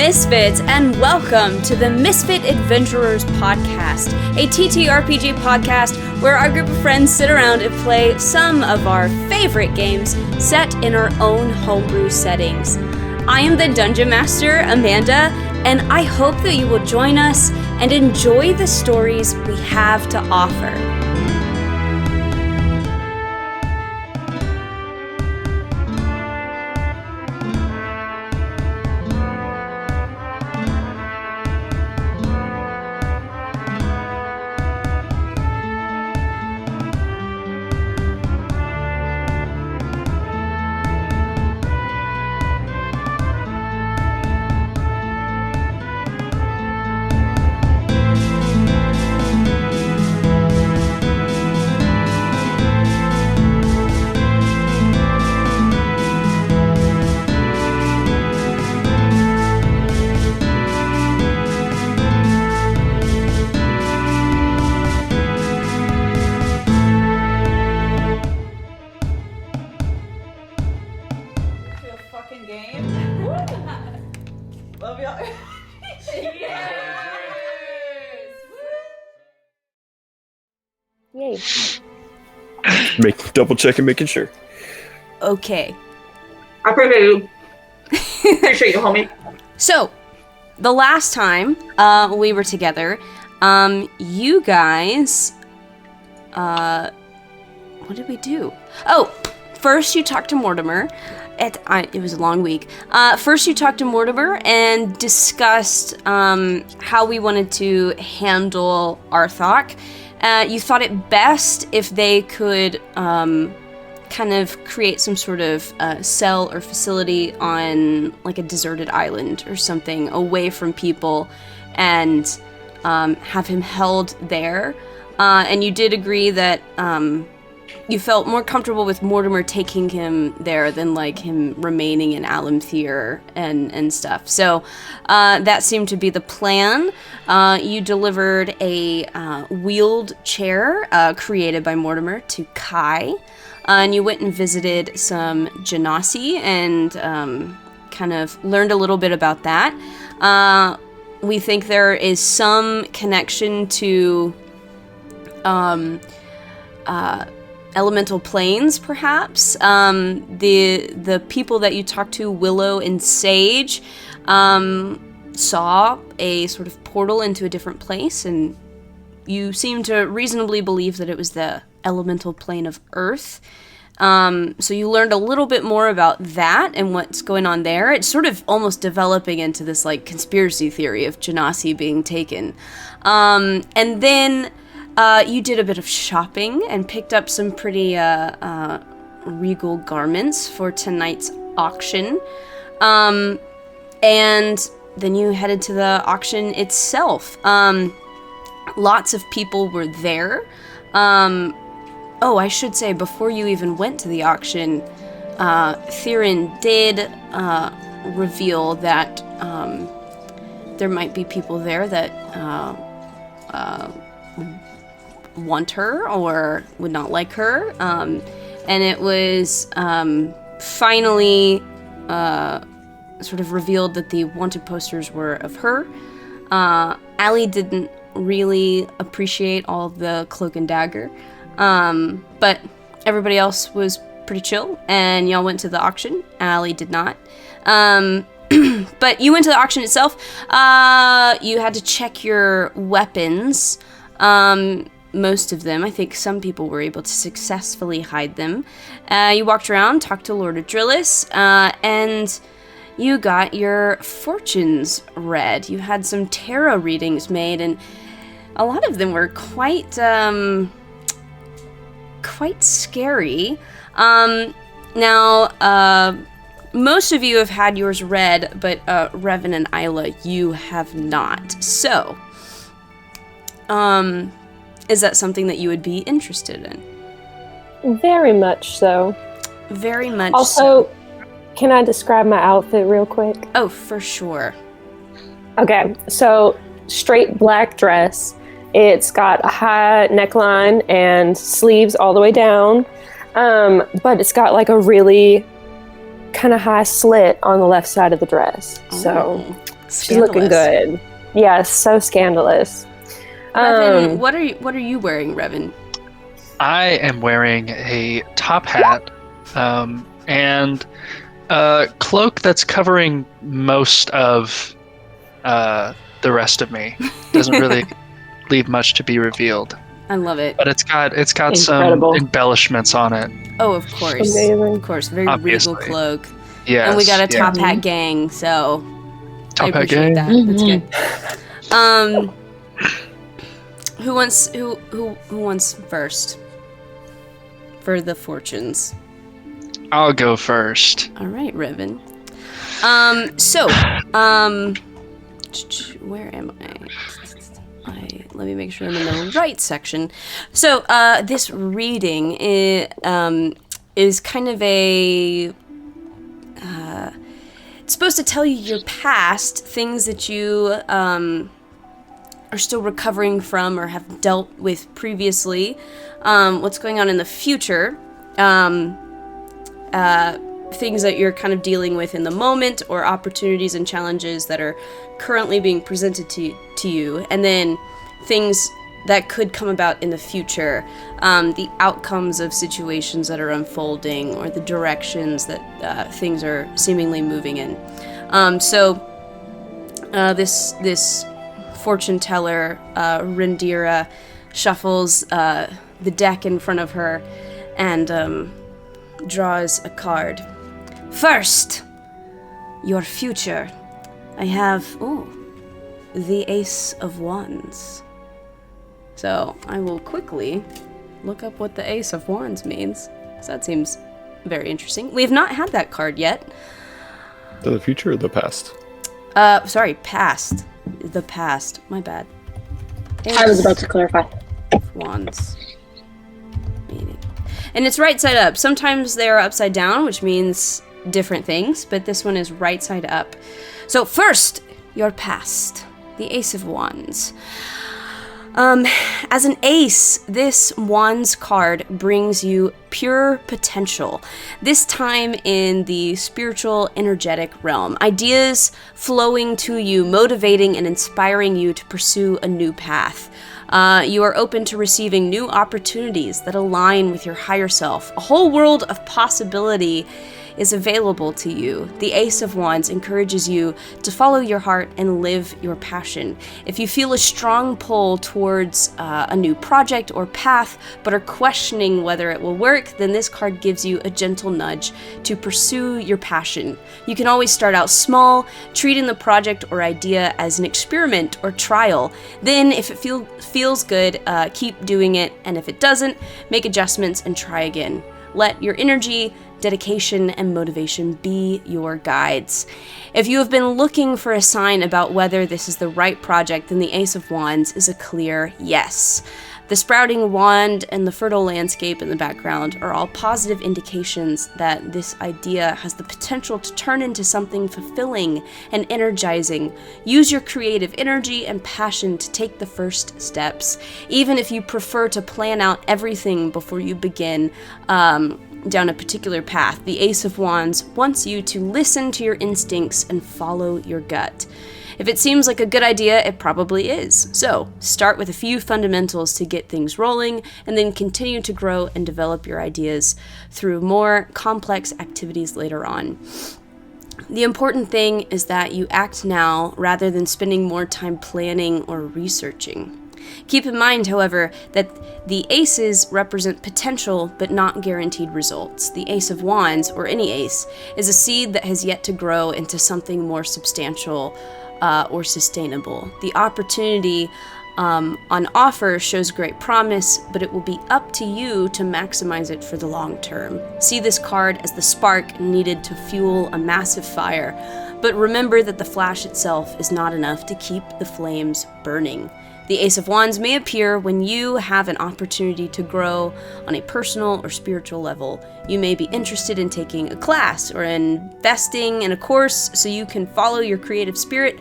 Misfits, and welcome to the Misfit Adventurers podcast, a TTRPG podcast where our group of friends sit around and play some of our favorite games set in our own homebrew settings. I am the Dungeon Master, Amanda, and I hope that you will join us and enjoy the stories we have to offer. Yay. Double checking, making sure. Okay. I appreciate you. Appreciate you, homie. So, the last time we were together, you guys, what did we do? Oh, first you talked to Mortimer. It was a long week. First you talked to Mortimer and discussed how we wanted to handle Arthok. You thought it best if they could kind of create some sort of cell or facility on like a deserted island or something away from people and have him held there. And you did agree that you felt more comfortable with Mortimer taking him there than like him remaining in Alamthir and stuff. So that seemed to be the plan. You delivered a wheeled chair created by Mortimer to Kai. And you went and visited some Genasi and kind of learned a little bit about that. We think there is some connection to elemental planes, perhaps. The people that you talked to, Willow and Sage, saw a sort of portal into a different place, and you seem to reasonably believe that it was the elemental plane of Earth. So you learned a little bit more about that and what's going on there. It's sort of almost developing into this like conspiracy theory of Genasi being taken. And then you did a bit of shopping and picked up some pretty regal garments for tonight's auction. And then you headed to the auction itself. Lots of people were there. Oh, I should say, before you even went to the auction, Theron did reveal that there might be people there that want her or would not like her. And it was finally sort of revealed that the wanted posters were of her. Allie didn't really appreciate all of the cloak and dagger. But everybody else was pretty chill, and y'all went to the auction. Allie did not. But you went to the auction itself. You had to check your weapons. Most of them. I think some people were able to successfully hide them. You walked around, talked to Lord Adrillis, and you got your fortunes read. You had some tarot readings made, and a lot of them were quite scary. Now, most of you have had yours read, but Revan and Isla, you have not. So, is that something that you would be interested in? Very much so. Very much also, can I describe my outfit real quick? Oh, for sure. Okay, so straight black dress. It's got a high neckline and sleeves all the way down, but it's got like a really kind of high slit on the left side of the dress. So She's looking good. Yes, so scandalous. Revan, what are you wearing, Revan? I am wearing a top hat and a cloak that's covering most of the rest of me. Doesn't really leave much to be revealed. I love it. But it's got some Incredible. embellishments on it. Oh, of course. Amazing. Of course. Very Obviously. regal cloak. Yes. And we got a yeah. top hat gang, so I Top hat appreciate gang. that. That's good. Who wants first for the fortunes? I'll go first. All right, Revan. Where am I? Let me make sure I'm in the right section. So, this reading is kind of a. It's supposed to tell you your past, things that you are still recovering from or have dealt with previously, what's going on in the future, things that you're kind of dealing with in the moment, or opportunities and challenges that are currently being presented to you, and then things that could come about in the future, the outcomes of situations that are unfolding, or the directions that things are seemingly moving in. This fortune teller, Rendira, shuffles the deck in front of her and draws a card. First, your future. I have, the Ace of Wands. So I will quickly look up what the Ace of Wands means, because that seems very interesting. We have not had that card yet. The future or the past? Sorry, past. The past. My bad. I was about to clarify. Wands. Meaning. And it's right side up. Sometimes they're upside down, which means different things, but this one is right side up. So first, your past. The Ace of Wands. As an ace, this Wands card brings you pure potential. This time in the spiritual, energetic realm. Ideas flowing to you, motivating and inspiring you to pursue a new path. You are open to receiving new opportunities that align with your higher self. A whole world of possibility is available to you. The Ace of Wands encourages you to follow your heart and live your passion. If you feel a strong pull towards a new project or path, but are questioning whether it will work, then this card gives you a gentle nudge to pursue your passion. You can always start out small, treating the project or idea as an experiment or trial. Then, if it feels good, keep doing it, and if it doesn't, make adjustments and try again. Let your energy, dedication, and motivation be your guides. If you have been looking for a sign about whether this is the right project, then the Ace of Wands is a clear yes. The sprouting wand and the fertile landscape in the background are all positive indications that this idea has the potential to turn into something fulfilling and energizing. Use your creative energy and passion to take the first steps, even if you prefer to plan out everything before you begin down a particular path. The Ace of Wands wants you to listen to your instincts and follow your gut. If it seems like a good idea, it probably is. So, start with a few fundamentals to get things rolling, and then continue to grow and develop your ideas through more complex activities later on. The important thing is that you act now rather than spending more time planning or researching. Keep in mind, however, that the aces represent potential but not guaranteed results. The Ace of Wands, or any ace, is a seed that has yet to grow into something more substantial or sustainable. The opportunity on offer shows great promise, but it will be up to you to maximize it for the long term. See this card as the spark needed to fuel a massive fire, but remember that the flash itself is not enough to keep the flames burning. The Ace of Wands may appear when you have an opportunity to grow on a personal or spiritual level. You may be interested in taking a class or investing in a course so you can follow your creative spirit.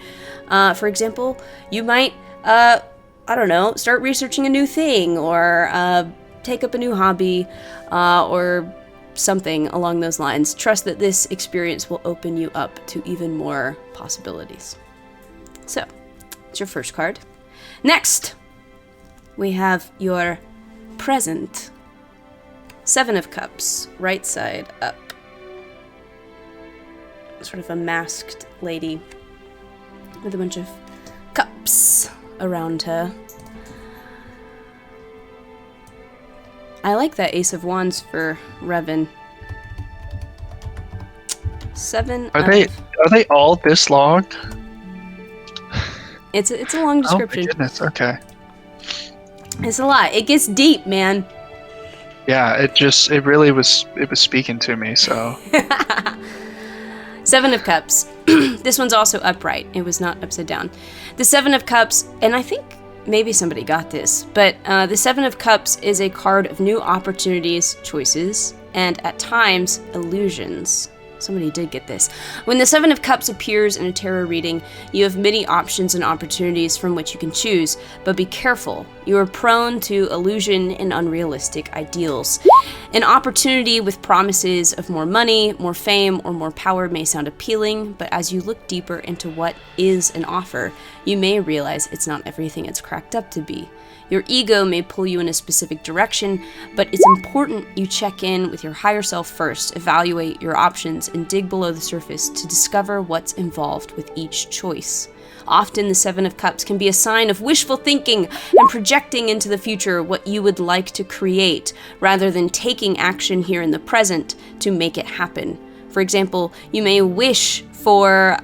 For example, you might, start researching a new thing, or take up a new hobby, or something along those lines. Trust that this experience will open you up to even more possibilities. So, it's your first card. Next, we have your present. 7 of Cups, right side up. Sort of a masked lady with a bunch of cups around her. I like that Ace of Wands for Revan. 7 Are they all this long? It's a long description. Oh my goodness, okay. It's a lot. It gets deep, man. Yeah, it really was speaking to me, so 7 of Cups. This one's also upright. It was not upside down. The 7 of Cups, and I think maybe somebody got this, but the 7 of Cups is a card of new opportunities, choices, and at times, illusions. Somebody did get this. When the 7 of Cups appears in a tarot reading, you have many options and opportunities from which you can choose, but be careful. You are prone to illusion and unrealistic ideals. An opportunity with promises of more money, more fame, or more power may sound appealing, but as you look deeper into what is an offer, you may realize it's not everything it's cracked up to be. Your ego may pull you in a specific direction, but it's important you check in with your higher self first, evaluate your options, and dig below the surface to discover what's involved with each choice. Often the 7 of Cups can be a sign of wishful thinking and projecting into the future what you would like to create, rather than taking action here in the present to make it happen. For example, you may wish for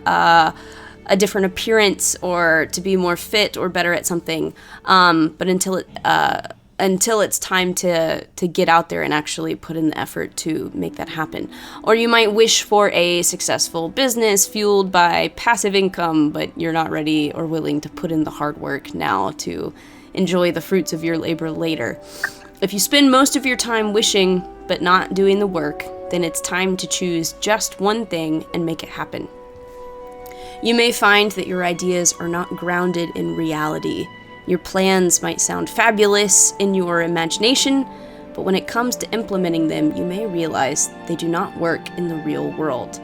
a different appearance or to be more fit or better at something, but until it's time to get out there and actually put in the effort to make that happen. Or you might wish for a successful business fueled by passive income, but you're not ready or willing to put in the hard work now to enjoy the fruits of your labor later. If you spend most of your time wishing but not doing the work, then it's time to choose just one thing and make it happen. You may find that your ideas are not grounded in reality. Your plans might sound fabulous in your imagination, but when it comes to implementing them, you may realize they do not work in the real world.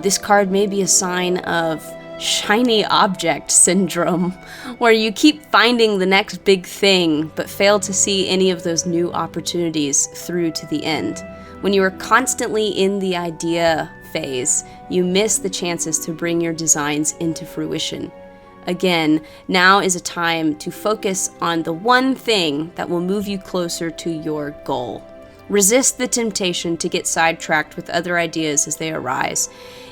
This card may be a sign of shiny object syndrome, where you keep finding the next big thing, but fail to see any of those new opportunities through to the end. When you are constantly in the idea phase, you miss the chances to bring your designs into fruition. Again, now is a time to focus on the one thing that will move you closer to your goal. Resist the temptation to get sidetracked with other ideas as they arise.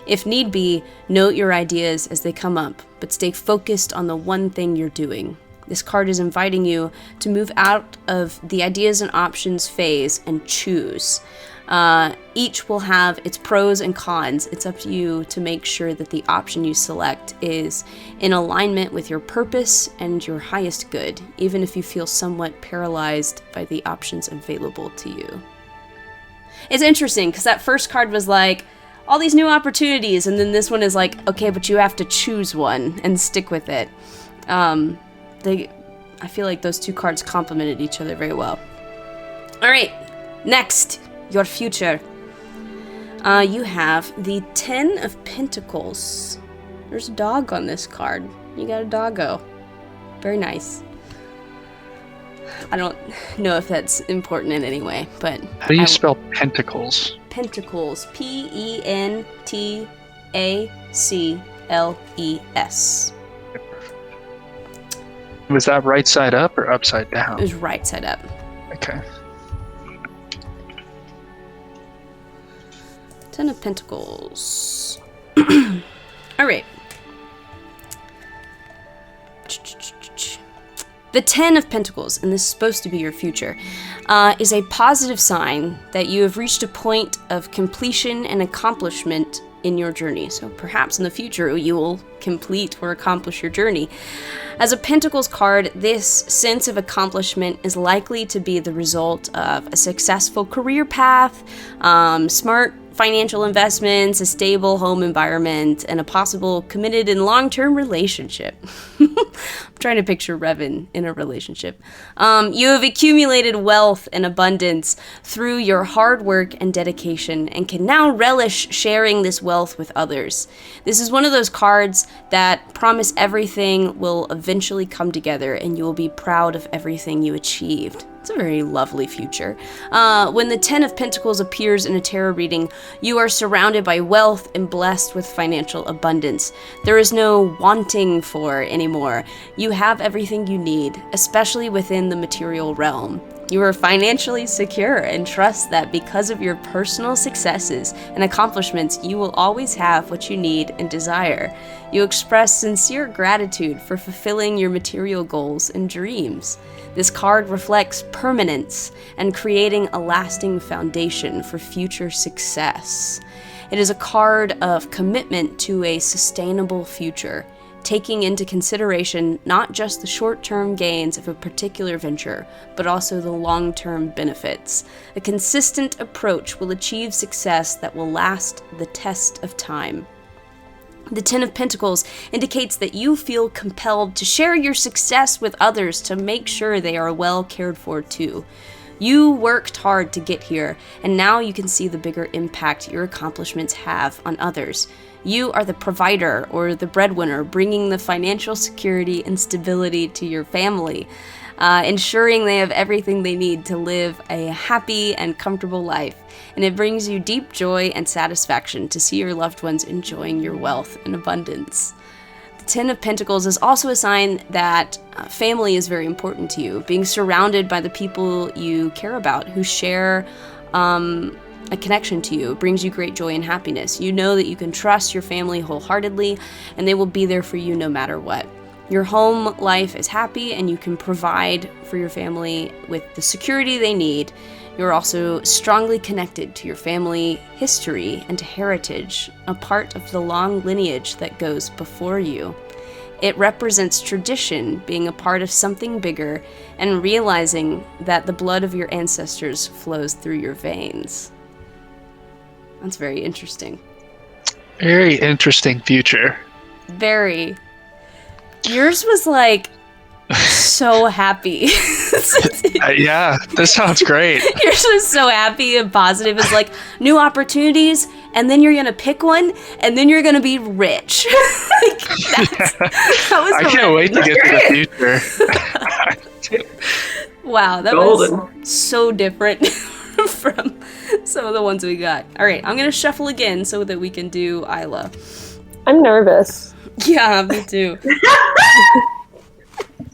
If need be, note your ideas as they come up, but stay focused on the one thing you're doing. This card is inviting you to move out of the ideas and options phase and choose. Each will have its pros and cons. It's up to you to make sure that the option you select is in alignment with your purpose and your highest good, even if you feel somewhat paralyzed by the options available to you. It's interesting because that first card was like, all these new opportunities, and then this one is like, okay, but you have to choose one and stick with it. I feel like those two cards complemented each other very well. All right, next. Your future. You have the 10 of Pentacles. There's a dog on this card. You got a doggo. Very nice. I don't know if that's important in any way, but... How do you spell pentacles? Pentacles. Pentacles. Was that right side up or upside down? It was right side up. Okay. 10 of Pentacles. All right. The 10 of Pentacles, and this is supposed to be your future, is a positive sign that you have reached a point of completion and accomplishment in your journey. So perhaps in the future you will complete or accomplish your journey. As a Pentacles card, this sense of accomplishment is likely to be the result of a successful career path, smart financial investments, a stable home environment, and a possible committed and long-term relationship. I'm trying to picture Revan in a relationship. You have accumulated wealth and abundance through your hard work and dedication and can now relish sharing this wealth with others. This is one of those cards that promise everything will eventually come together and you will be proud of everything you achieved. It's a very lovely future. When the Ten of Pentacles appears in a tarot reading, you are surrounded by wealth and blessed with financial abundance. There is no wanting for anymore. You have everything you need, especially within the material realm. You are financially secure and trust that because of your personal successes and accomplishments, you will always have what you need and desire. You express sincere gratitude for fulfilling your material goals and dreams. This card reflects permanence and creating a lasting foundation for future success. It is a card of commitment to a sustainable future, taking into consideration not just the short-term gains of a particular venture, but also the long-term benefits. A consistent approach will achieve success that will last the test of time. The Ten of Pentacles indicates that you feel compelled to share your success with others to make sure they are well cared for too. You worked hard to get here, and now you can see the bigger impact your accomplishments have on others. You are the provider or the breadwinner, bringing the financial security and stability to your family, ensuring they have everything they need to live a happy and comfortable life. And it brings you deep joy and satisfaction to see your loved ones enjoying your wealth and abundance. The Ten of Pentacles is also a sign that family is very important to you. Being surrounded by the people you care about who share a connection to you brings you great joy and happiness. You know that you can trust your family wholeheartedly and they will be there for you no matter what. Your home life is happy and you can provide for your family with the security they need. You're also strongly connected to your family history and to heritage, a part of the long lineage that goes before you. It represents tradition, being a part of something bigger, and realizing that the blood of your ancestors flows through your veins. That's very interesting. Very interesting future. Very. Yours was like so happy. Yeah, this sounds great. Yours was so happy and positive. It's like new opportunities, and then you're gonna pick one, and then you're gonna be rich. That was I can't wait to get to the future. Wow, that Golden. was so different from some of the ones we got. All right, I'm gonna shuffle again so that we can do Isla. I'm nervous. Yeah, me too.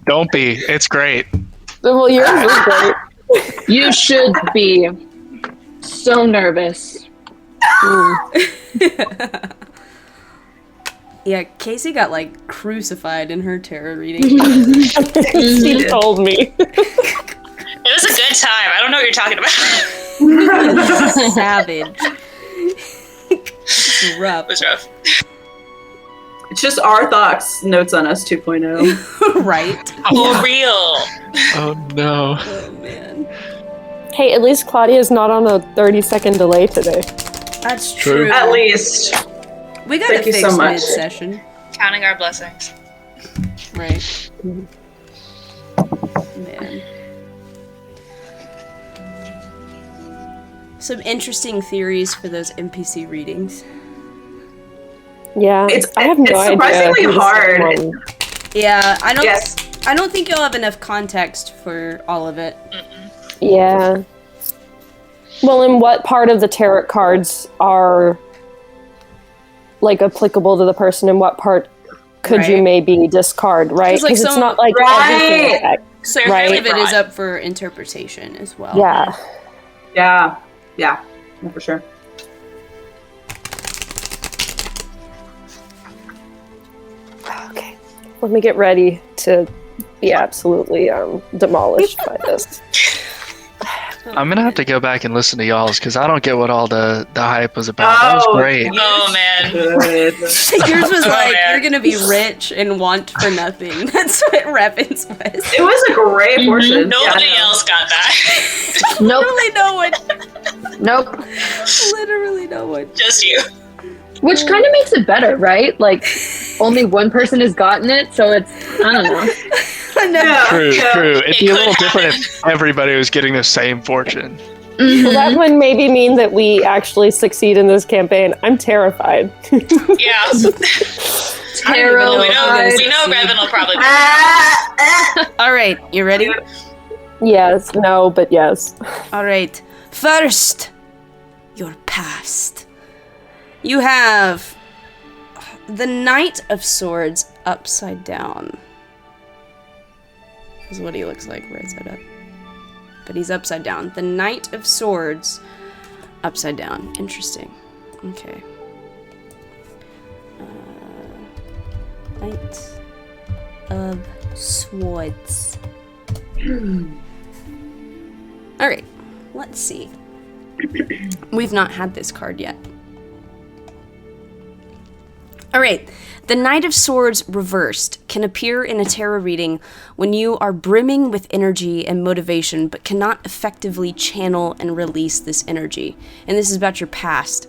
Don't be. It's great. Well, yours was great. You should be so nervous. Yeah, Casey got like crucified in her tarot reading. She told me. It was a good time. I don't know what you're talking about. Savage. It's rough. It was rough. It's just our thoughts, notes on us 2.0. Right? For real. Oh no. Oh man. Hey, at least Claudia's not on a 30-second delay today. That's True. true. At least. We got Thank to you fix so much. mid-session. Counting our blessings. Right. Man. Some interesting theories for those NPC readings. Yeah, It's- I have no it's idea. surprisingly who the hard. second one- Yeah, I don't. Yes. I don't think you'll have enough context for all of it. Yeah. Well, and what part of the tarot cards are like applicable to the person, and what part could you Right. maybe discard? Right? 'Cause, like, Because it's some- not like everything. Right. Effect. So Right. all of it is up for interpretation as well. Yeah. Yeah, for sure. Okay. Let me get ready to be absolutely demolished by this. I'm gonna have to go back and listen to y'all's because I don't get what all the hype was about. That was Oh, great. Oh man. Good. Yours was Oh, like, man. you're gonna be rich and want for nothing. That's what Revan's was. It was a great portion. Nobody Yeah, no. else got that. I don't really know what Nope. Literally no one. Just you. Which kind of makes it better, right? Like, only one person has gotten it, so it's, I don't know. Yeah, True, yeah. true. It'd be a could little different happen. if everybody was getting the same fortune. Well, that Mhm. would maybe mean that we actually succeed in this campaign. I'm terrified. Yeah. Tarot we know cards. Revan will probably. All right, you ready? Yes, no, but yes. All right. First, your past. You have the Knight of Swords upside down. This is what he looks like right side up. But he's upside down. The Knight of Swords upside down. Interesting. Okay. Knight of Swords. All right. Let's see. We've not had this card yet. All right. The Knight of Swords reversed can appear in a tarot reading when you are brimming with energy and motivation but cannot effectively channel and release this energy. And this is about your past.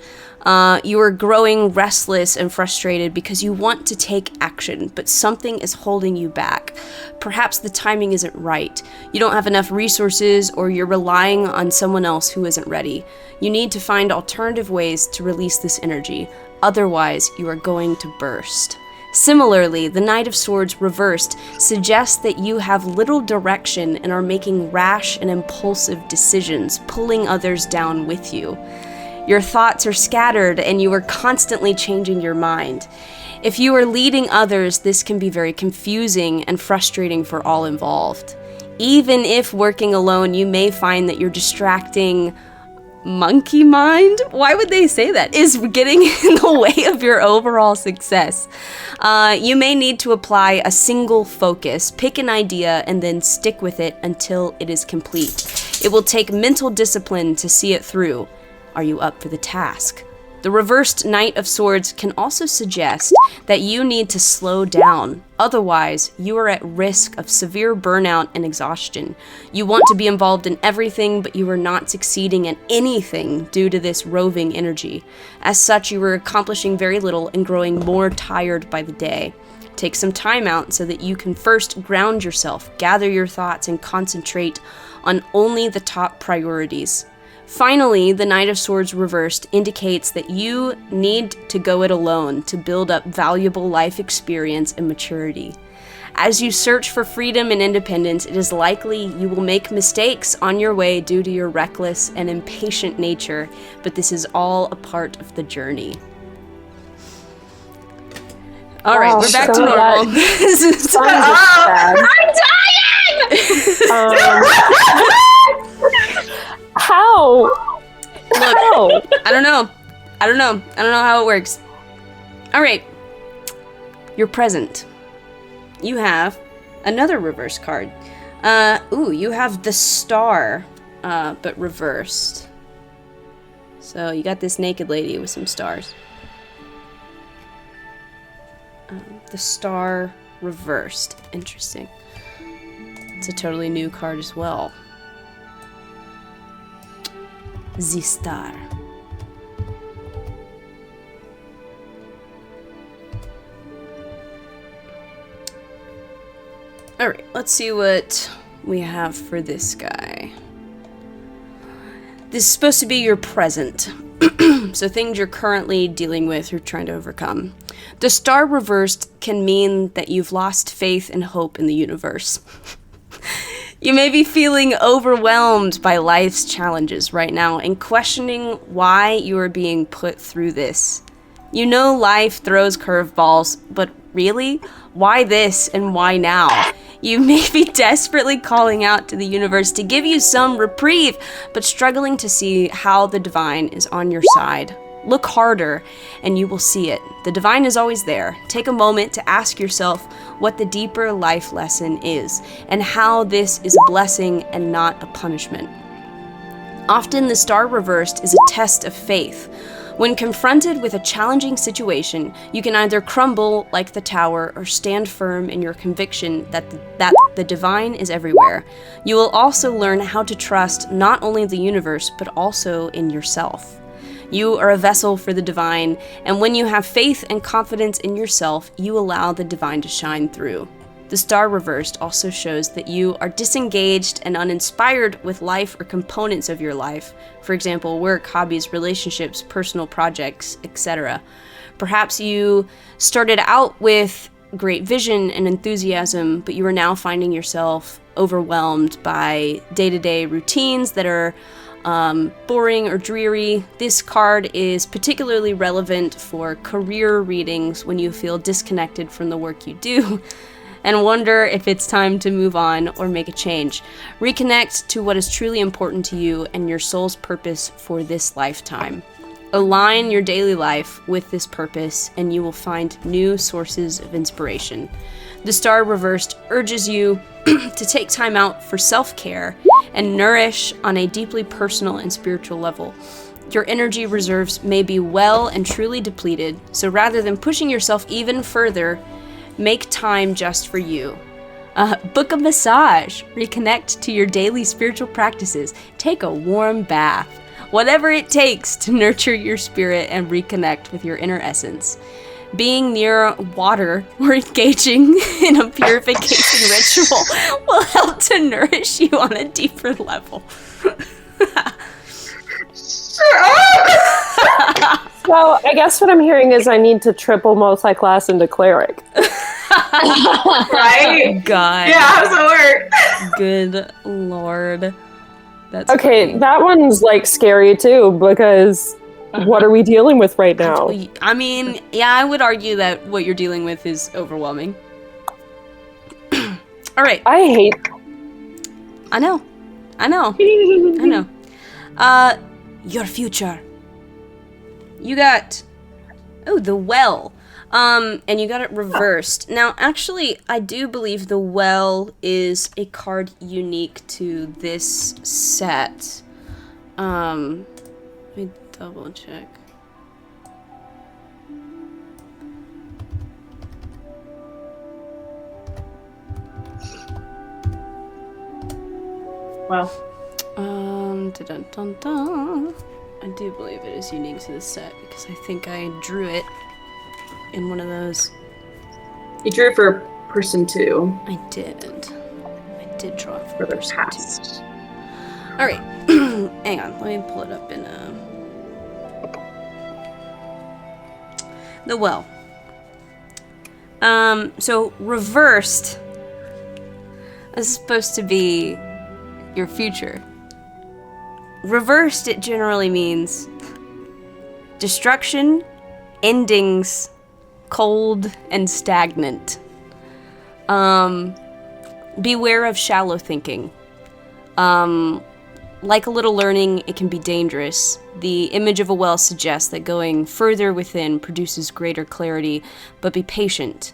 You are growing restless and frustrated because you want to take action, but something is holding you back. Perhaps the timing isn't right. You don't have enough resources, or you're relying on someone else who isn't ready. You need to find alternative ways to release this energy. Otherwise, you are going to burst. Similarly, the Knight of Swords reversed suggests that you have little direction and are making rash and impulsive decisions, pulling others down with you. Your thoughts are scattered and you are constantly changing your mind. If you are leading others, this can be very confusing and frustrating for all involved. Even if working alone, you may find that your distracting monkey mind, why would they say that, is getting in the way of your overall success. You may need to apply a single focus, pick an idea, and then stick with it until it is complete. It will take mental discipline to see it through. Are you up for the task? The reversed Knight of Swords can also suggest that you need to slow down. Otherwise, you are at risk of severe burnout and exhaustion. You want to be involved in everything, but you are not succeeding at anything due to this roving energy. As such, you are accomplishing very little and growing more tired by the day. Take some time out so that you can first ground yourself, gather your thoughts, and concentrate on only the top priorities. Finally, the Knight of Swords reversed indicates that you need to go it alone to build up valuable life experience and maturity. As you search for freedom and independence, it is likely you will make mistakes on your way due to your reckless and impatient nature, but this is all a part of the journey. All right, Wow, we're back to so normal. that- This is How? Look, How? I don't know how it works. All right. You're present. You have another reverse card. You have the Star, but reversed. So you got this naked lady with some stars. The Star reversed. Interesting. It's a totally new card as well. The Star. Alright, let's see what we have for this guy. This is supposed to be your present. So things you're currently dealing with or trying to overcome. The Star reversed can mean that you've lost faith and hope in the universe. You may be feeling overwhelmed by life's challenges right now and questioning why you are being put through this. You know life throws curveballs, but really? Why this and why now? You may be desperately calling out to the universe to give you some reprieve, but struggling to see how the divine is on your side. Look harder, and you will see it. The divine is always there. Take a moment to ask yourself what the deeper life lesson is, and how this is a blessing and not a punishment. Often the Star reversed is a test of faith. When confronted with a challenging situation, you can either crumble like the tower or stand firm in your conviction that the divine is everywhere. You will also learn how to trust not only the universe, but also in yourself. You are a vessel for the divine, and when you have faith and confidence in yourself, you allow the divine to shine through. The star reversed also shows that you are disengaged and uninspired with life or components of your life, for example, work, hobbies, relationships, personal projects, etc. Perhaps you started out with great vision and enthusiasm, but you are now finding yourself overwhelmed by day-to-day routines that are boring or dreary. This card is particularly relevant for career readings when you feel disconnected from the work you do and wonder if it's time to move on or make a change. Reconnect to what is truly important to you and your soul's purpose for this lifetime. Align your daily life with this purpose, and you will find new sources of inspiration. The star reversed urges you to take time out for self-care and nourish on a deeply personal and spiritual level. Your energy reserves may be well and truly depleted, so rather than pushing yourself even further, make time just for you. Book a massage. Reconnect to your daily spiritual practices. Take a warm bath. Whatever it takes to nurture your spirit and reconnect with your inner essence. Being near water or engaging in a purification ritual will help to nourish you on a deeper level. So I guess what I'm hearing is I need to triple multi-class into cleric. Right? God. Yeah, how does it work? Good Lord. That's Okay, funny. that one's like scary too, because what are we dealing with right now? I mean, yeah, I would argue that what you're dealing with is overwhelming. All right. I hate. I know. Your future. You got, the well. And you got it reversed. Now, actually, I do believe the well is a card unique to this set. Let me double check. Well, Dun-dun-dun-dun. I do believe it is unique to this set because I think I drew it in one of those. you drew for person 2 I did draw it for for the person past. two. All right, hang on. Let me pull it up in the well. So reversed. This is supposed to be your future. Reversed, it generally means destruction, endings, cold, and stagnant. Beware of shallow thinking. Like a little learning, it can be dangerous. The image of a well suggests that going further within produces greater clarity, but be patient,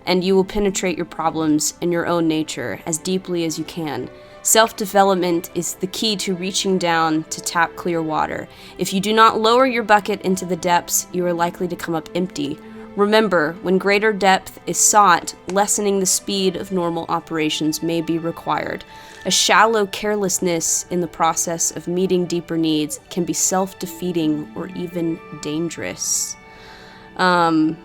and you will penetrate your problems and your own nature as deeply as you can. Self-development is the key to reaching down to tap clear water. If you do not lower your bucket into the depths, you are likely to come up empty. Remember, when greater depth is sought, lessening the speed of normal operations may be required. A shallow carelessness in the process of meeting deeper needs can be self-defeating or even dangerous. Amanda,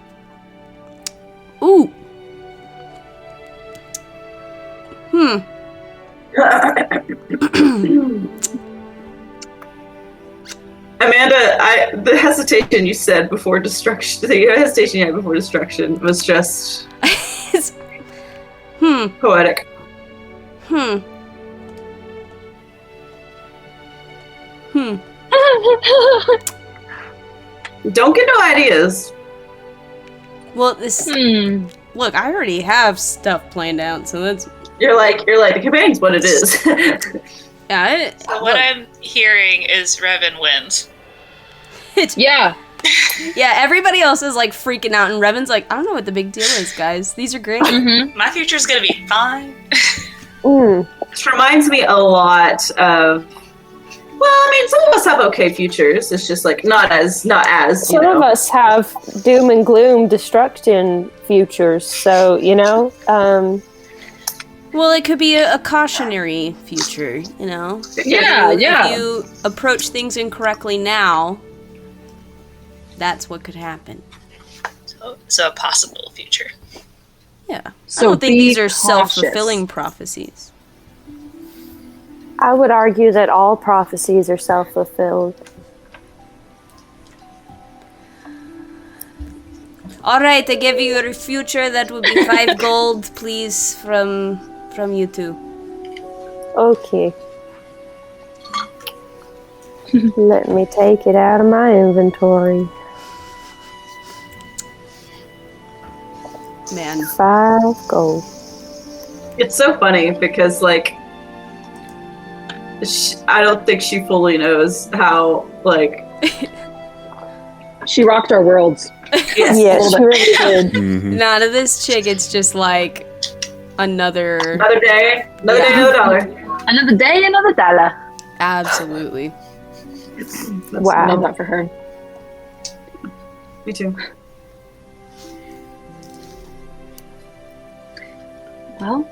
the hesitation you said before destruction, the hesitation you had before destruction was just poetic. Don't get no ideas. Well, this... Look, I already have stuff planned out, so that's... You're like the campaign's what it is. Yeah, So what I'm hearing is Revan wins. Yeah. Yeah, everybody else is like freaking out, and Revan's like, I don't know what the big deal is, guys. These are great. My future's gonna be fine. Which reminds me a lot of Well, I mean, some of us have okay futures. It's just like not as Some of us have doom and gloom destruction futures, so Well, it could be a cautionary future, you know? Yeah, yeah. If you approach things incorrectly now, that's what could happen. So a possible future. Yeah. So I don't think be these are cautious. self-fulfilling prophecies. I would argue that all prophecies are self-fulfilled. All right, I give you your future. That would be 5 gold, please, from you two. Okay. Let me take it out of my inventory. Man. 5 gold. It's so funny because, like, I don't think she fully knows how, like... She rocked our worlds. Yes, she really did. Mm-hmm. Nah, to this chick, it's just like another Day, another dollar. Another day, another dollar. Absolutely. Wow. I love that for her. Me too. Well,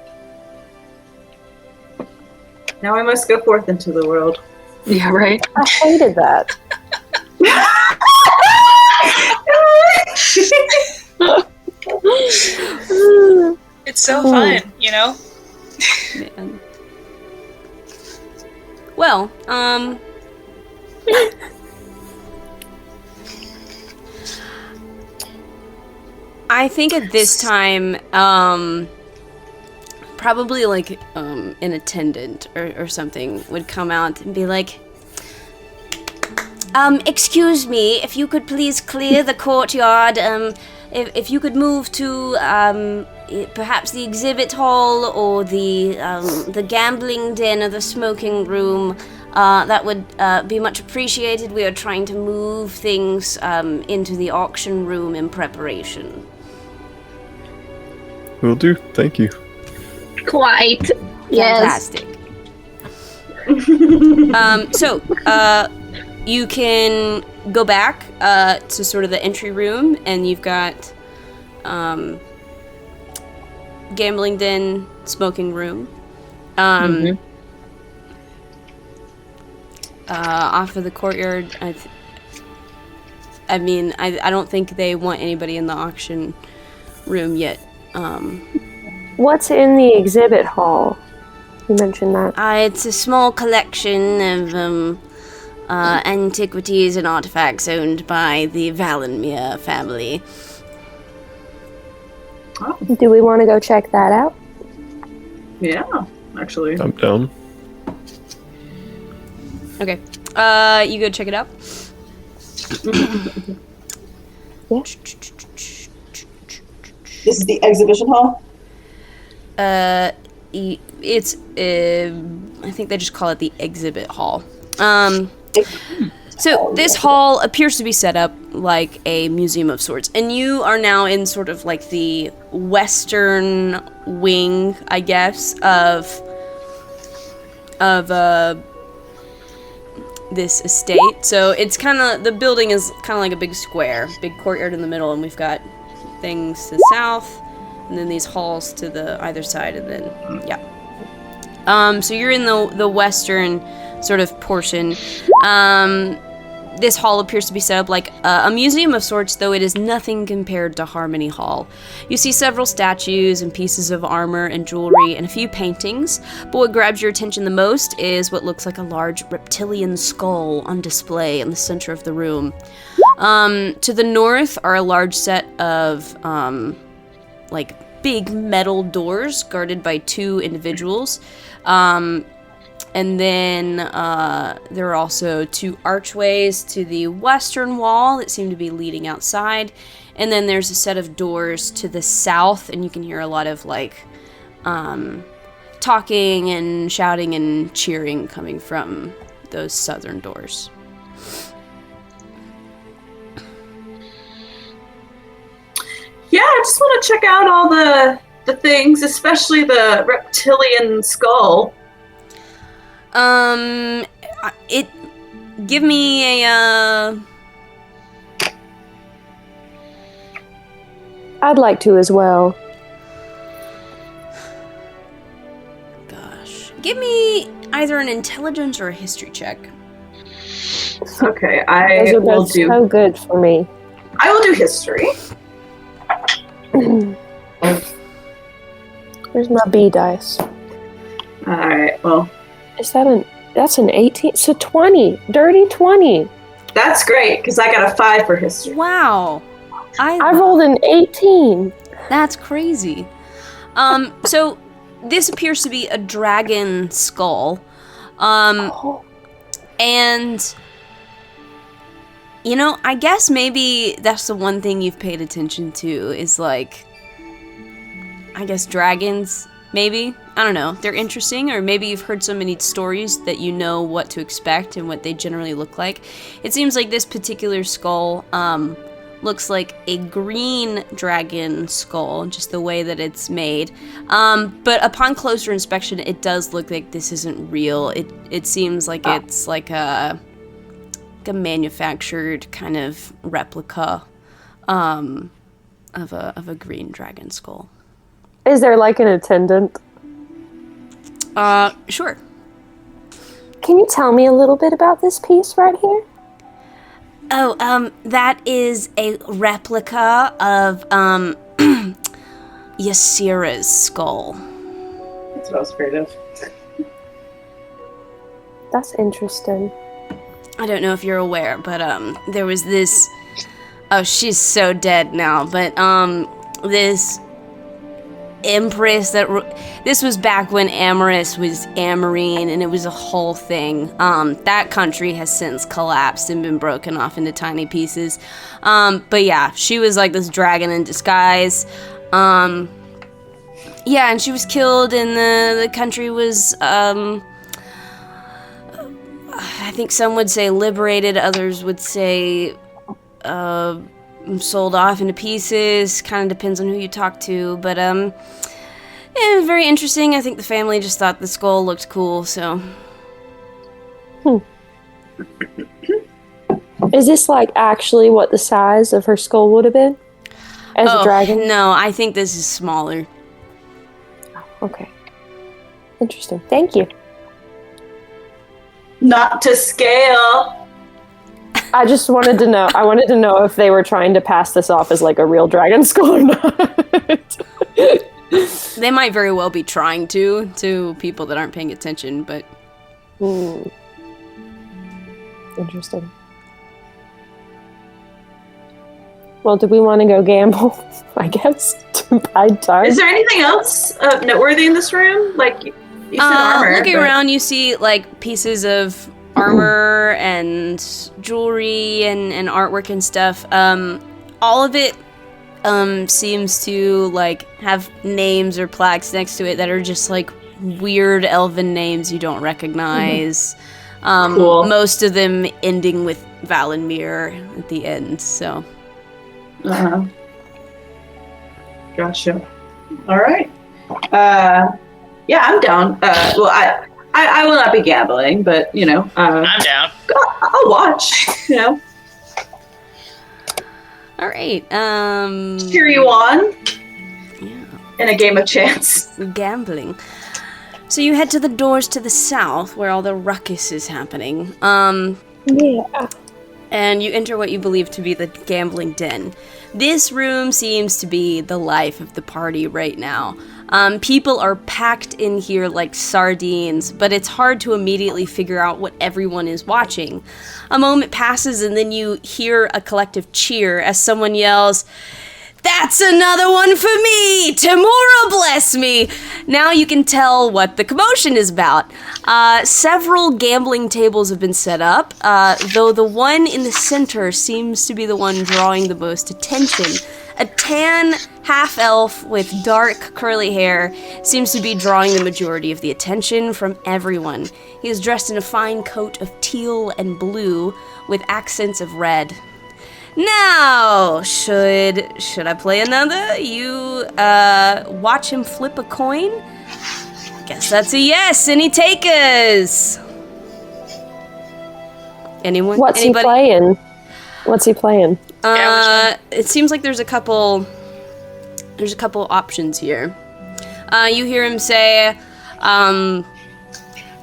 Now I must go forth into the world. yeah, right. I hated that. It's so fun, you know? Man. Well, I think at this time, probably like an attendant or something would come out and be like, excuse me, if you could please clear the courtyard, if you could move to perhaps the exhibit hall or the gambling den or the smoking room, that would be much appreciated. We are trying to move things into the auction room in preparation. Will do. Thank you. Quite. Yes. Fantastic. So, you can go back to sort of the entry room, and you've got gambling den, smoking room. Off of the courtyard, I mean, I don't think they want anybody in the auction room yet. What's in the exhibit hall? You mentioned that. It's a small collection of antiquities and artifacts owned by the Valenmere family. Oh, Do we want to go check that out? yeah, actually. I'm down. Okay. You go check it out. Yeah. This is the exhibition hall? It's I think they just call it the exhibit hall. So this hall appears to be set up like a museum of sorts, and you are now in sort of like the western wing, I guess, of this estate. So it's kind of, the building is kind of like a big square, big courtyard in the middle, and we've got things to the south, and then these halls to the either side, and then yeah. So you're in the western sort of portion. This hall appears to be set up like a museum of sorts, though it is nothing compared to Harmony Hall. You see several statues and pieces of armor and jewelry and a few paintings, but what grabs your attention the most is what looks like a large reptilian skull on display in the center of the room. To the north are a large set of like big metal doors guarded by 2 individuals. And then there are also 2 archways to the western wall that seem to be leading outside. And then there's a set of doors to the south, and you can hear a lot of like talking and shouting and cheering coming from those southern doors. Yeah, I just want to check out all the things, especially the reptilian skull. It Give me a, I'd like to as well. gosh. Give me either an intelligence or a history check. Okay, Those I are will both do. so good for me. I will do history. Where's my B dice? All right. Well, Is that that's an 18? So 20. Dirty 20. that's great because I got a 5 for history. Wow. I rolled an 18. That's crazy. So this appears to be a dragon skull. Oh. And you know, I guess maybe that's the one thing you've paid attention to is like, I guess dragons, maybe? I don't know. They're interesting, or maybe you've heard so many stories that you know what to expect and what they generally look like. It seems like this particular skull looks like a green dragon skull, just the way that it's made. But upon closer inspection, it does look like this isn't real. It seems like it's like a manufactured kind of replica of a green dragon skull. Is there like an attendant? Sure. Can you tell me a little bit about this piece right here? Oh, that is a replica of Ysera's skull. That's what I was afraid of. That's interesting. I don't know if you're aware, but there was this. Oh, she's so dead now. But this empress this was back when Amaris was Amarine, and it was a whole thing. That country has since collapsed and been broken off into tiny pieces. But yeah, she was like this dragon in disguise. Yeah, and she was killed, and the country was I think some would say liberated, others would say sold off into pieces. Kind of depends on who you talk to, but yeah, very interesting. I think the family just thought the skull looked cool, so. Is this like actually what the size of her skull would have been as a dragon? No, I think this is smaller. Okay. Interesting. Thank you. Not to scale. I just wanted to know. I wanted to know if they were trying to pass this off as like a real dragon skull or not. They might very well be trying to people that aren't paying attention, but. Interesting. Well, do we want to go gamble? I guess to bide time. Is there anything else noteworthy in this room? Like you said, armor. Looking but- around, you see like pieces of armor and jewelry and artwork and stuff. All of it seems to like have names or plaques next to it that are just like weird elven names you don't recognize. Cool. Most of them ending with Valenmir at the end. So. Uh-huh. Gotcha. All right. Yeah, I'm down. Well, I will not be gambling, but you know, I'm down. I'll watch. You know, All right. cheer you on Yeah. in a game of chance. Gambling. So you head to the doors to the south where all the ruckus is happening. Yeah. And you enter what you believe to be the gambling den. This room seems to be the life of the party right now. People are packed in here like sardines, but it's hard to immediately figure out what everyone is watching. A moment passes and then you hear a collective cheer as someone yells, "That's another one for me! Tamora bless me!" Now you can tell what the commotion is about. Several gambling tables have been set up, though the one in the center seems to be the one drawing the most attention. A tan half-elf with dark curly hair seems to be drawing the majority of the attention from everyone. He is dressed in a fine coat of teal and blue with accents of red. Now, should I play another? You watch him flip a coin? Guess that's a yes. Any takers? Anyone? What's Anybody? he playing? What's he playing? It seems like there's a couple options here. You hear him say,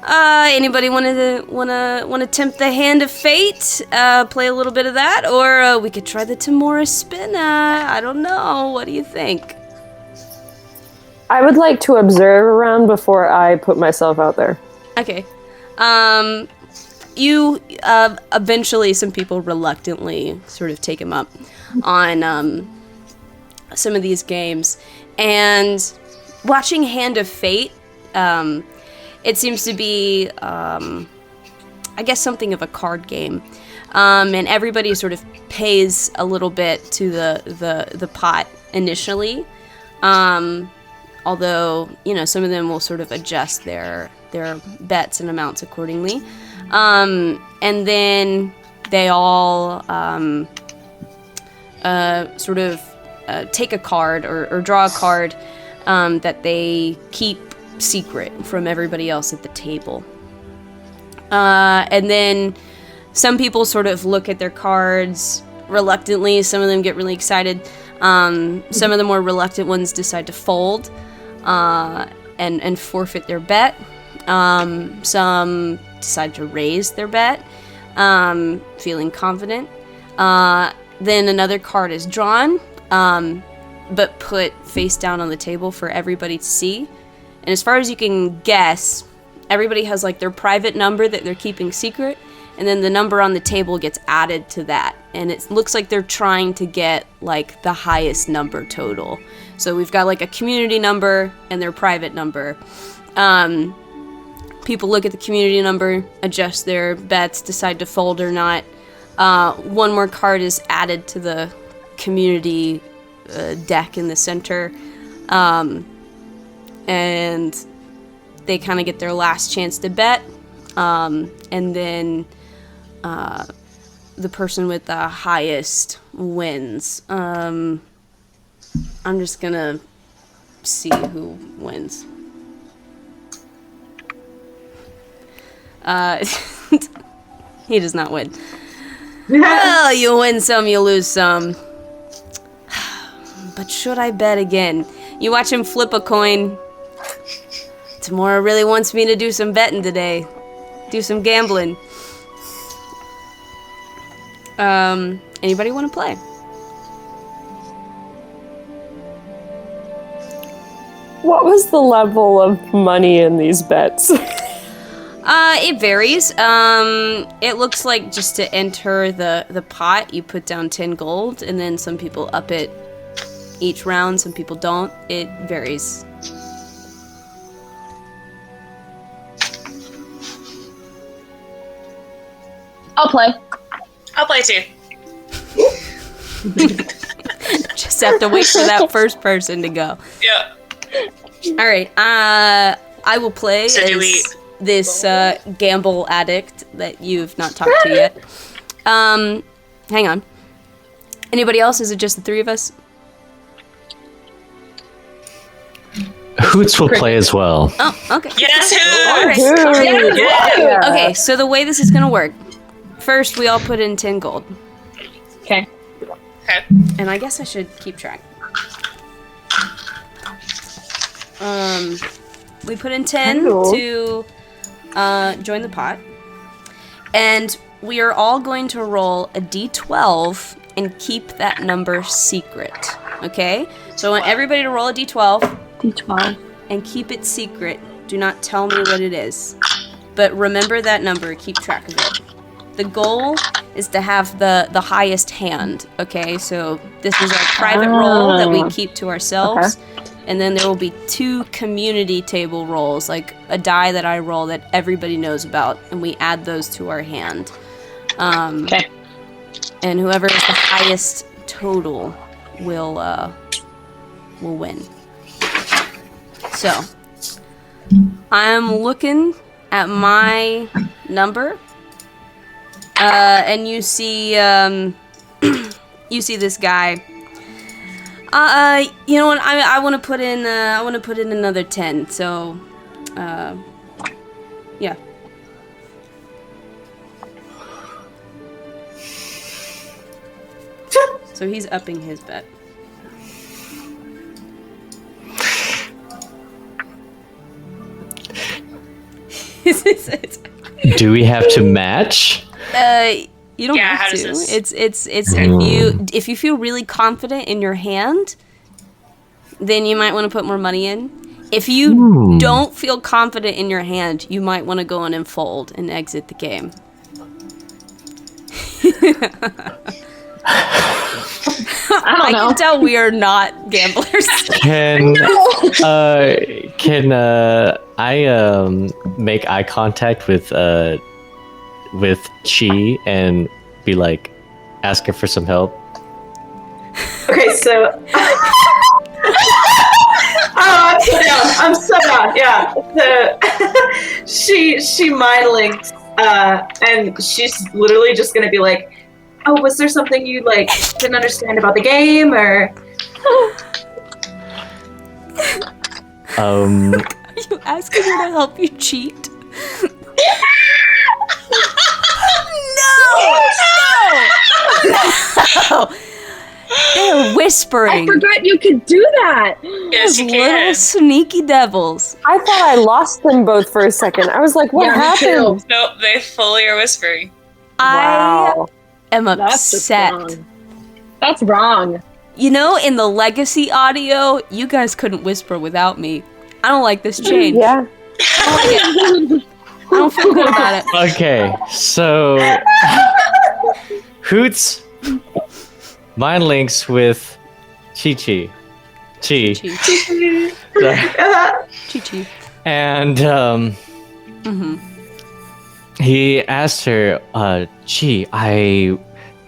anybody wanna tempt the hand of fate? Play a little bit of that, or we could try the Tamora spin. I don't know. What do you think? I would like to observe around before I put myself out there. Okay. You eventually, some people reluctantly sort of take him up on some of these games, and watching Hand of Fate, it seems to be, I guess, something of a card game, and everybody sort of pays a little bit to the pot initially, although some of them will sort of adjust their bets and amounts accordingly. And then they all sort of take a card or draw a card that they keep secret from everybody else at the table. And then some people sort of look at their cards reluctantly. Some of them get really excited. Some of the more reluctant ones decide to fold and forfeit their bet. Some decide to raise their bet, feeling confident. Then another card is drawn, but put face down on the table for everybody to see. And as far as you can guess, everybody has like their private number that they're keeping secret, and then the number on the table gets added to that. And it looks like they're trying to get like the highest number total. So we've got like a community number and their private number. People look at the community number, adjust their bets, decide to fold or not. One more card is added to the community deck in the center. And they kind of get their last chance to bet. And then the person with the highest wins. I'm just gonna see who wins. He does not win. Well, you win some, you lose some. But should I bet again? You watch him flip a coin. Tamora really wants me to do some betting today. Do some gambling. Anybody want to play? What was the level of money in these bets? It varies. It looks like just to enter the pot, you put down 10 gold, and then some people up it each round, some people don't. It varies. I'll play. I'll play too. Just have to wait for that first person to go. Yeah. All right. I will play So do we- this gamble addict that you've not talked to yet. Hang on. Anybody else? Is it just the three of us? Hoots will play as well. Oh, okay. Yes, who? All right. Yeah. Okay, so the way this is gonna work. First, we all put in 10 gold. Okay. Okay. And I guess I should keep track. We put in 10 to join the pot. And we are all going to roll a d12 and keep that number secret. Okay? So I want everybody to roll a d12 D12. and keep it secret. Do not tell me what it is. But remember that number, keep track of it. The goal is to have the highest hand, okay? So this is our private roll that we keep to ourselves. And then there will be 2 community table rolls, like a die that I roll that everybody knows about, and we add those to our hand. Okay. And whoever is the highest total will win. So, I'm looking at my number, and you see this guy. You know what? I want to put in. I want to put in another 10. So, yeah. So he's upping his bet. Do we have to match? You don't Yeah, have how to. does this- It's if you feel really confident in your hand, then you might want to put more money in. If you don't feel confident in your hand, you might want to go on and fold and exit the game. I don't know. can tell we are not gamblers. Can I make eye contact with Chi and be like, ask her for some help? Okay, so. Oh, I'm so down. Yeah. So she mind links, and she's literally just gonna be like, "Oh, was there something you like didn't understand about the game, or?" Are you asking her to help you cheat? No! They're whispering. I forgot you could do that. Yes, you Little can. sneaky devils. I thought I lost them both for a second. I was like, what Yeah, me too. happened? Nope, they fully are whispering. Wow. I am That's just upset. wrong. That's wrong. You know, in the legacy audio, you guys couldn't whisper without me. I don't like this change. Yeah. I don't feel good about it. Okay, so Hoots mind links with Chi. Chi So- Chi. and he asked her, Chi, I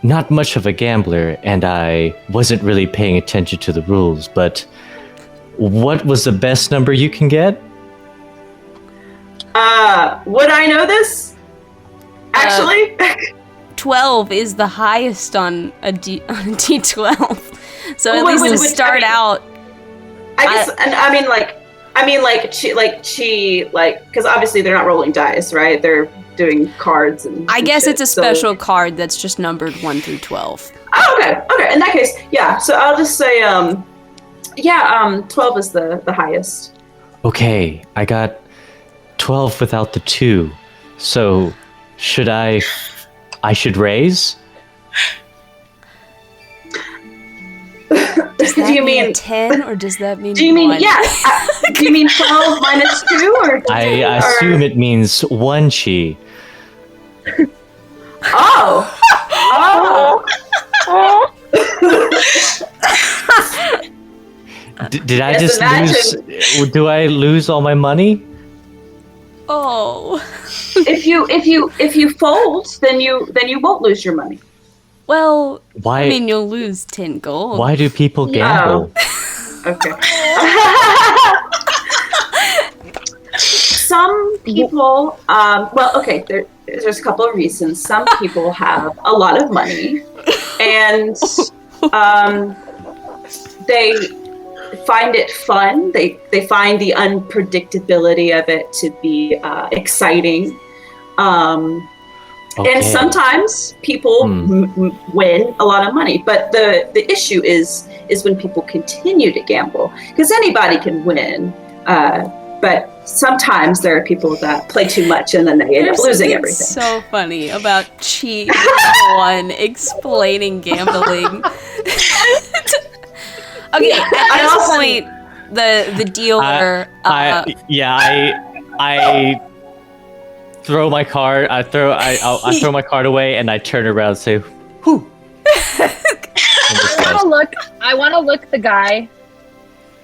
not much of a gambler and I wasn't really paying attention to the rules, but what was the best number you can get? Would I know this? Actually, 12 is the highest on a D12. So at Wait, least wait, to wait, start out, I guess, and I mean, she, because obviously they're not rolling dice, right? They're doing cards and. I and guess shit, it's a so- special card that's just numbered 1 through 12. Oh, okay. In that case, yeah. So I'll just say, 12 is the highest. Okay, I got 12 without the 2. So should I should raise? Does that Do you mean mean 10 or does that mean Do you mean 1? yeah? Do you mean 12 minus 2 or? I assume it means 1 Chi. Oh. Did I Just just lose? Do I lose all my money? Oh. If you fold, then you won't lose your money. Well, Why? I mean, you'll lose 10 gold. Why do people gamble? Okay. Some people, there's a couple of reasons. Some people have a lot of money, and they find it fun. They find the unpredictability of it to be exciting. Okay. And sometimes people win a lot of money, but the issue is when people continue to gamble, because anybody can win, but sometimes there are people that play too much and then they end up There's losing something everything. so funny about Chi one explaining gambling. Okay, at this also- point, the dealer. I throw my card. I throw my card away and I turn around and say, "Whew." I want to look the guy,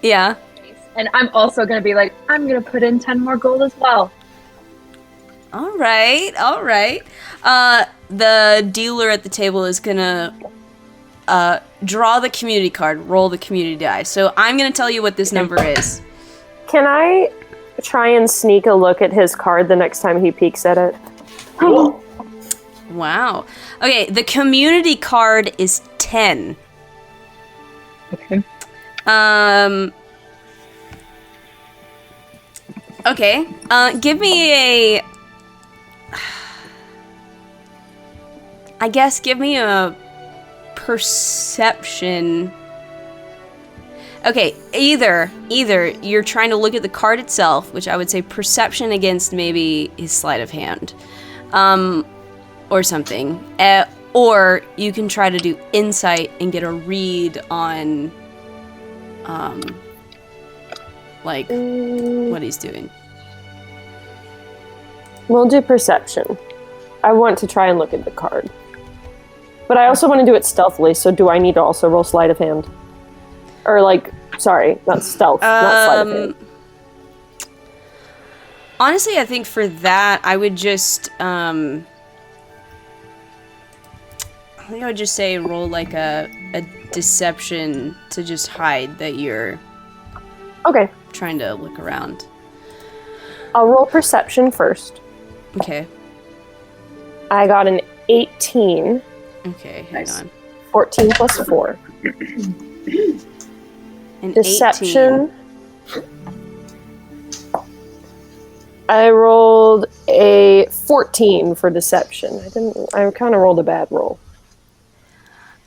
Yeah. and I'm also gonna be like, I'm gonna put in 10 more gold as well. All right. The dealer at the table is gonna draw the community card, roll the community die. So I'm gonna tell you what this number is. Can I try and sneak a look at his card the next time he peeks at it? Cool. Wow. Okay, the community card is 10. Okay. Okay. Give me a. I guess give me a perception. Okay, either you're trying to look at the card itself, which I would say perception against maybe his sleight of hand, or something, or you can try to do insight and get a read on, like what he's doing. We'll do perception. I want to try and look at the card. But I also want to do it stealthily, so do I need to also roll sleight of hand? Or sorry, not stealth, not sleight of hand. Honestly, I think for that, I would just, I think I would just say roll like a deception to just hide that you're Okay. trying to look around. I'll roll perception first. Okay. I got an 18. Okay, hang Nice. on. 14 plus 4. An Deception. I rolled a 14 for deception. I kind of rolled a bad roll.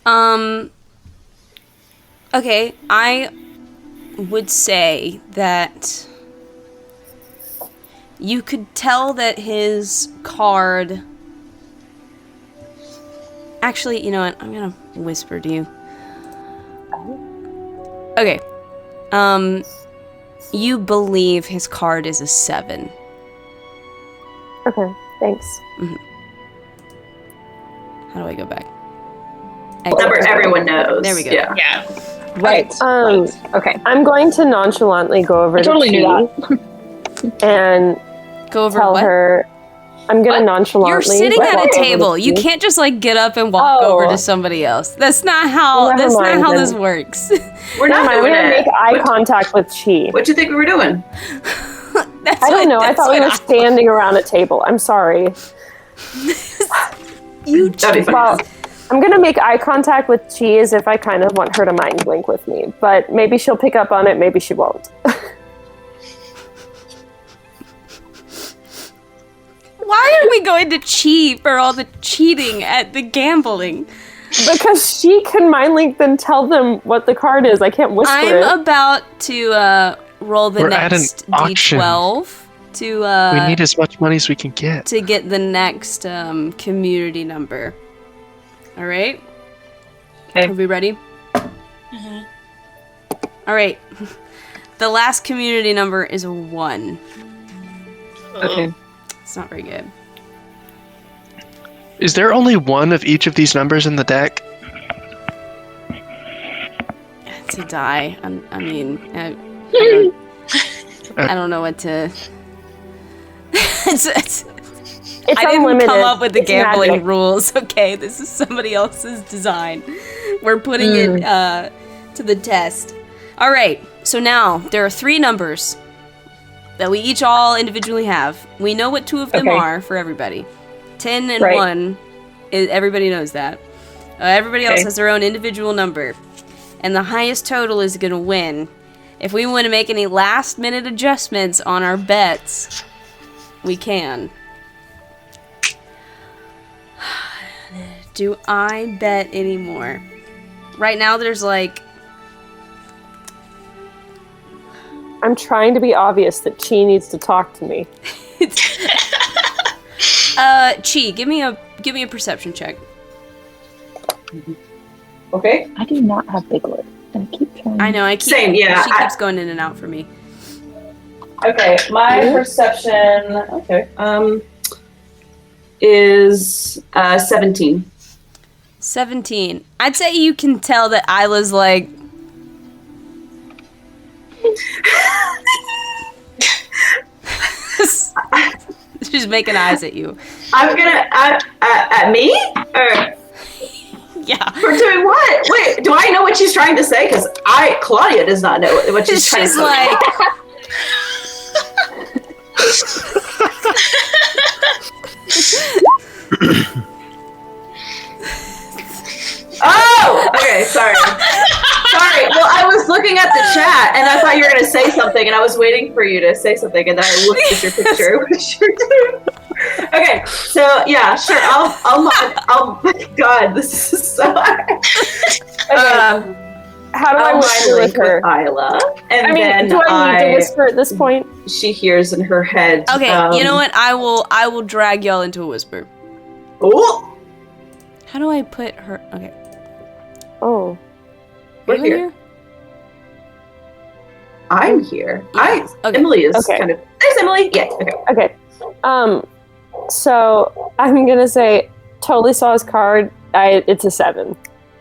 18. Okay, I would say that you could tell that his card... Actually, you know what? I'm gonna whisper to you. Okay. You believe his card is a 7. Okay, thanks. How do I go back? Number everyone knows. There we go. Yeah. Yeah. Right. Okay. I'm going to nonchalantly go over I totally to knew Chi and Go over tell what? her. I'm going to nonchalantly. You're sitting walk at a over to table. You Chi. can't just like get up and walk over Oh. to somebody else. That's not how. Well, never that's mind, not how then. this works. We're Never not mind, doing we're going to it. make eye contact with Chi. What'd you think we were doing? That's I don't what- know. I that's thought we what were standing around a table. I'm sorry. You That'd be fun. Well, I'm going to make eye contact with Chi as if I kind of want her to mind blink with me. But maybe she'll pick up on it. Maybe she won't. Why are we going to cheat for all the cheating at the gambling? Because she can mind link then tell them what the card is. I can't whisper it. I'm about to roll the We're at an next auction. D12 to we need as much money as we can get. to get the next community number. All right. Okay. Are we ready? All right. The last community number is a 1. Okay. It's not very good. Is there only one of each of these numbers in the deck? It's a die. I don't know what to. it's I didn't unlimited. come up with the It's gambling magic. rules. Okay, this is somebody else's design. We're putting it to the test. All right. So now there are 3 numbers that we each all individually have. We know what 2 of them Okay. are for everybody. 10 and Right. 1. Everybody knows that. Everybody else Okay. has their own individual number. And the highest total is going to win. If we want to make any last minute adjustments on our bets, we can. Do I bet anymore? Right now there's like... I'm trying to be obvious that Chi needs to talk to me. Chi, give me a perception check. Okay. I do not have big lips. I keep trying. I know, Same, yeah, She keeps going in and out for me. Okay. My perception. Okay. Is 17. 17. I'd say you can tell that Isla's like... She's making eyes at you. I'm gonna at me or Yeah. for doing what? Wait, do I know what she's trying to say? Because Claudia does not know what she's trying to She's say. like... Oh, okay, sorry. Sorry. Well, I was looking at the chat and I thought you were gonna say something, and I was waiting for you to say something, and then I looked at your picture. Okay, so yeah, sure. I'll. God, this is so hard. How do I I'll whisper mind with link her? with Isla, and I mean, then do I need to whisper at this point? She hears in her head. Okay, you know what? I will drag y'all into a whisper. Oh, How do I put her? Okay. Oh. we're Are you in here. I'm here. Yeah. Okay. Emily is Okay. kind of. There's Emily. Yeah. Okay. Okay. So I'm gonna say totally saw his card. It's a 7.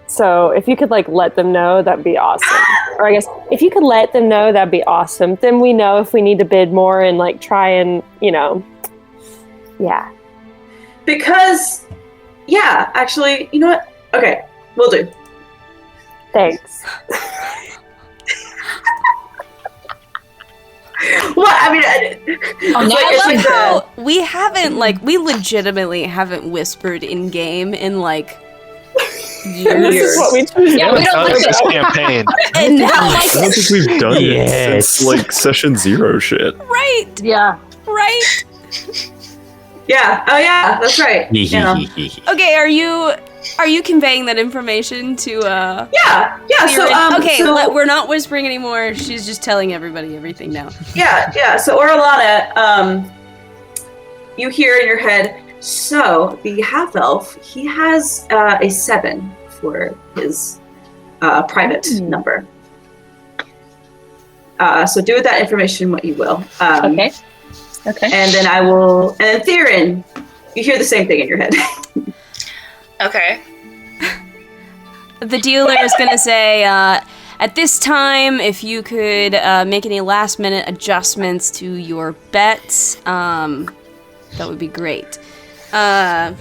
So if you could like let them know, that'd be awesome. Or I guess if you could let them know, that'd be awesome. Then we know if we need to bid more and like try and yeah. Because, yeah, actually, you know what? Okay, we'll do. Thanks. Well, I mean, Oh, now it's I like love how we haven't we legitimately haven't whispered in game in like And this years. is what we choose. Yeah, we don't Done like this it. campaign. And now, I don't think we've done it Yes. since like session 0 shit. right, Yeah. right. yeah. Oh, yeah, that's right. Yeah. Okay, are you conveying that information to Yeah. So, Theron? Okay, so, we're not whispering anymore. She's just telling everybody everything now. yeah. So, Orlana, you hear in your head. So the half elf, he has a 7 for his private number. So do with that information what you will. Okay. And then I will. And then Theron, you hear the same thing in your head. Okay. The dealer is going to say, at this time, if you could make any last-minute adjustments to your bets, that would be great. And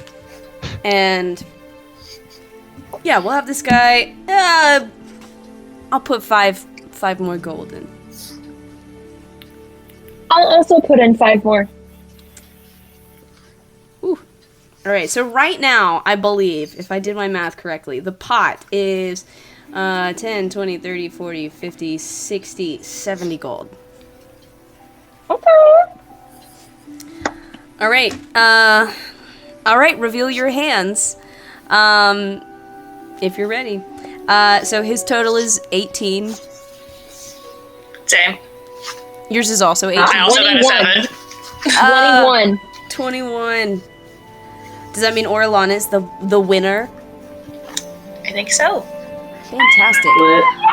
yeah, we'll have this guy. I'll put five more gold in. I'll also put in 5 more. Ooh. All right. So right now, I believe, if I did my math correctly, the pot is 10, 20, 30, 40, 50, 60, 70 gold. Okay. All right. All right. Reveal your hands. If you're ready. So his total is 18. Same. Yours is also 18. I also got a 7. 21. 21. Does that mean Orlan is the winner? I think so. Fantastic.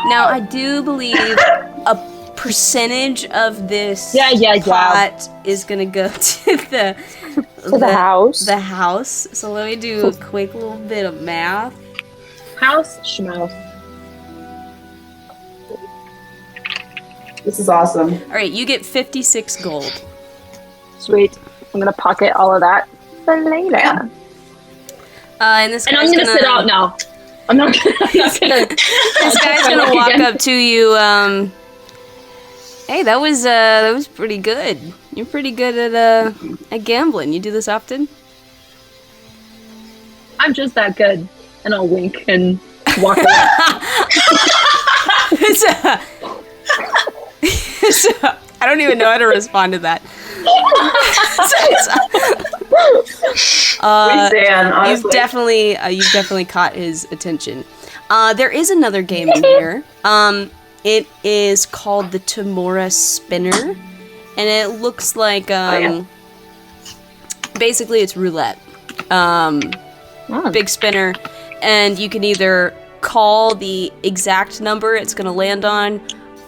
Now, I do believe a percentage of this Yeah. pot is going to go to the house. The house. So let me do a quick little bit of math. House schmouse. This is awesome. All right, you get 56 gold. Sweet. I'm gonna pocket all of that for later. Yeah. And this And guy's I'm gonna sit out now. I'm not gonna. This guy's gonna walk up to you. Hey, that was pretty good. You're pretty good at gambling. You do this often? I'm just that good. And I'll wink and walk away. I don't even know how to respond to that. We stand, honestly. You've definitely caught his attention. There is another game in here. It is called the Tamora Spinner, and it looks like basically it's roulette. Big spinner, and you can either call the exact number it's going to land on,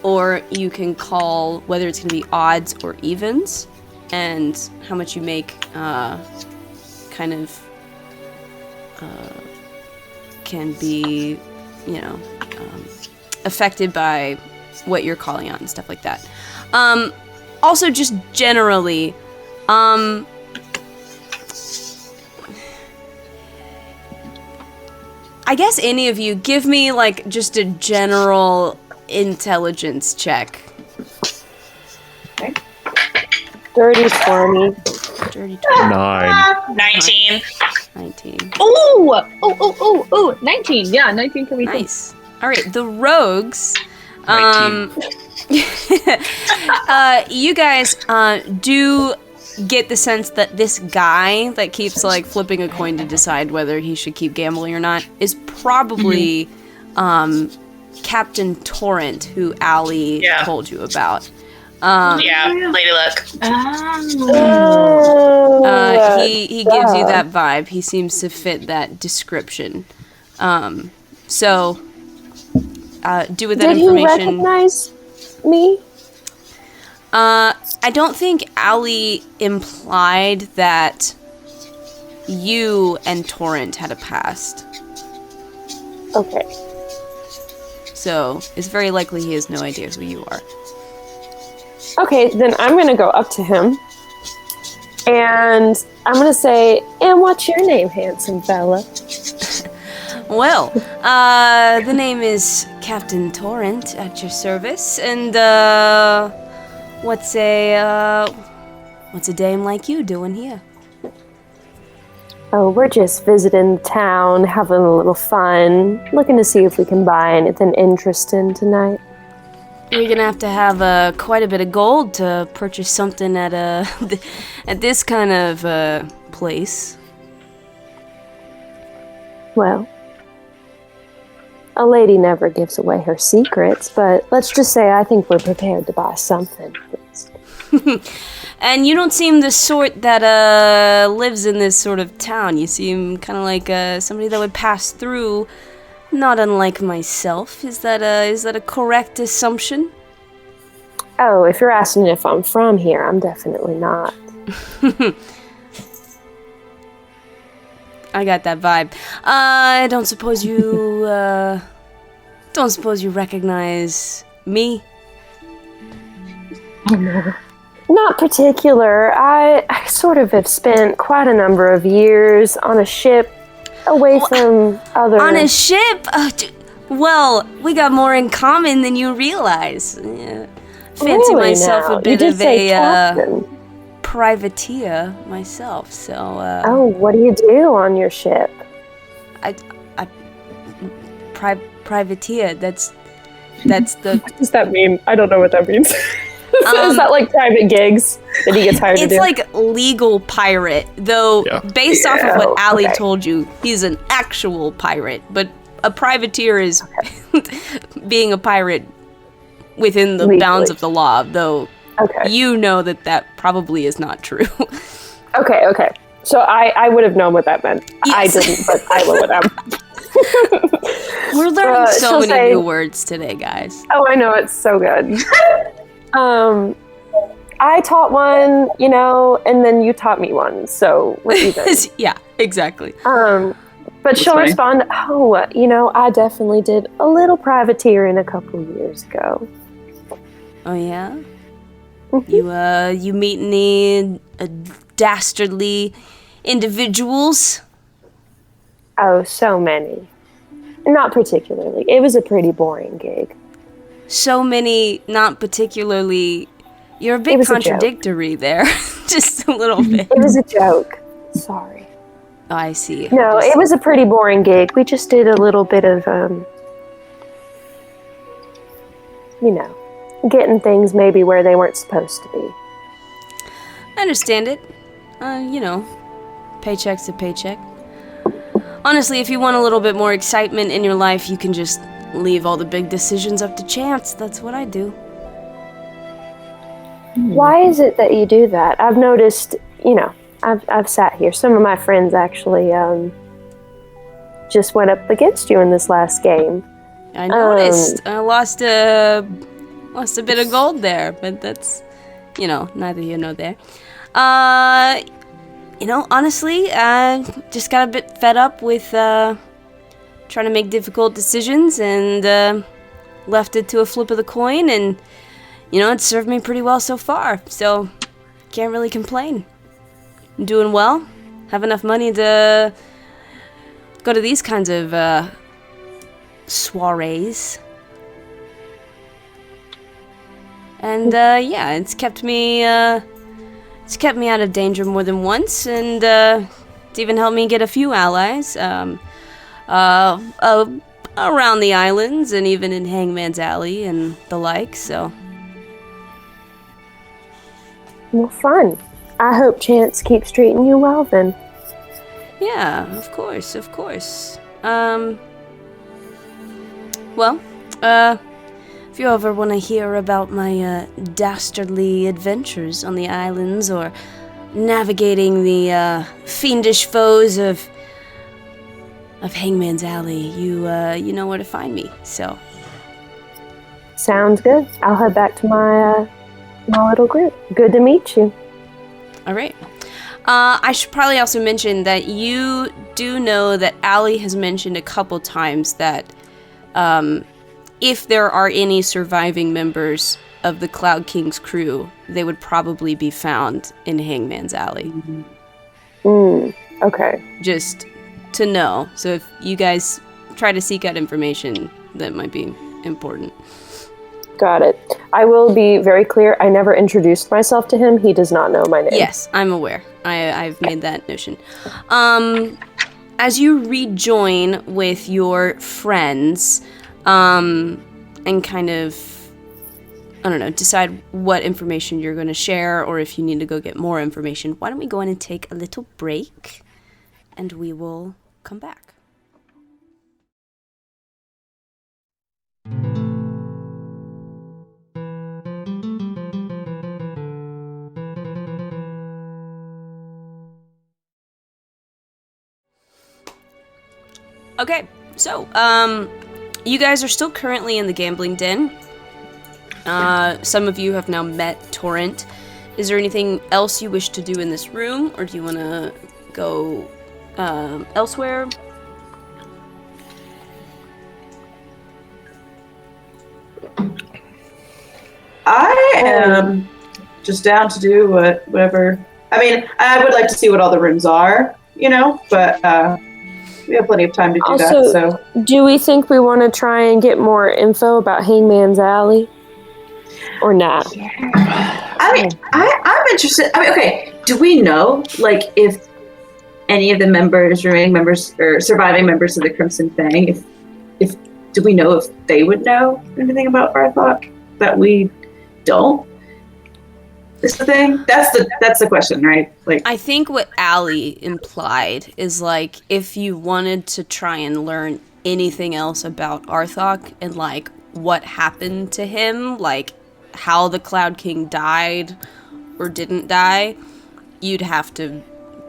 or you can call whether it's going to be odds or evens, and how much you make can be, affected by what you're calling on and stuff like that. Also, just generally, I guess any of you, give me, just a general intelligence check. Dirty 20. Dirty 9. 19. 19. Ooh, 19. Yeah, 19 can be Nice. All right, the rogues. 19. You guys do get the sense that this guy that keeps like flipping a coin to decide whether he should keep gambling or not is probably Captain Torrent, who Allie told you about. Lady Luck. He gives you that vibe. He seems to fit that description. So do with that Did information. he recognize me? I don't think Allie implied that you and Torrent had a past. Okay. So it's very likely he has no idea who you are. Okay, then I'm gonna go up to him. And I'm gonna say, and what's your name, handsome fella? Well, the name is Captain Torrent at your service, and what's a dame like you doing here? Oh, we're just visiting the town, having a little fun, looking to see if we can buy anything interesting tonight. We're gonna have to have quite a bit of gold to purchase something at at this kind of place. Well, a lady never gives away her secrets, but let's just say I think we're prepared to buy something. And you don't seem the sort that lives in this sort of town. You seem kind of like somebody that would pass through, not unlike myself. Is that a correct assumption? Oh, if you're asking if I'm from here, I'm definitely not. I got that vibe. I don't suppose you recognize me? Oh, no. Not particular. I sort of have spent quite a number of years on a ship away from other... On a ship? Well, we got more in common than you realize. Yeah. Fancy Really myself now? a bit You did of say a captain. privateer myself, so Oh, what do you do on your ship? privateer, that's the... What does that mean? I don't know what that means. Is that like private gigs that he gets hired to do? It's like legal pirate, though based off of what Allie told you, he's an actual pirate, but a privateer is being a pirate within the bounds of the law, though you know that probably is not true. Okay. So I would have known what that meant. Yes. I didn't, but I would have. We're learning so many say, new words today, guys. Oh, I know, it's so good. I taught one, and then you taught me one, so we're even. Yeah, exactly. But she'll respond, I definitely did a little privateering a couple of years ago. Oh, yeah? You meet any dastardly individuals? Oh, so many. Not particularly. It was a pretty boring gig. So many, not particularly. You're a bit contradictory there. Just a little bit. It was a joke. Sorry. Oh, I see. No, it was a pretty boring gig. We just did a little bit of, getting things maybe where they weren't supposed to be. I understand it. Paycheck's a paycheck. Honestly, if you want a little bit more excitement in your life, you can just leave all the big decisions up to chance. That's what I do. Why is it that you do that? I've noticed, I've sat here. Some of my friends actually just went up against you in this last game. I noticed. I lost a bit of gold there, but that's, neither here nor there. Honestly, I just got a bit fed up with trying to make difficult decisions and left it to a flip of the coin, and it's served me pretty well so far, so can't really complain. I'm doing well, have enough money to go to these kinds of soirees. And it's kept me out of danger more than once, and it's even helped me get a few allies around the islands and even in Hangman's Alley and the like, so. Well, fun. I hope Chance keeps treating you well then. Yeah, of course, of course. Well, if you ever want to hear about my dastardly adventures on the islands or navigating the fiendish foes of Hangman's Alley, you know where to find me. So, Sounds good. I'll head back to my little group. Good to meet you. all right. I should probably also mention that you do know that Allie has mentioned a couple times that if there are any surviving members of the Cloud King's crew, they would probably be found in Hangman's Alley. Okay. Just to know. So if you guys try to seek out information, that might be important. Got it. I will be very clear. I never introduced myself to him. He does not know my name. Yes, I'm aware. I've made that notion. As you rejoin with your friends, and kind of, I don't know, decide what information you're going to share, or if you need to go get more information, why don't we go in and take a little break, and we will come back. Okay, so, you guys are still currently in the gambling den. Some of you have now met Torrent. Is there anything else you wish to do in this room, or do you want to go elsewhere? I am just down to do whatever. I mean, I would like to see what all the rooms are, but we have plenty of time to do Also, that. So, do we think we want to try and get more info about Hangman's Alley? Or not? I mean, I'm interested. I mean, okay, do we know, if any of the remaining members, or surviving members of the Crimson Fang, do we know if they would know anything about Barthok that we don't? Is the thing? That's the question, right? I think what Allie implied is, if you wanted to try and learn anything else about Arthok and, what happened to him, how the Cloud King died or didn't die, you'd have to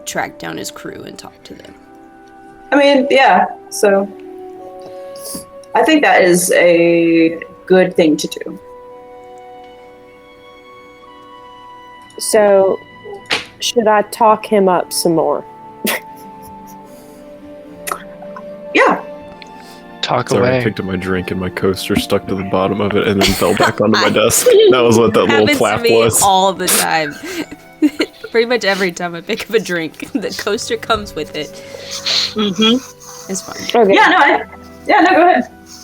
track down his crew and talk to them. I mean, yeah, so I think that is a good thing to do. So, should I talk him up some more? Yeah. Talk Sorry, I away. picked up my drink and my coaster stuck to the bottom of it and then fell back onto my desk. That was what that little Happens flap to me was. all the time. Pretty much every time I pick up a drink, the coaster comes with it. Mm-hmm. It's fine. Okay. Yeah, no, go ahead.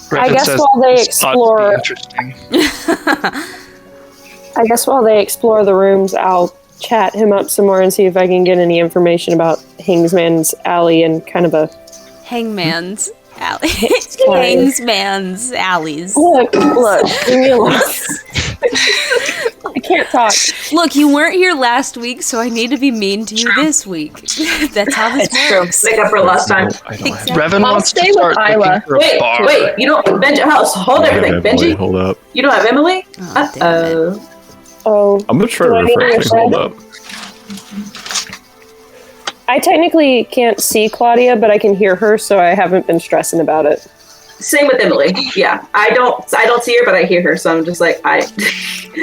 Revan guess says while they this ought to be explore- interesting. I guess while they explore the rooms, I'll chat him up some more and see if I can get any information about Hangman's Alley and kind of a... Hangman's Alley. Sorry. Hangman's Alleys. Look, leave me alone. I can't talk. Look, you weren't here last week, so I need to be mean to you this week. That's how this works. Make up for last time. I don't have Revan I'll wants to stay with start Isla. looking for a bar. Wait, you don't, Benji, hold everything. Emily, Benji, hold up. you don't have Emily? Oh, damn it. Oh, I'm gonna try Do I need to refreshing. Hold up. I technically can't see Claudia, but I can hear her, so I haven't been stressing about it. Same with Emily. Yeah, I don't see her, but I hear her, so I'm just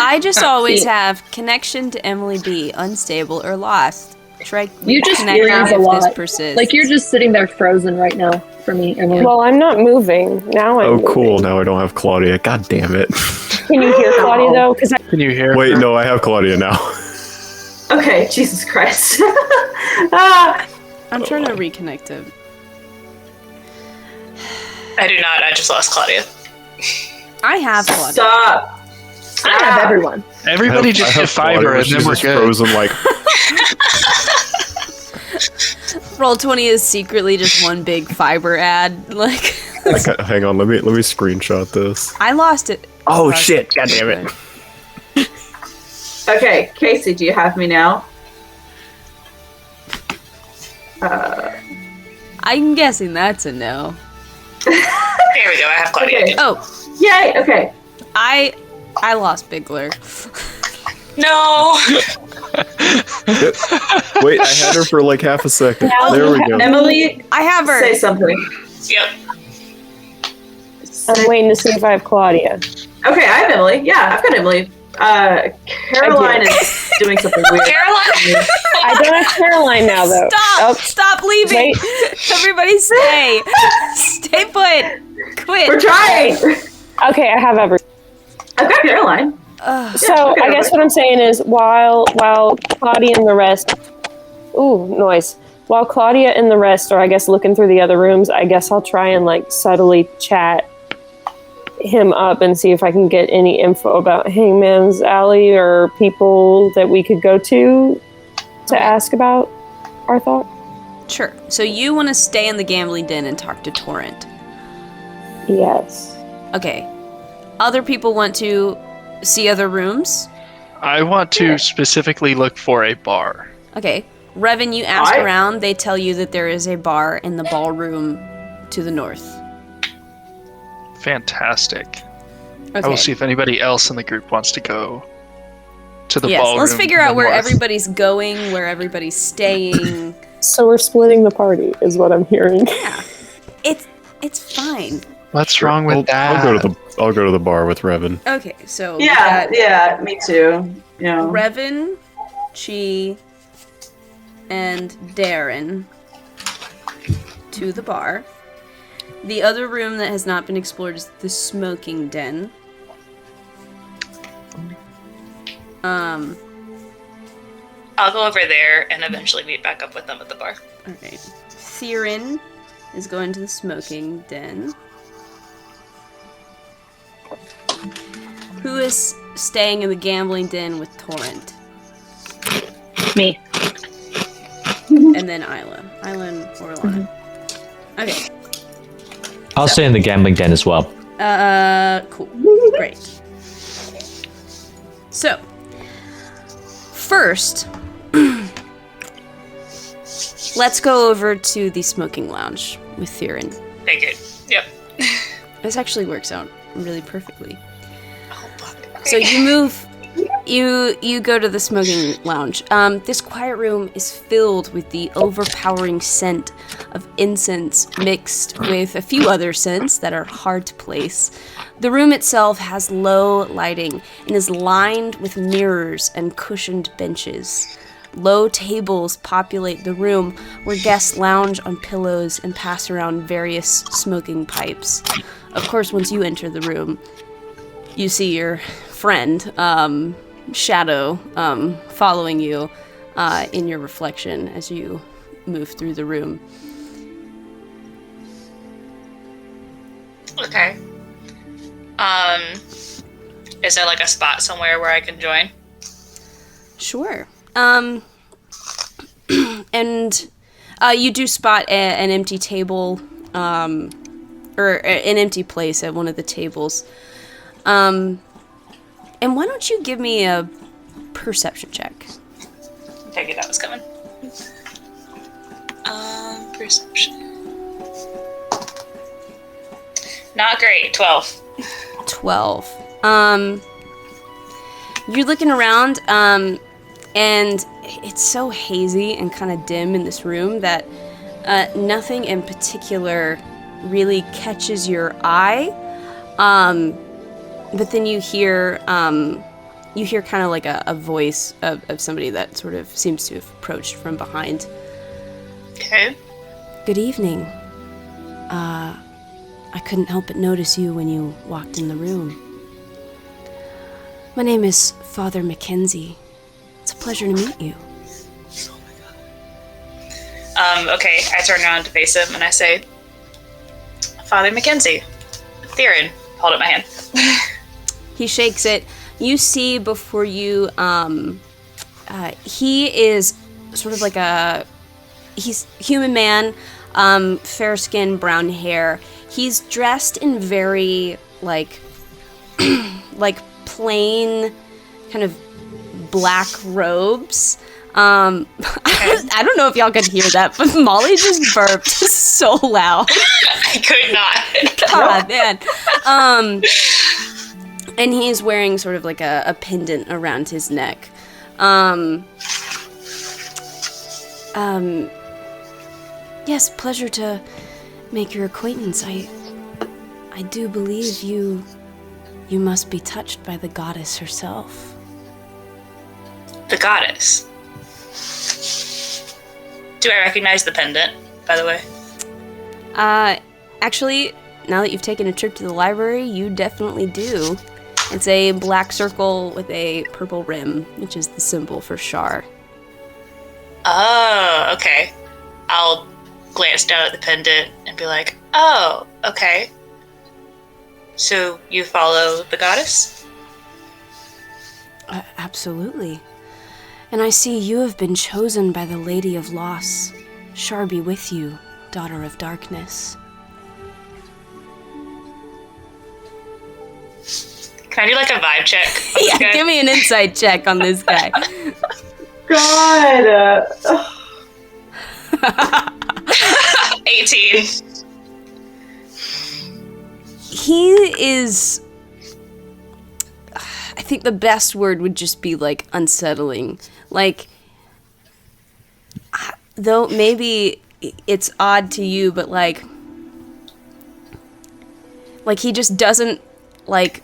I just always have connection to Emily B, unstable or lost. Try You just connecting freeze a if this lot. persists. Like you're just sitting there frozen right now for me, Emily. Well, I'm not moving. Now I'm Oh, moving. cool. Now I don't have Claudia. God damn it. Can you hear Claudia, though? Because Can you hear? Wait, no, I have Claudia now. Okay, Jesus Christ. Ah, I'm trying to reconnect him. I do not. I just lost Claudia. I have Claudia. stop. I have everyone. Everybody just I hit fiber Claudia, and then she's we're just good. frozen like, Roll20 is secretly just one big fiber ad. Like, okay, hang on, let me screenshot this. I lost it. Oh Lost shit, god damn it. Okay, Casey, do you have me now? I'm guessing that's a no. There we go. I have Claudia. Okay. Oh, Yay. Okay. I lost Bigler. No. Wait, I had her for like half a second. Now There we you go. Emily, I have her. say something. Yep. I'm waiting to see if I have Claudia. Okay, I have Emily. Yeah, I've got Emily. Caroline is doing something weird. Caroline. I don't have Caroline now, though. Stop! Oh, Stop leaving! wait. Everybody stay! Stay put! Quit! We're trying. Okay, I have every. I've got Caroline. So I guess what I'm saying is, while Claudia and the rest, noise. While Claudia and the rest are, I guess, looking through the other rooms, I guess I'll try and like subtly chat him up and see if I can get any info about Hangman's Alley or people that we could go to ask about our thought. Sure. So you want to stay in the gambling den and talk to Torrent. Yes. Okay. Other people want to see other rooms? I want to specifically look for a bar. Okay. Revan, you ask Alright. around. They tell you that there is a bar in the ballroom to the north. Fantastic. Okay. I will see if anybody else in the group wants to go to the Yes, ballroom. let's figure in out the where north. everybody's going, where everybody's staying. So we're splitting the party, is what I'm hearing. It's fine. What's wrong with that? I'll go to the bar with Revan. Okay, so we Yeah, got yeah, me too. Yeah. Revan, Chi, and Darren to the bar. The other room that has not been explored is the smoking den. I'll go over there and eventually meet back up with them at the bar. Alright. Theron is going to the smoking den. Who is staying in the gambling den with Torrent? Me. And then Isla. Isla and Orlana. Okay. I'll stay in the gambling den as well. Cool. Great. So, first, let's go over to the smoking lounge with Theron. Take it. Yep. This actually works out really perfectly. Oh, fuck. So you move, you go to the smoking lounge. This quiet room is filled with the overpowering scent of incense mixed with a few other scents that are hard to place. The room itself has low lighting and is lined with mirrors and cushioned benches. Low tables populate the room where guests lounge on pillows and pass around various smoking pipes. Of course, once you enter the room, you see your friend, Shadow, following you in your reflection as you move through the room. Okay. Is there like a spot somewhere where I can join? Sure. And you do spot an empty table, or an empty place at one of the tables. And why don't you give me a perception check? Take it that was coming. Perception. Not great. 12. 12. You're looking around, and it's so hazy and kind of dim in this room that nothing in particular really catches your eye. But then you hear kind of like a voice of somebody that sort of seems to have approached from behind. Okay. Good evening. I couldn't help but notice you when you walked in the room. My name is Father Mackenzie. It's a pleasure to meet you. Okay, I turn around to face him and I say, Father Mackenzie, Theron, hold up my hand. He shakes it. You see before you, he is sort of like he's human man, fair skin, brown hair. He's dressed in very, like plain, kind of black robes. I don't know if y'all could hear that, but Molly just burped so loud. I could not. God, man. And he's wearing sort of like a pendant around his neck. Yes, pleasure to make your acquaintance. I do believe you must be touched by the goddess herself. The goddess. Do I recognize the pendant, by the way? Actually, now that you've taken a trip to the library, you definitely do. It's a black circle with a purple rim, which is the symbol for Shar. Oh, okay. I'll glance down at the pendant and be like, oh, okay. So you follow the goddess? Absolutely. And I see you have been chosen by the Lady of Loss. Shar be with you, Daughter of Darkness. Can I do like a vibe check? Yeah, give me an insight check on this guy. God. 18. He is... I think the best word would just be, like, unsettling. Like, though maybe it's odd to you, but, like he just doesn't, like,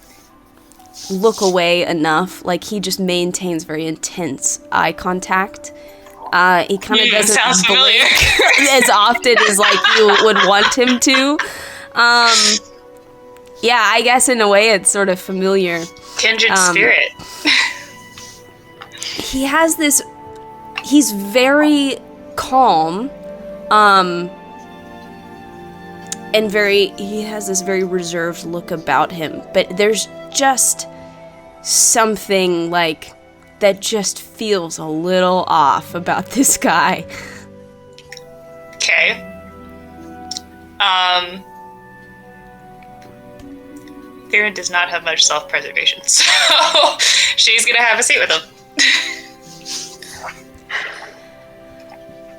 look away enough. Like, he just maintains very intense eye contact. He kind of doesn't sounds familiar. as often as, like, you would want him to. Yeah, I guess in a way it's sort of familiar. Kindred spirit. He has this... He's very calm, and he has this very reserved look about him, but there's just something, like, that just feels a little off about this guy. Okay. Theron does not have much self-preservation, so she's gonna have a seat with him.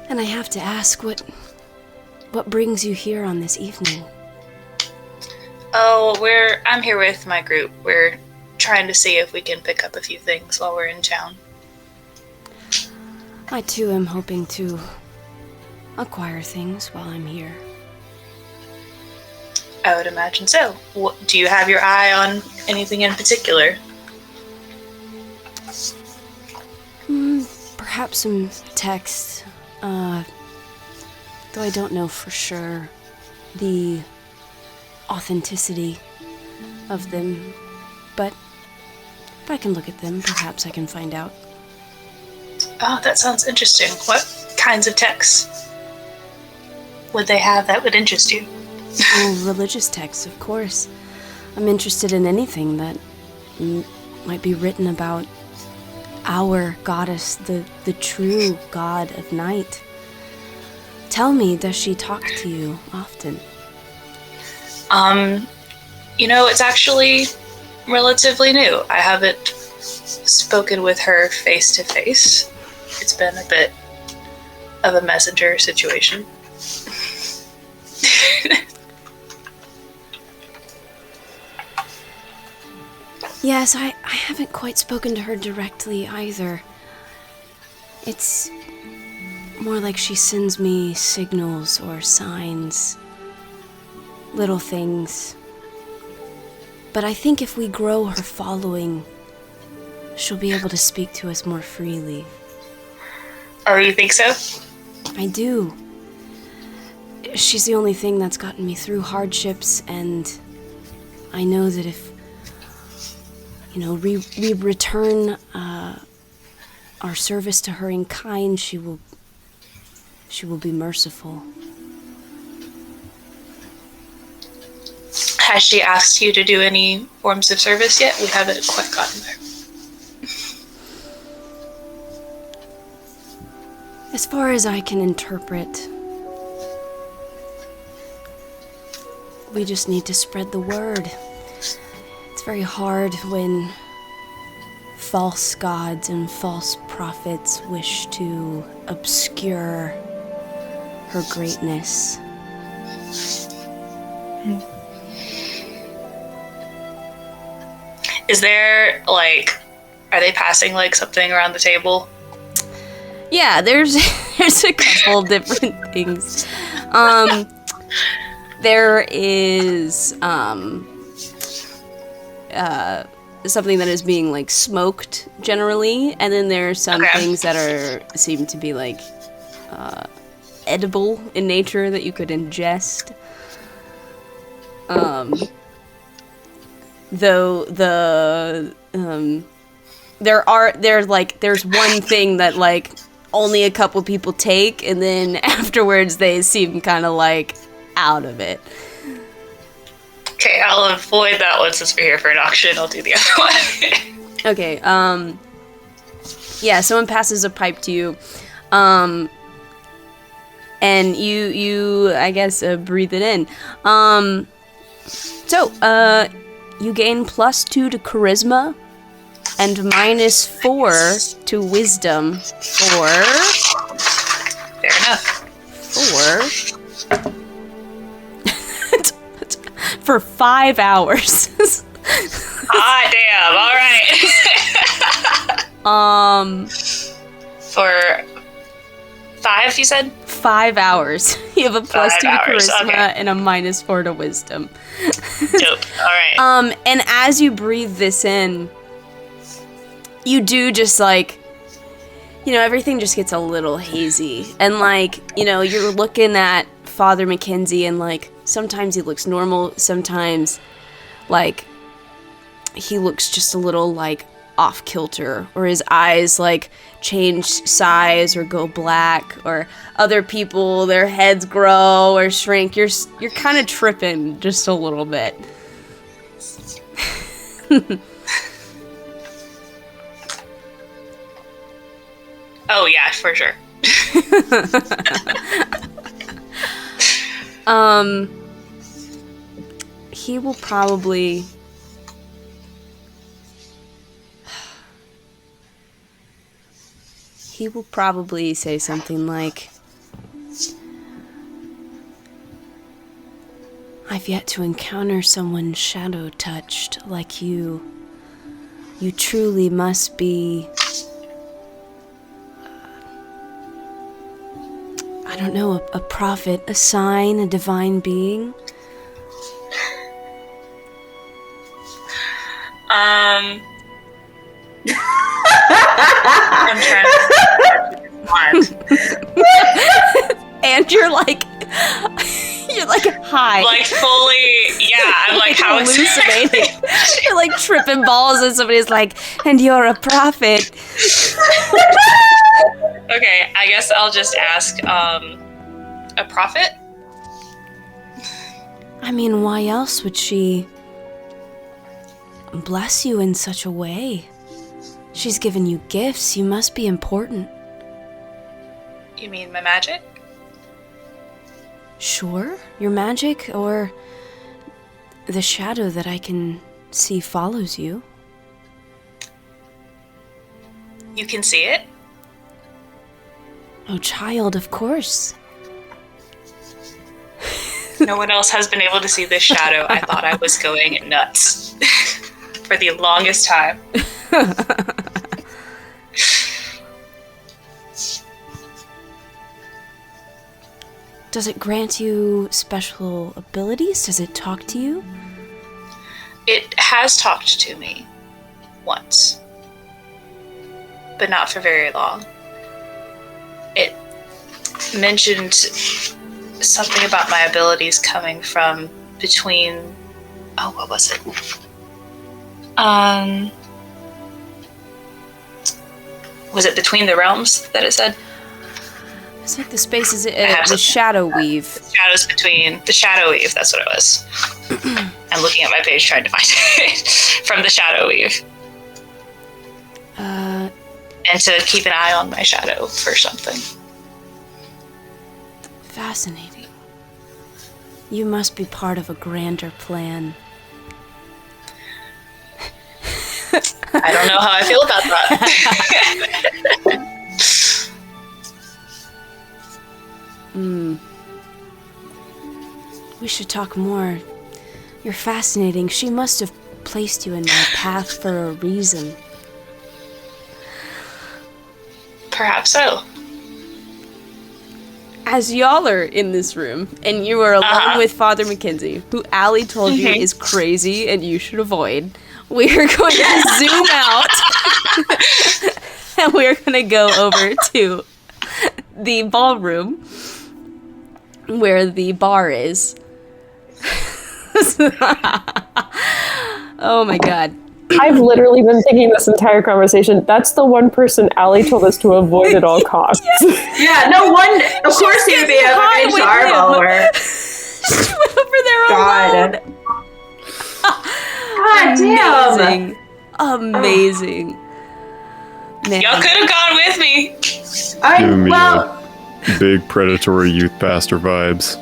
And I have to ask, what brings you here on this evening? Oh, I'm here with my group. We're trying to see if we can pick up a few things while we're in town. I too am hoping to acquire things while I'm here. I would imagine so. Do you have your eye on anything in particular? Perhaps some text, though I don't know for sure the authenticity of them, but if I can look at them, perhaps I can find out. Oh, that sounds interesting. What kinds of texts would they have that would interest you? Oh, religious texts, of course. I'm interested in anything that might be written about our goddess, the true god of night. Tell me, does she talk to you often? It's actually relatively new. I haven't spoken with her face to face. It's been a bit of a messenger situation. Yes, I haven't quite spoken to her directly either. It's more like she sends me signals or signs, little things. But I think if we grow her following, she'll be able to speak to us more freely. Oh, you think so? I do. She's the only thing that's gotten me through hardships, and I know that if we return our service to her in kind, she will be merciful. Has she asked you to do any forms of service yet? We haven't quite gotten there. As far as I can interpret, we just need to spread the word. It's very hard when false gods and false prophets wish to obscure her greatness. Is there, like, are they passing, like, something around the table? Yeah, there's a couple different things. There is something that is being like smoked generally, and then there are some things that seem to be like edible in nature that you could ingest. Though there's one thing that like only a couple people take, and then afterwards they seem kind of like out of it. Okay, I'll avoid that one since we're here for an auction. I'll do the other one. Okay, yeah, someone passes a pipe to you, and you I guess breathe it in. So you gain +2 to charisma and -4 to wisdom Fair enough. for 5 hours. Ah, damn. All right. For 5, you said? 5 hours. You have a +2 to charisma and a -4 to wisdom. Dope. All right. And as you breathe this in, you do just like, everything just gets a little hazy. And like, you're looking at Father Mackenzie and like, sometimes he looks normal, sometimes like he looks just a little like off kilter, or his eyes like change size or go black, or other people, their heads grow or shrink. You're kind of tripping just a little bit. Oh yeah, for sure. He will probably say something like, I've yet to encounter someone shadow-touched like you. You truly must be, I don't know, a prophet, a sign, a divine being. I'm trying to And you're like high. like fully, yeah, I'm like, how hallucinating. You're like tripping balls and somebody's like, and you're a prophet. Okay, I guess I'll just ask, a prophet? I mean, why else would she bless you in such a way? She's given you gifts. You must be important. You mean my magic? Sure, your magic, or the shadow that I can see follows you. You can see it? Oh, child, of course. No one else has been able to see this shadow. I thought I was going nuts for the longest time. Does it grant you special abilities? Does it talk to you? It has talked to me once, but not for very long. It mentioned something about my abilities coming from between, what was it? Was it between the realms that it said? It's like the spaces, the shadow weave. Shadows between the shadow weave. That's what it was. I'm looking at my page trying to find it from the shadow weave. And to keep an eye on my shadow for something. Fascinating. You must be part of a grander plan. I I don't know how I feel about that. We should talk more. You're fascinating. She must have placed you in my path for a reason. Perhaps so. As y'all are in this room, and you are alone with Father Mackenzie, who Allie told you is crazy and you should avoid, we are going to zoom out, and we are going to go over to the ballroom, where the bar is. Oh my god. I've literally been thinking this entire conversation. That's the one person Allie told us to avoid at all costs. Yeah, no one. Of course, he would be an HR follower. She went over there God. alone. God damn. Amazing. Man. Y'all could have gone with me. Giving me Well, big predatory youth pastor vibes.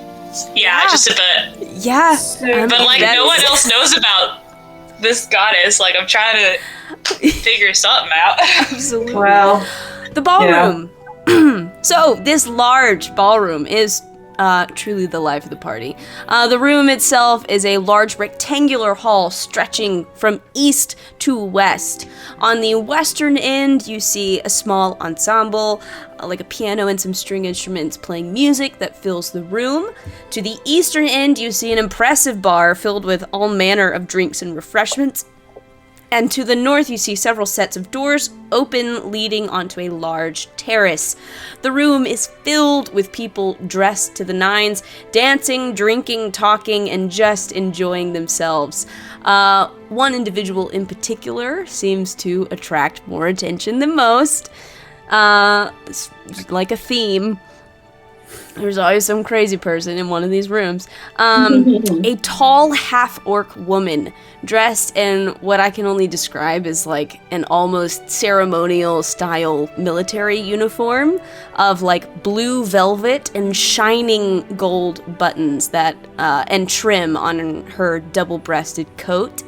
Yeah, just a bit. Yeah. But like, no one else knows about this goddess. Like, I'm trying to figure something out. Absolutely. well, The ballroom. So, this large ballroom is truly the life of the party. The room itself is a large rectangular hall stretching from east to west. On the western end, you see a small ensemble, like a piano and some string instruments playing music that fills the room. To the eastern end, you see an impressive bar filled with all manner of drinks and refreshments. And to the north, you see several sets of doors open, leading onto a large terrace. The room is filled with people dressed to the nines, dancing, drinking, talking, and just enjoying themselves. One individual in particular seems to attract more attention than most. It's like a theme. There's always some crazy person in one of these rooms. A tall half-orc woman dressed in what I can only describe as like an almost ceremonial style military uniform of like blue velvet and shining gold buttons that and trim on her double-breasted coat.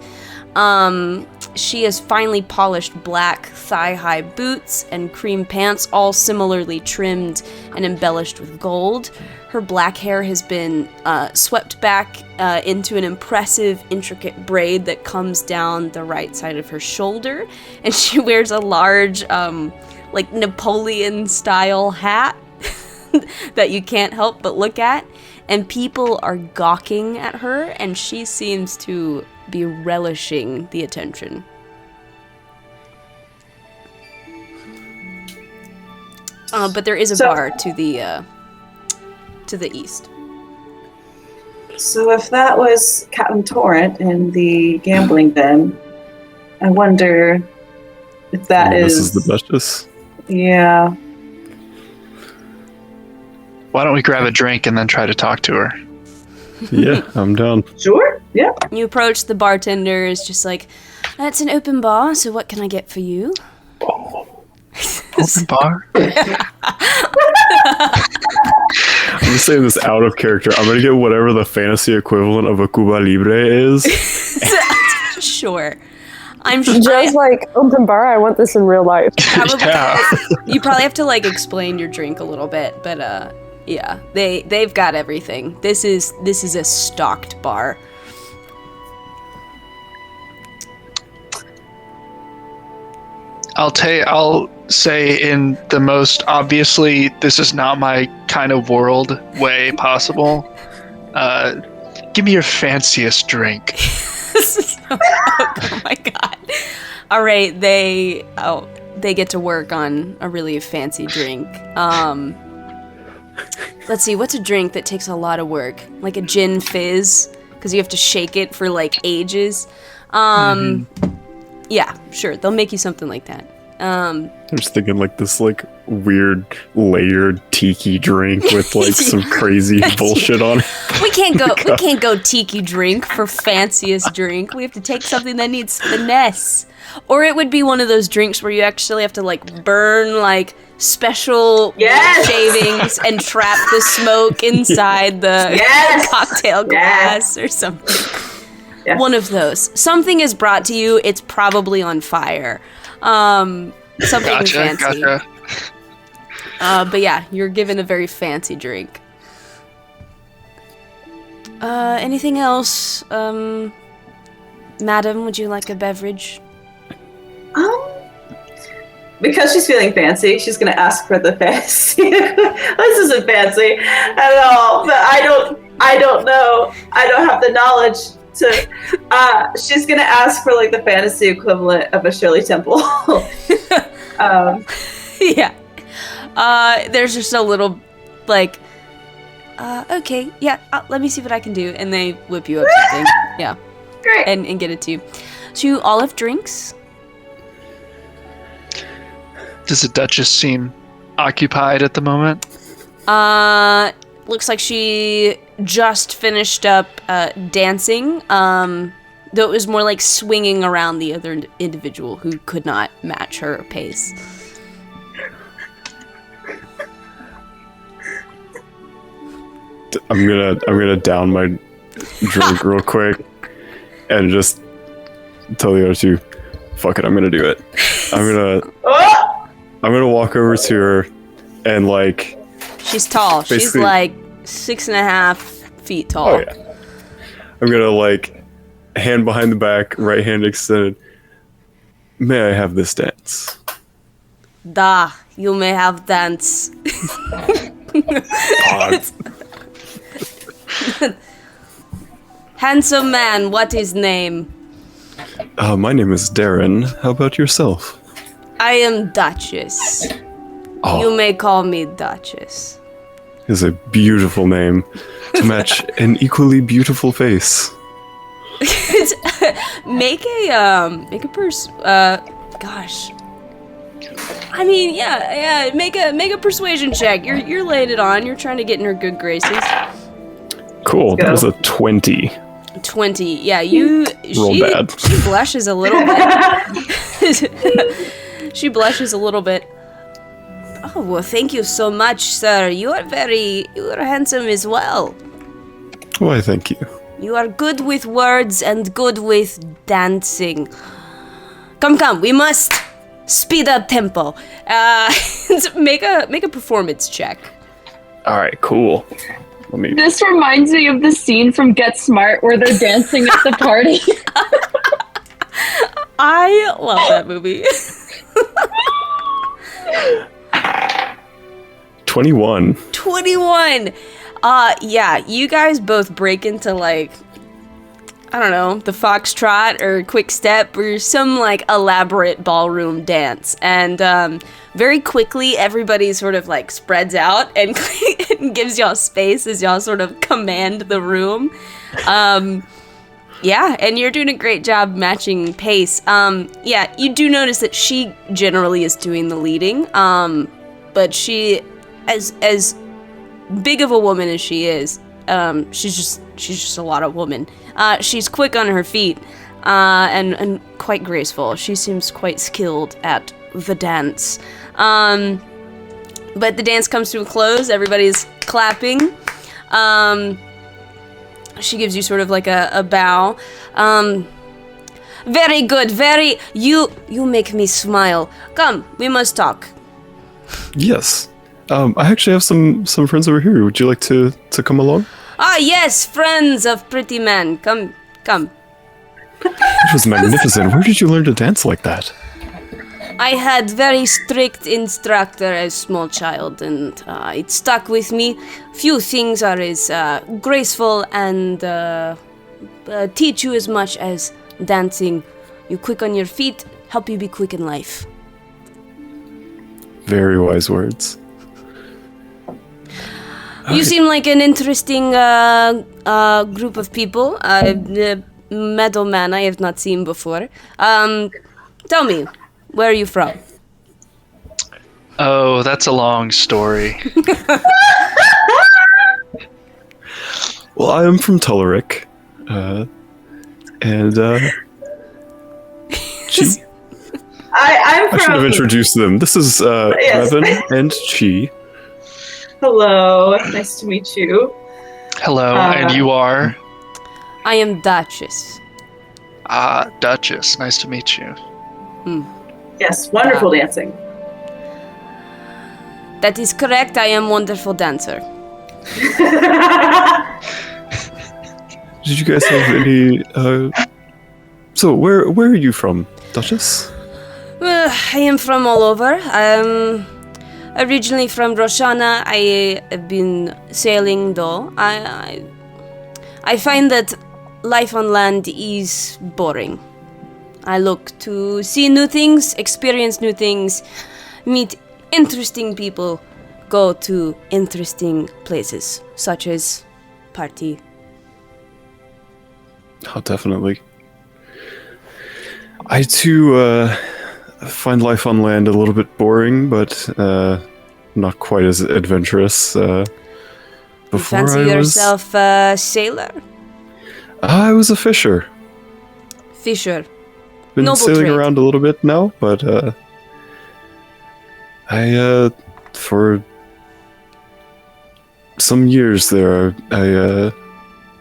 She has finely polished black thigh-high boots and cream pants, all similarly trimmed and embellished with gold. Her black hair has been swept back into an impressive, intricate braid that comes down the right side of her shoulder, and she wears a large, like Napoleon-style hat that you can't help but look at. And people are gawking at her, and she seems to be relishing the attention. But there is a bar to the east. so if that was Captain Torrent and the gambling den, I wonder if that This is the Duchess. Yeah. Why don't we grab a drink and then try to talk to her? Yeah, I'm down. Sure. Yeah. You approach the bartender, is just like, "That's an open bar, so what can I get for you?" Open bar? I'm just saying this out of character. I'm gonna get whatever the fantasy equivalent of a Cuba Libre is. Sure. I'm sure. Joe's like, open bar, I want this in real life. Yeah. You probably have to like explain your drink a little bit, but yeah, they've got everything. This is a stocked bar. I'll say in the most obviously this is not my kind of world way possible. Give me your fanciest drink. Oh my god. All right, they get to work on a really fancy drink. Let's see, what's a drink that takes a lot of work? Like a gin fizz, because you have to shake it for like ages. Yeah, sure, they'll make you something like that. I'm just thinking like this like weird layered tiki drink with like some crazy bullshit on it. We can't go tiki drink for fanciest drink. We have to take something that needs finesse. Or it would be one of those drinks where you actually have to like burn like special shavings and trap the smoke inside the cocktail glass or something. Yeah. One of those. Something is brought to you. It's probably on fire. Something fancy. Gotcha. But yeah, you're given a very fancy drink. Anything else? Madam, would you like a beverage? Because she's feeling fancy, she's gonna ask for the fancy. This isn't fancy at all, but I don't know. I don't have the knowledge to. She's gonna ask for like the fantasy equivalent of a Shirley Temple. Yeah. There's just a little, like, okay, yeah, let me see what I can do. And they whip you up something. Yeah. Great. And get it to you. So you all have drinks? Does the Duchess seem occupied at the moment? Looks like she just finished up dancing. Though it was more like swinging around the other individual who could not match her pace. I'm gonna down my drink real quick and just tell the other two, fuck it, I'm gonna do it. I'm gonna walk over to her and like. She's tall. She's basically- like 6.5 feet tall. Oh yeah. I'm gonna like hand behind the back, right hand extended. May I have this dance? Da, you may have dance. Pause. Handsome man, what is name? My name is Darren. How about yourself? I am Duchess. Oh, You may call me Duchess. is a beautiful name to match an equally beautiful face. Make a gosh. I mean, yeah, make a persuasion check. You're laying it on. You're trying to get in her good graces. Cool. That was a 20. 20. Yeah, you. Roll bad. She blushes a little bit. She blushes a little bit. Oh well, thank you so much, sir. You are handsome as well. Why, thank you. You are good with words and good with dancing. Come, we must speed up tempo. Make a performance check. All right, cool. Let me. This reminds me of the scene from Get Smart where they're dancing at the party. I love that movie. 21. 21. Yeah, you guys both break into like, I don't know, the foxtrot or quick step or some like elaborate ballroom dance. And very quickly, everybody sort of like spreads out and gives y'all space as y'all sort of command the room. Yeah, and you're doing a great job matching pace. Yeah, you do notice that she generally is doing the leading. But she, as big of a woman as she is, she's just a lot of woman. She's quick on her feet, and quite graceful. She seems quite skilled at the dance. But the dance comes to a close. Everybody's clapping. She gives you sort of like a bow. Very good. You make me smile. Come, we must talk. Yes. I actually have some friends over here. Would you like to come along? Ah, yes, friends of pretty men. Come. That was magnificent. Where did you learn to dance like that? I had very strict instructor as small child, and it stuck with me. Few things are as graceful and teach you as much as dancing. You quick on your feet, help you be quick in life. Very wise words. You seem like an interesting group of people. Meadowman I have not seen before. Tell me, where are you from? Oh, that's a long story. Well, I am from Tullerick. And Chi. I'm I should have from. introduced them. This is Yes. Revan and Chi. Hello, nice to meet you. Hello, and you are? I am Duchess. Ah, Duchess. Nice to meet you. Yes, wonderful dancing. That is correct. I am wonderful dancer. Did you guys have any? So where are you from, Duchess? I am from all over. Originally from Roshana. I have been sailing though. I find that life on land is boring. I look to see new things, experience new things, meet interesting people, go to interesting places, such as party. Oh, definitely. I too find life on land a little bit boring, but not quite as adventurous. You Before fancy I was, yourself a sailor? I was a fisher. Fisher. Been Noble sailing trade. around a little bit now, but I for some years there, I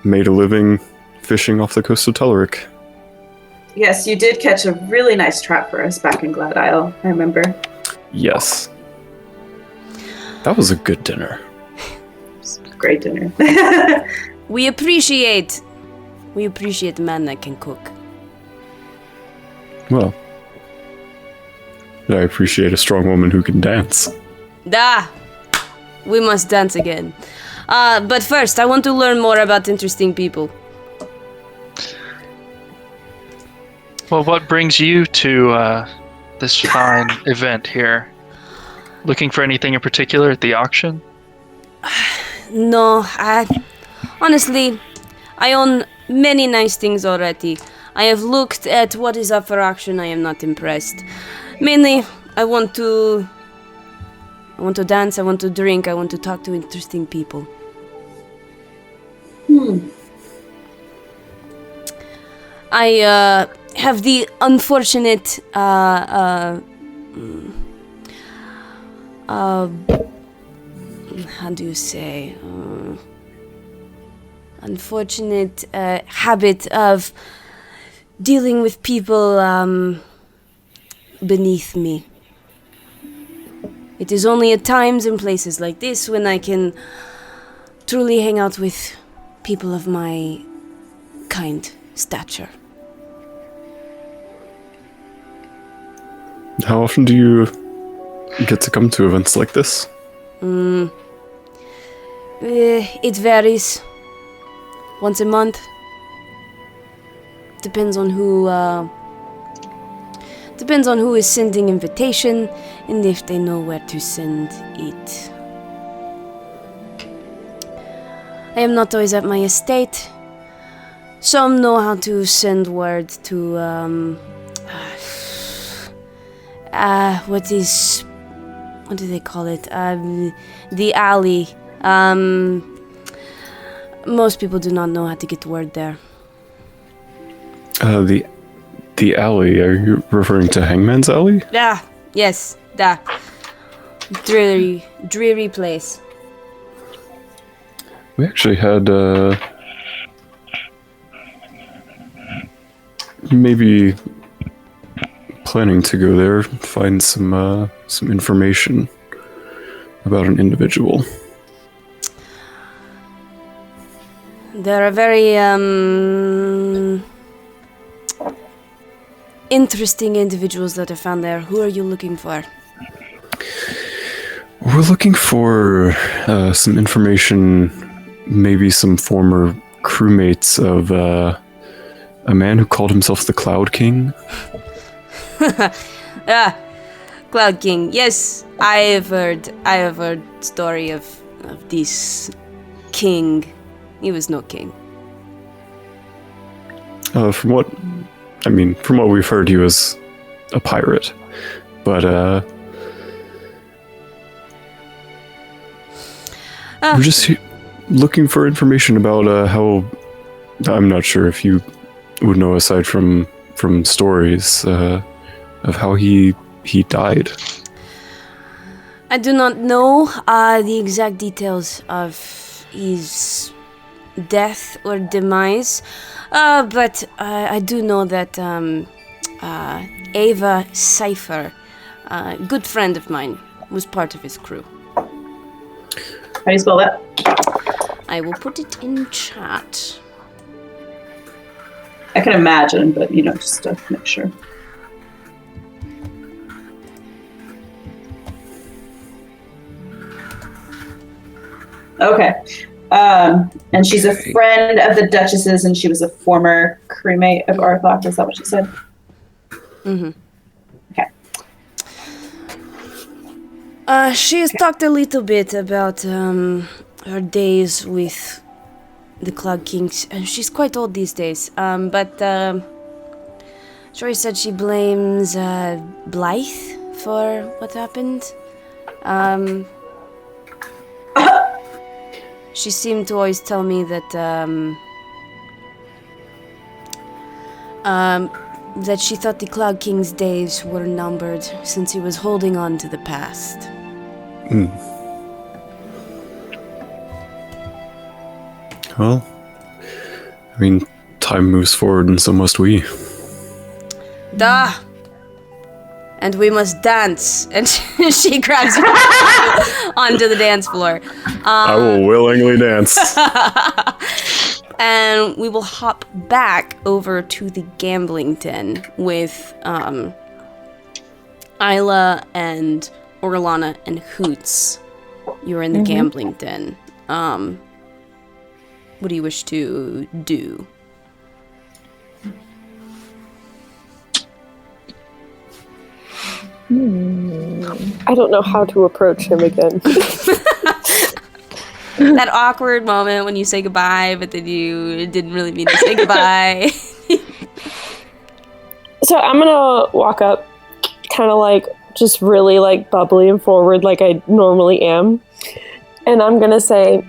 made a living fishing off the coast of Telerik. Yes, you did catch a really nice trout for us back in Glad Isle, I remember. Yes, that was a good dinner. Great dinner. We appreciate a man that can cook. Well, I appreciate a strong woman who can dance. We must dance again. But first, I want to learn more about interesting people. Well, what brings you to this fine event here? Looking for anything in particular at the auction? No, honestly, I own many nice things already. I have looked at what is up for auction. I am not impressed. Mainly, I want to dance, I want to drink, I want to talk to interesting people. I have the unfortunate how do you say, unfortunate habit of dealing with people beneath me. It is only at times and places like this when I can truly hang out with people of my kind stature. How often do you get to come to events like this? It varies. Once a month. Depends on who is sending invitation and if they know where to send it. I am not always at my estate. Some know how to send word to what do they call it? The alley. Most people do not know how to get word there. The alley. Are you referring to Hangman's Alley? Yes, that dreary place. We actually had maybe planning to go there, find some information about an individual. There are very interesting individuals that are found there. Who are you looking for? We're looking for some information, maybe some former crewmates of a man who called himself the Cloud King. Cloud King. Yes, I have heard story of this king. He was no king. From what we've heard, he was a pirate, but we're just looking for information about how. I'm not sure if you would know, aside from stories of how he died. I do not know the exact details of his death or demise. But I do know that Ava Cypher, a good friend of mine, was part of his crew. How do you spell that? I will put it in chat. I can imagine, but just to make sure. Okay. And she's a friend of the Duchess's, and she was a former crewmate of Arthok. Is that what you said? Mm-hmm. Okay. She has talked a little bit about her days with the Cloud Kings. She's quite old these days. But Joy said she blames Blythe for what happened. She seemed to always tell me that that she thought the Cloud King's days were numbered since he was holding on to the past. Well, I mean, time moves forward, and so must we. Duh! And we must dance. And she grabs you onto the dance floor. I will willingly dance. And we will hop back over to the gambling den with Isla and Orlana and Hoots. You're in the gambling den. What do you wish to do? I don't know how to approach him again. That awkward moment when you say goodbye, but then you didn't really mean to say goodbye. So I'm gonna walk up, kind of like just really like bubbly and forward like I normally am. And I'm gonna say,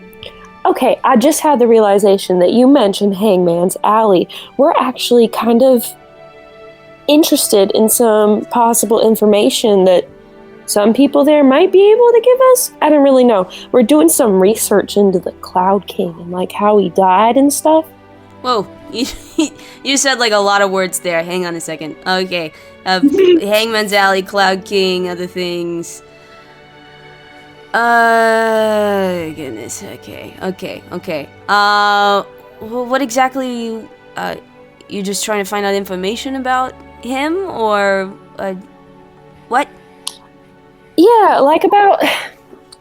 okay, I just had the realization that you mentioned Hangman's Alley. We're actually kind of interested in some possible information that some people there might be able to give us. I don't really know. We're doing some research into the Cloud King and like how he died and stuff. Whoa, you said like a lot of words there. Hang on a second. Okay, Hangman's Alley, Cloud King, other things. Goodness. Okay. What exactly? You just trying to find out information about him, or what? Yeah, like about.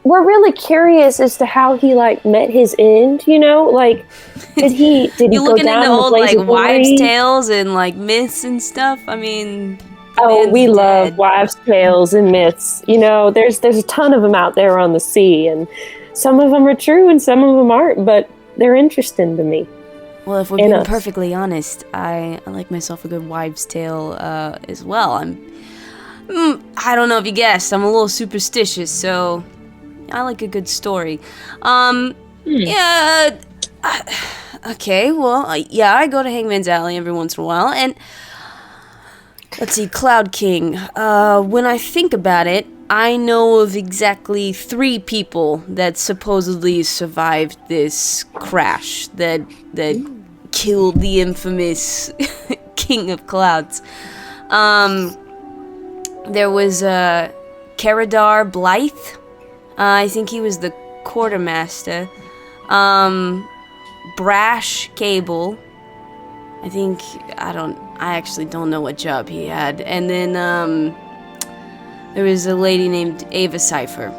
We're really curious as to how he like met his end. Like, did he You go looking down into the old blaze like of wives' glory? tales and like myths and stuff? I mean, the Oh, man's we dead. love wives' tales and myths. There's a ton of them out there on the sea, and some of them are true and some of them aren't, but they're interesting to me. Well, if we're In being us. perfectly honest, I like myself a good wives' tale as well. I don't know if you guessed, I'm a little superstitious, so I like a good story. Yeah. Okay. Well, yeah, I go to Hangman's Alley every once in a while, and let's see, Cloud King. When I think about it, I know of exactly 3 people that supposedly survived this crash that killed the infamous King of Clouds. There was Caradar Blythe. I think he was the quartermaster. Brash Cable. I actually don't know what job he had. And then there was a lady named Ava Cypher.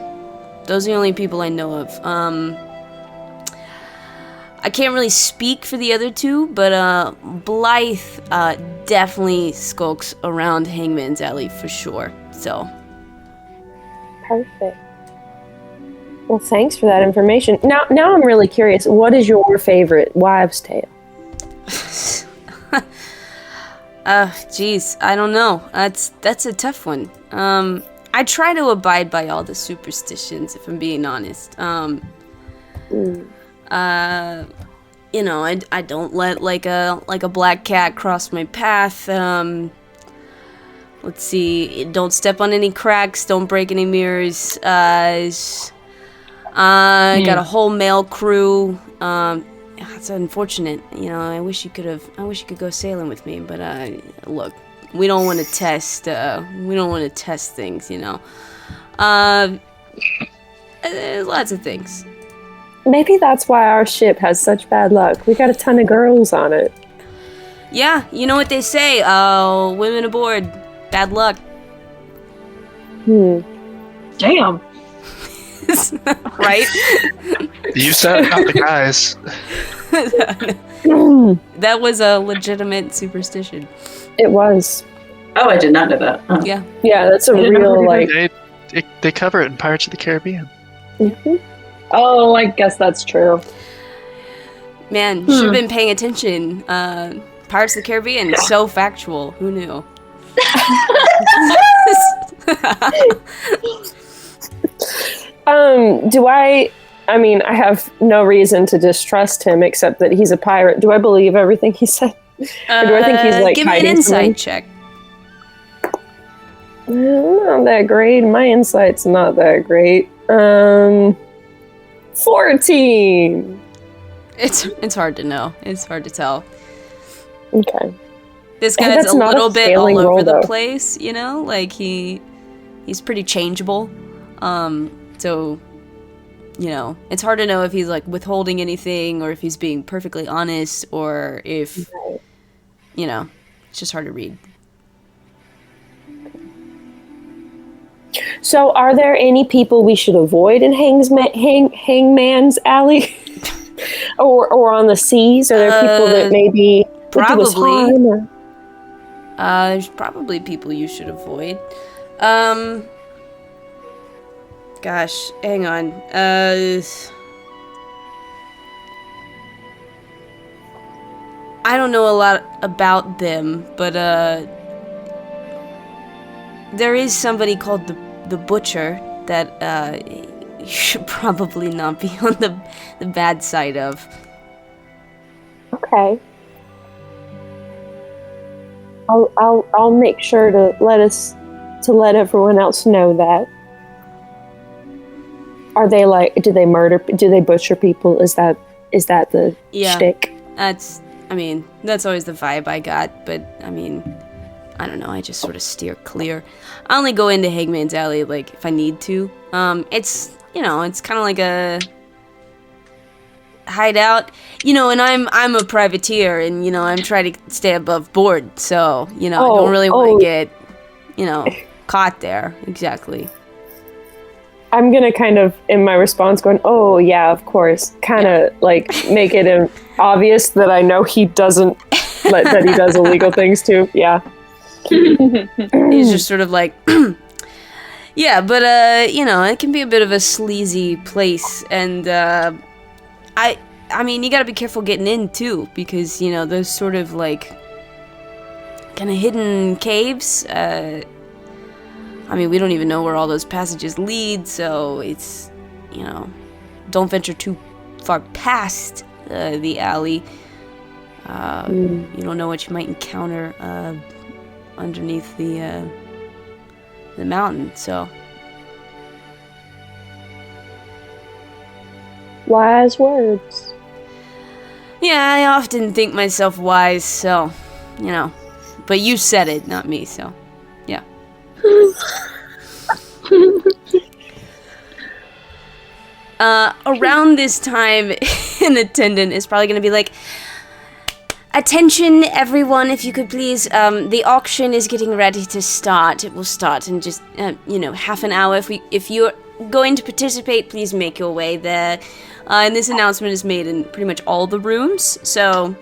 Those are the only people I know of. I can't really speak for the other 2, but Blythe definitely skulks around Hangman's Alley for sure. So. Perfect. Well, thanks for that information. Now I'm really curious. What is your favorite wives' tale? Geez, I don't know. That's a tough one. I try to abide by all the superstitions, if I'm being honest. I don't let like a black cat cross my path. Let's see, don't step on any cracks, don't break any mirrors. I got a whole male crew. it's unfortunate. You know, I wish you could go sailing with me, but look, we don't want to test things, you know. There's lots of things. Maybe that's why our ship has such bad luck. We got a ton of girls on it. Yeah, you know what they say, women aboard, bad luck. Damn. Right? You said not the guys. That was a legitimate superstition. It was. Oh, I did not know that. Oh. Yeah. Yeah, that's a real, like... They cover it in Pirates of the Caribbean. Mhm. Oh, I guess that's true. Man, should have been paying attention. Pirates of the Caribbean, so factual. Who knew? I mean, I have no reason to distrust him except that he's a pirate. Do I believe everything he said? Or do I think he's, like, give me an hiding something? insight check. Not that great. My insight's not that great. 14! It's hard to know. It's hard to tell. Okay. This Hey, guy's that's a not a little bit all failing over roll, the though. place, you know? Like, he's pretty changeable. So, you know, it's hard to know if he's, like, withholding anything or if he's being perfectly honest or if, you know, it's just hard to read. So, are there any people we should avoid in Hangman's Alley? or on the seas? Are there people that maybe would do us probably. harm, or- There's probably people you should avoid. Gosh, hang on. I don't know a lot about them, but there is somebody called the Butcher that you should probably not be on the bad side of. Okay. I'll make sure to let everyone else know that. Are they like? Do they murder? Do they butcher people? Is that the shtick? That's always the vibe I got, but I mean, I don't know, I just sort of steer clear. I only go into Hangman's Alley, like, if I need to. It's, you know, it's kind of like a hideout, you know, and I'm a privateer, and, you know, I'm trying to stay above board, so, you know, I don't really want to get, you know, caught there, exactly. I'm gonna kind of, in my response, going, "Oh yeah, of course," kind of like make it obvious that I know he doesn't, that he does illegal things too. Yeah. He's just sort of like, yeah, but you know, it can be a bit of a sleazy place, and I mean, you gotta be careful getting in too, because you know those sort of like kind of hidden caves. I mean, we don't even know where all those passages lead, so it's, you know, don't venture too far past the alley. You don't know what you might encounter underneath the mountain, so. Wise words. Yeah, I often think myself wise, so, you know. But you said it, not me, so, yeah. Around this time, an attendant is probably going to be like, "Attention, everyone, if you could please, the auction is getting ready to start. It will start in just, you know, half an hour. If you're going to participate, please make your way there." And this announcement is made in pretty much all the rooms, so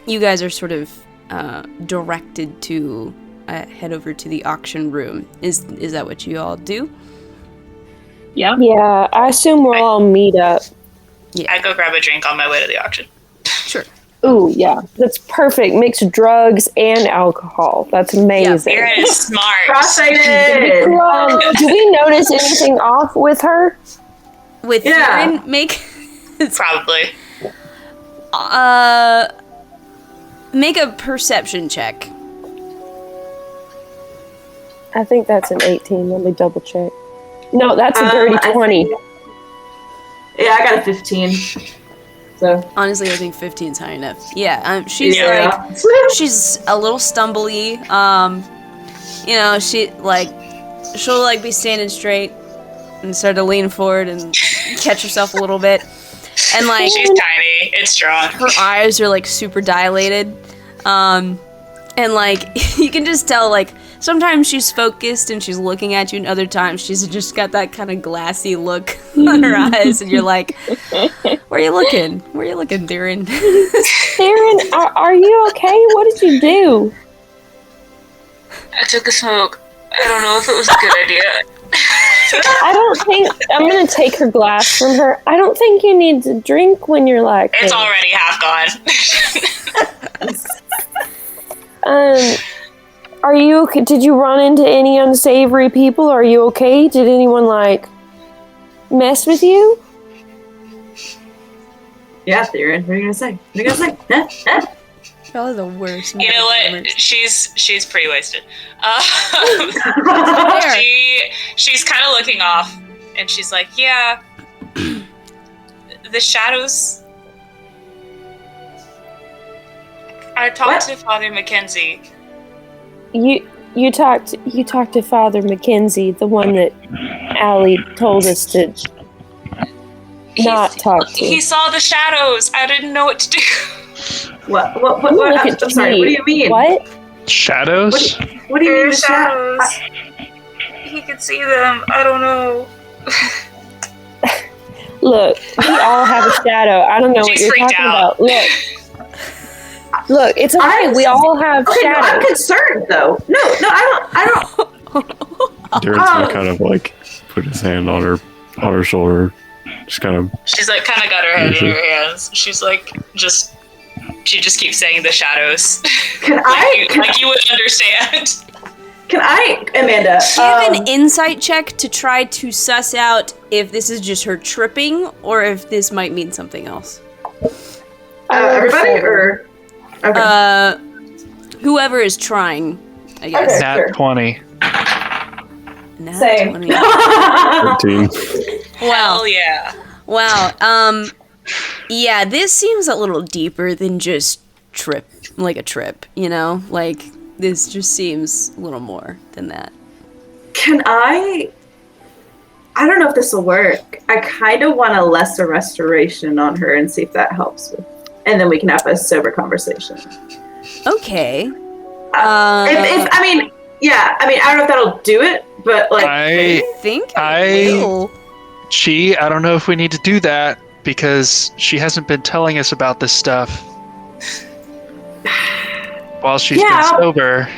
you guys are sort of directed to head over to the auction room. Is that what you all do? Yeah. Yeah, I assume we'll all meet up. I go grab a drink on my way to the auction. Sure. Ooh, yeah, that's perfect. Mix drugs and alcohol. That's amazing. Aaron is smart. Cross-sighted. Do we notice anything off with her? With Yeah. Aaron, make Probably. make a perception check. I think that's an 18. Let me double check. No, that's a dirty I 20. think- Yeah, I got a 15. So Honestly, I think 15's high enough. Yeah, she's yeah. she's a little stumbly. You know, she'll like be standing straight and start to lean forward and catch herself a little bit. And like She's tiny. It's strong. her eyes are like super dilated. And like you can just tell like sometimes she's focused and she's looking at you, and other times she's just got that kind of glassy look on her eyes, and you're like, where are you looking? Where are you looking, Darren? Darren, are you okay? What did you do? I took a smoke. I don't know if it was a good idea. I don't think I'm gonna take her glass from her. I don't think you need to drink when you're like It's this. already half gone. Are you okay? Did you run into any unsavory people? Are you okay? Did anyone like mess with you? Yeah, Theron, what are you gonna say? What are you gonna say? Huh? Probably the worst. You know what? She's pretty wasted. She's kind of looking off, and she's like, "Yeah, the shadows." I talked to Father Mackenzie. You talked to Father Mackenzie, the one that Allie told us to not talk to. He saw the shadows. I didn't know what to do. What? Look at I'm sorry. me. What do you mean? What? Shadows? What do you mean? There's shadows. He could see them. I don't know. Look, we all have a shadow. I don't know what She's you're freaked talking out. about. Look, it's okay. We all have Okay, no, I'm shadows. concerned though. No, I don't. Darren's gonna kind of like put his hand on her shoulder, just kind of. She's like kind of got her head in her hands. She's like she just keeps saying the shadows. Can like you would understand. Can I, Amanda? Do you have an insight check to try to suss out if this is just her tripping or if this might mean something else? Everybody or okay. Whoever is trying, I guess. Okay. Nat Sure. 20. Nat Same. 20. 13. Wow. Hell yeah. Wow. Yeah, this seems a little deeper than just like a trip, you know? Like, this just seems a little more than that. Can I don't know if this will work. I kind of want a lesser restoration on her and see if that helps with, and then we can have a sober conversation. Okay. If I mean, I don't know if that'll do it, but like, I think I will. I don't know if we need to do that because she hasn't been telling us about this stuff while she's been sober.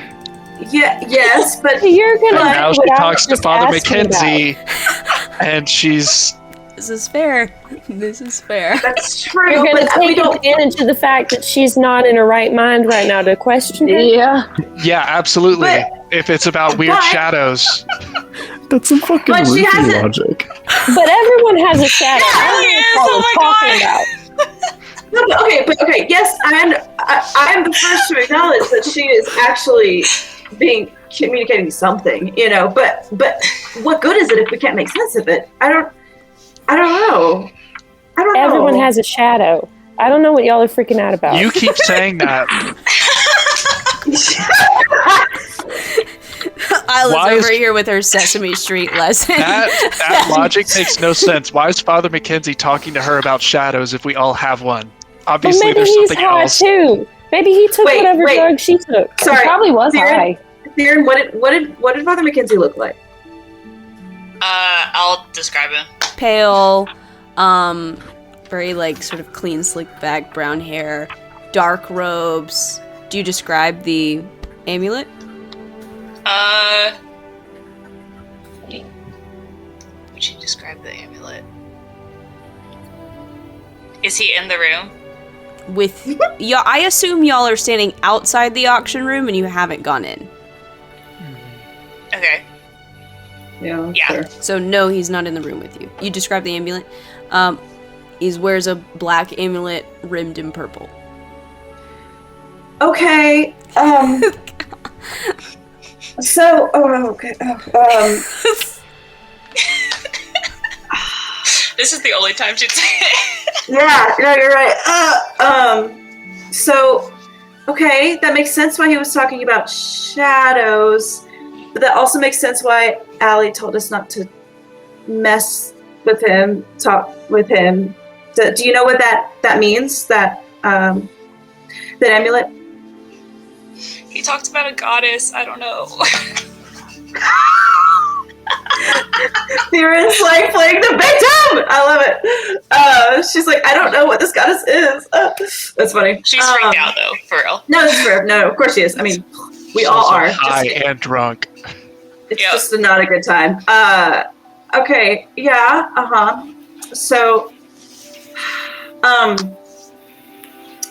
Yeah, yes, but you're gonna. And now she what I talks to was Father asking Mackenzie, and she's. This is fair. This is fair. That's true. You're gonna but we take don't. advantage of the fact that she's not in her right mind right now to question her. Yeah. Yeah, absolutely. But- if it's about weird but- shadows. That's some fucking But she Rufy hasn't- logic. But everyone has a shadow. I don't know what we're talking about. No, but okay, yes, I am the first to acknowledge that she is actually communicating something, you know. But what good is it if we can't make sense of it? I don't know. Everyone has a shadow. I don't know what y'all are freaking out about. You keep saying that. Isla's Why is- over here with her Sesame Street lesson. That logic makes no sense. Why is Father Mackenzie talking to her about shadows if we all have one? But Obviously, maybe there's he's something high else. too. Maybe he took Wait, whatever wait. drug she took. Sorry, Probably was Theron, high. Theron, what did Father Mackenzie look like? I'll describe him. Pale, very like sort of clean, slick back, brown hair, dark robes. Do you describe the amulet? Would you describe the amulet? Is he in the room? With y'all, I assume y'all are standing outside the auction room and you haven't gone in. Okay. Yeah. Yeah. Sure. So no, he's not in the room with you. You describe the amulet. He wears a black amulet rimmed in purple. Okay. So, okay. This is the only time she'd say it. Yeah, no, you're right. So, okay, that makes sense why he was talking about shadows. But that also makes sense why Allie told us not to mess with him, talk with him. Do you know what that means? That amulet? He talked about a goddess. I don't know. Theron's like playing the victim. I love it. She's like, I don't know what this goddess is. That's funny. She's freaked out though, for real. No, that's fair. No, of course she is. I mean, we She's all also are. high and drunk. It's just not a good time. Okay, yeah, So,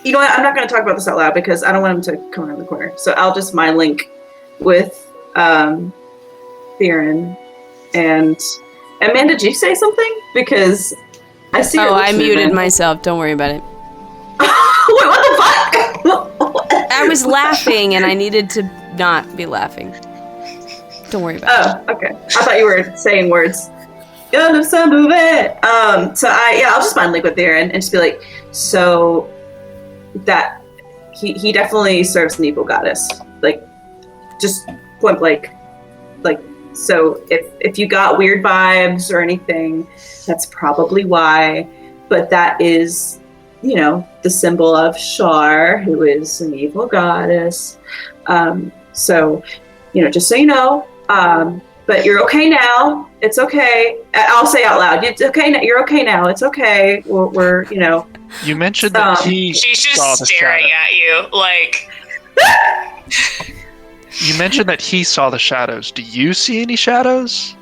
you know what? I'm not going to talk about this out loud because I don't want him to come around the corner. So I'll just mind link with Theron. And Amanda, did you say something? Because I see. Oh, I muted myself. Don't worry about it. Wait, what the fuck? I was laughing and I needed to not be laughing. Don't worry about it. Oh, okay. I thought you were saying words. Gonna some move it. I'll just mind link with Theron and just be like, so that he definitely serves an evil goddess. Like, just point blank. Like, so if you got weird vibes or anything, that's probably why. But that is, the symbol of Shar, who is an evil goddess. So, just so you know. But you're okay now. It's okay. I'll say out loud. It's okay. You're okay now. It's okay. We're You mentioned that She's saw just the staring shadow. at you, like. You mentioned that he saw the shadows. Do you see any shadows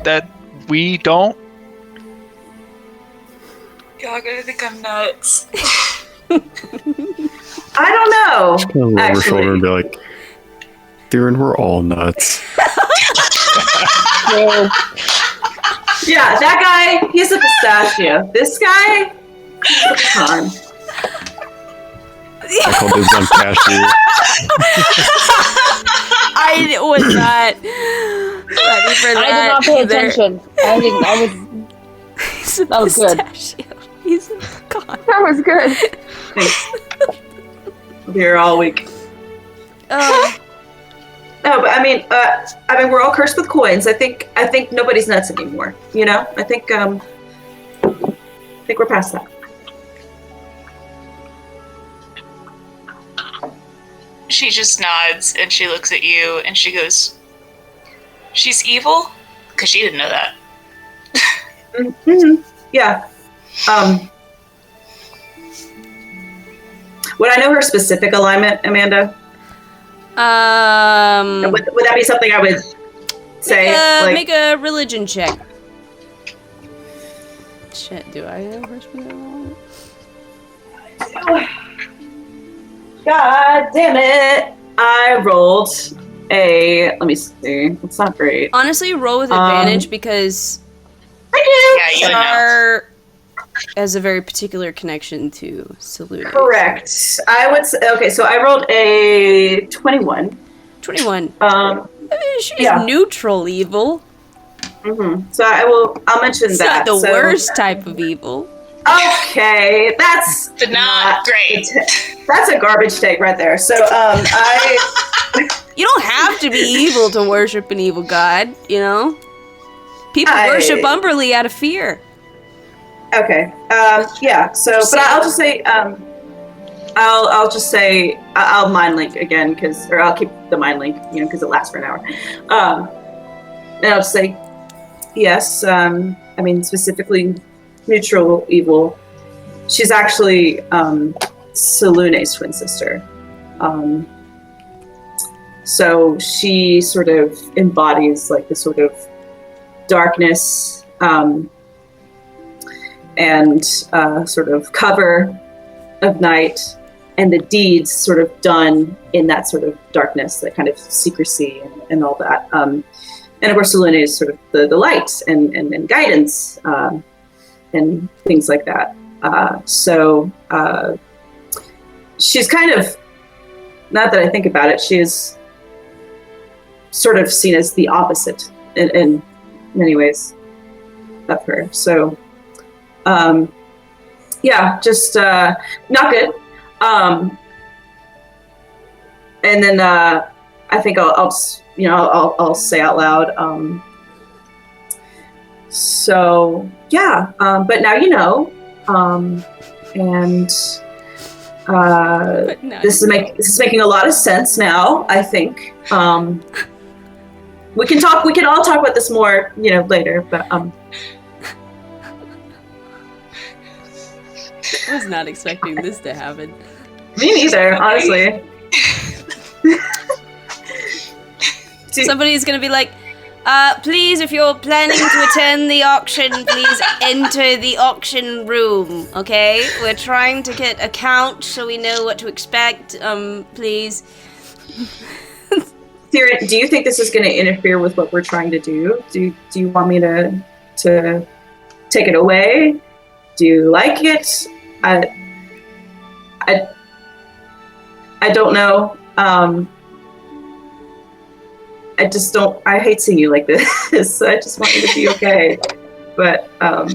that we don't? Y'all gonna think I'm nuts. I don't know. Just kind of roll her shoulder and be like, Theron, we're all nuts. Yeah, that guy, he's a pistachio. This guy, he's a pecan. I call dibs on cashew. I was not ready for that. I did not pay either. attention. He's a That was good. pistachio. He's a pecan. That was good. Thanks. We'll be here all week. Oh. No, but I mean, we're all cursed with coins. I think nobody's nuts anymore. I think we're past that. She just nods and she looks at you and she goes, "She's evil?" Because she didn't know that. Mm-hmm. Yeah. Would I know her specific alignment, Amanda? Would that be something I would say? Make a religion check. Shit, do I know her specific alignment? God damn it! I rolled a. Let me see. It's not great. Honestly, roll with advantage because I do. Yeah, you would know. Shar has a very particular connection to Salute. Correct. I would say. Okay, so I rolled a 21. 21. She's yeah. neutral evil. Mm-hmm. So I'll mention It's that. not the worst type of evil. Okay, that's But not great. That's a garbage take right there. So You don't have to be evil to worship an evil god, People worship Umberly out of fear. Okay. Yeah. So, but I'll just say, I'll mind link again or I'll keep the mind link, because it lasts for an hour. And I'll just say, yes. Specifically, neutral evil. She's actually Salune's twin sister. So she sort of embodies like the sort of darkness and sort of cover of night, and the deeds sort of done in that sort of darkness, that kind of secrecy and all that. And of course, Salune is sort of the light and guidance and things like that. So she's kind of, not that I think about it, she is sort of seen as the opposite in many ways of her. So yeah, just not good. And then I think I'll say out loud. So yeah, but now you know, and this is making a lot of sense now. I think we can talk. We can all talk about this more, later. But I was not expecting this to happen. Me neither, honestly. Somebody's gonna be like, please, if you're planning to attend the auction, please enter the auction room, okay? We're trying to get a count so we know what to expect, please. Theron, do you think this is going to interfere with what we're trying to do? Do you want me to take it away? Do you like it? I don't know. I just don't. I hate seeing you like this. So I just want you to be okay. But I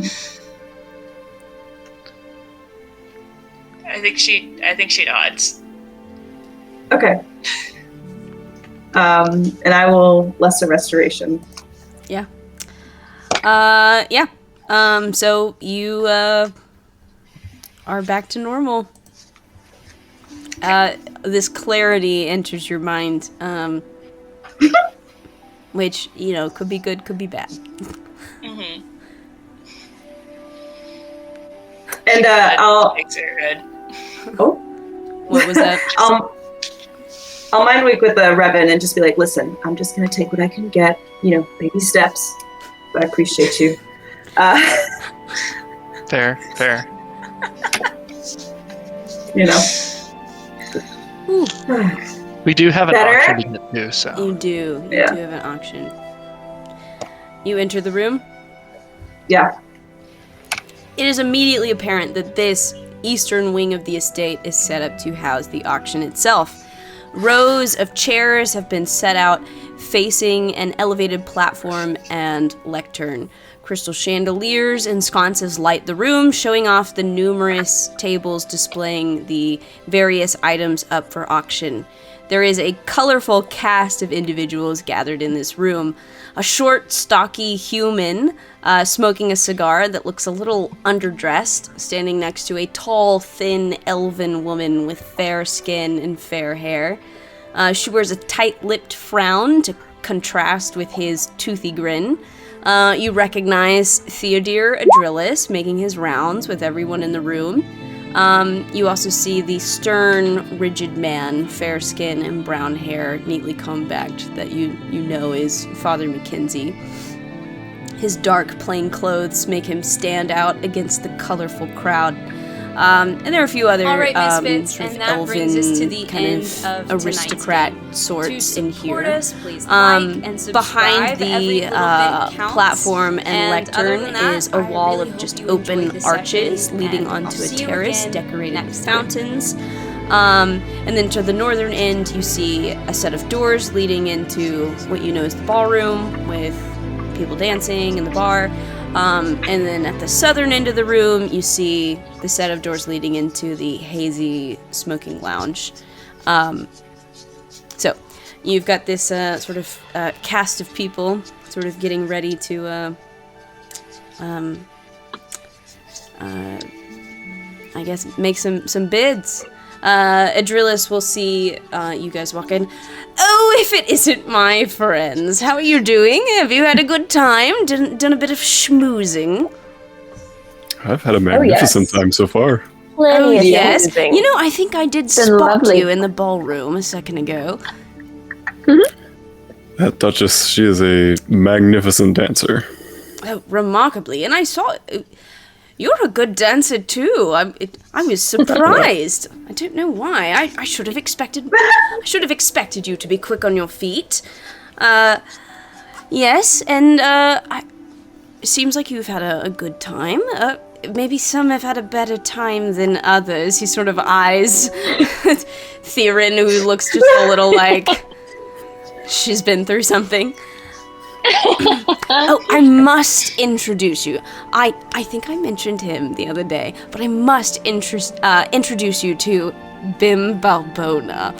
think she nods. Okay. And I will lesser restoration. Yeah. Yeah. So you are back to normal. This clarity enters your mind. Which, could be good, could be bad. Mm-hmm. And I'll. Makes her good. Oh. What was that? I'll mind wink with Revan and just be like, listen, I'm just gonna take what I can get, baby steps. But I appreciate you. Fair. Ooh. We do have an Better? auction to get to, so. You do. You do have an auction. You enter the room. Yeah. It is immediately apparent that this eastern wing of the estate is set up to house the auction itself. Rows of chairs have been set out facing an elevated platform and lectern. Crystal chandeliers and sconces light the room, showing off the numerous tables displaying the various items up for auction. There is a colorful cast of individuals gathered in this room. A short, stocky human smoking a cigar that looks a little underdressed, standing next to a tall, thin, elven woman with fair skin and fair hair. She wears a tight-lipped frown to contrast with his toothy grin. You recognize Theodore Adrillis making his rounds with everyone in the room. You also see the stern, rigid man, fair skin and brown hair, neatly combed back, that you know is Father Mackenzie. His dark, plain clothes make him stand out against the colorful crowd. And there are a few other Misfits, sort of and that elven, brings us to the kind end of of aristocrat tonight's sorts To in support here. us, please like and Behind subscribe. Every the little bit counts. platform and And other lectern than that, is a I wall really of hope just you enjoyed open this arches session, leading and I'll onto a see you terrace again decorated with next time. fountains. And then to the northern end, you see a set of doors leading into what you know is the ballroom with people dancing in the bar. And then at the southern end of the room, you see the set of doors leading into the hazy smoking lounge. So you've got this sort of cast of people sort of getting ready to, I guess, make some bids. Adrillis will see you guys walk in. Oh, if it isn't my friends. How are you doing? Have you had a good time? Done a bit of schmoozing? I've had a magnificent time so far. Plenty of Yes. amazing. You know, I think I did Been spot lovely. you in the ballroom a second ago. That Duchess, she is a magnificent dancer. Oh, remarkably. And I saw... You're a good dancer, too. I was surprised. I don't know why. I should have expected... I should have expected you to be quick on your feet. Yes, and, it seems like you've had a good time. Maybe some have had a better time than others. He sort of eyes Theron, who looks just a little like she's been through something. Oh, I must introduce you. I think I mentioned him the other day, but I must introduce you to Bim Balbona.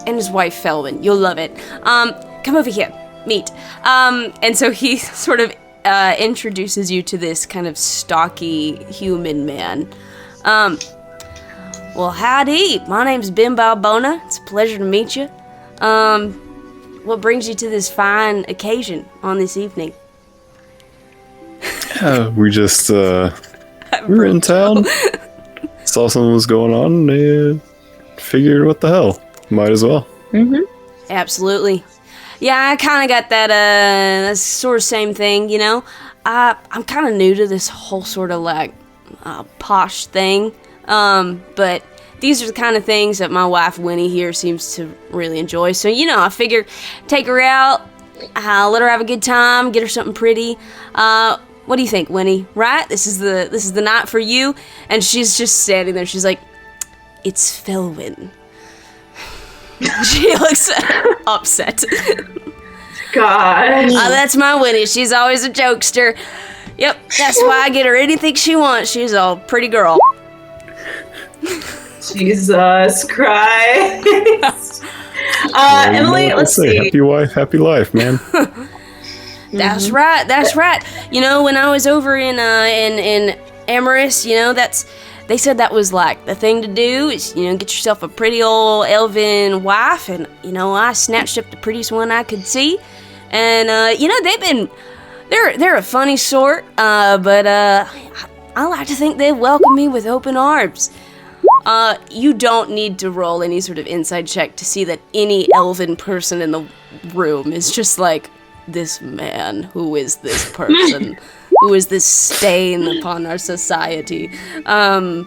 And his wife Felwyn. You'll love it. Come over here. Meet. And so he sort of introduces you to this kind of stocky human man. Well, howdy. My name's Bim Balbona. It's a pleasure to meet you. What brings you to this fine occasion on this evening? We just, we were in town, saw something was going on, and figured what the hell, might as well. Mm-hmm. Absolutely. Yeah, I kind of got that sort of same thing, you know? I'm kind of new to this whole sort of, like, posh thing, but these are the kind of things that my wife Winnie here seems to really enjoy. So, you know, I figure take her out, let her have a good time, get her something pretty. What do you think, Winnie? Right? This is the night for you. And she's just standing there. She's like, it's Felwyn. She looks upset. God. That's my Winnie. She's always a jokester. Yep, that's why I get her anything she wants. She's a pretty girl. Jesus Christ. Emily, let's see. Happy wife, happy life, man. That's right. That's right. You know, when I was over in Amaris, you know, they said that was like the thing to do is, you know, get yourself a pretty old elven wife, and you know, I snatched up the prettiest one I could see, and you know, they're a funny sort, but I like to think they welcome me with open arms. You don't need to roll any sort of inside check to see that any elven person in the room is just like, this man, who is this person? Who is this stain upon our society? Yeah,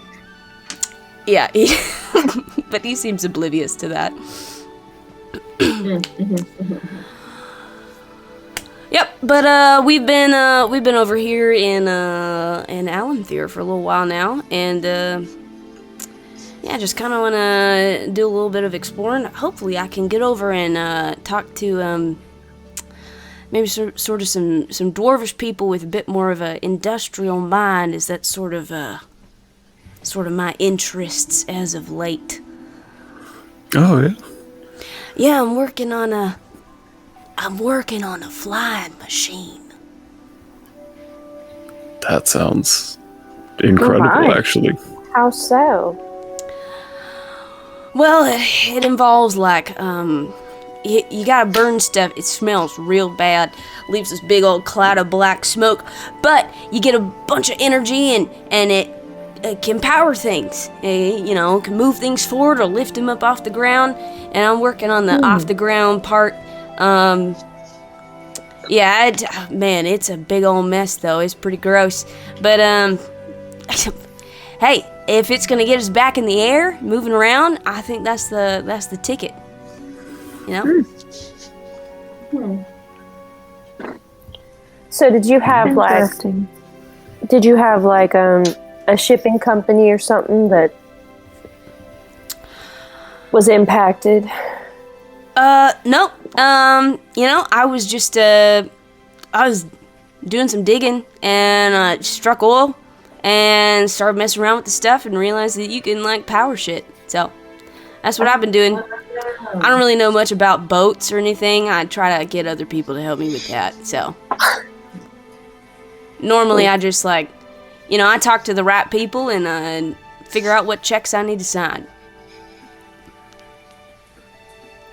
but he seems oblivious to that. Yep, but we've been over here in Alamthir for a little while now, and yeah, just kind of want to do a little bit of exploring. Hopefully, I can get over and talk to maybe sort of some dwarvish people with a bit more of an industrial mind. Is that sort of my interests as of late? Oh yeah. Yeah, I'm working on a flying machine. That sounds incredible, my. actually. How so? Well, it involves like you gotta burn stuff. It smells real bad, leaves this big old cloud of black smoke. But you get a bunch of energy, and it can power things. You know, can move things forward or lift them up off the ground. And I'm working on the off the ground part. Yeah, man, it's a big old mess though. It's pretty gross. But hey, if it's gonna get us back in the air, moving around, I think that's the ticket. You know? So did you have a shipping company or something that was impacted? No. You know, I was just I was doing some digging and struck oil and started messing around with the stuff and realized that you can like power shit. So that's what I've been doing. I don't really know much about boats or anything. I try to get other people to help me with that. So normally I just like, you know, I talk to the right people and figure out what checks I need to sign.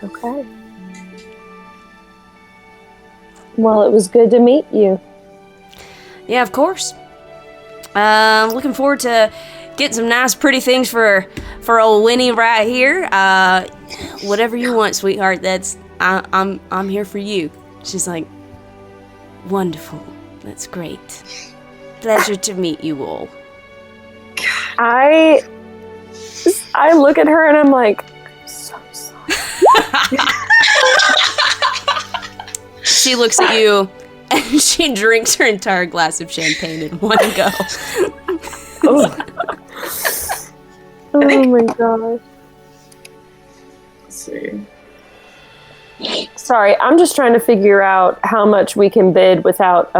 Okay. Well, it was good to meet you. Yeah, of course. Looking forward to getting some nice, pretty things for old Winnie right here. Whatever you want, sweetheart. I'm here for you. She's like, wonderful. That's great. Pleasure to meet you all. I look at her and I'm like, so sorry. She looks at you and she drinks her entire glass of champagne in one go. Oh my gosh. Let's see. Sorry, I'm just trying to figure out how much we can bid without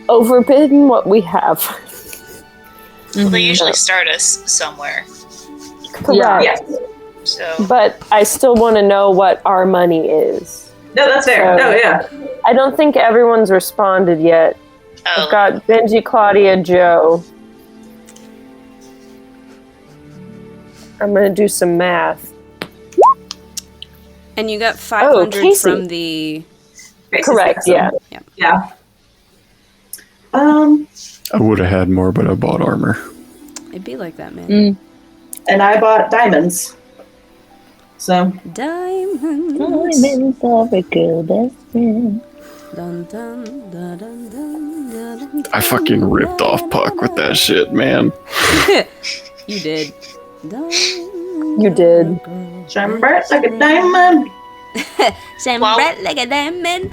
overbidding what we have. Well, they usually start us somewhere. Correct. Yeah. So But I still want to know what our money is. No, that's fair. So- No, yeah. I don't think everyone's responded yet. oh, I've got Benji, Claudia, Joe. I'm going to do some math. And you got 500 Casey. from the. Correct, yeah. Yeah. I would have had more, but I bought armor. It'd be like that, man. And I bought diamonds. So Diamonds. of a good best friend. Dun, dun, dun, dun, dun, dun, dun, I fucking ripped off Puck with that shit, man. You did. You did. shine bright like a diamond. Shine Well- bright like a diamond.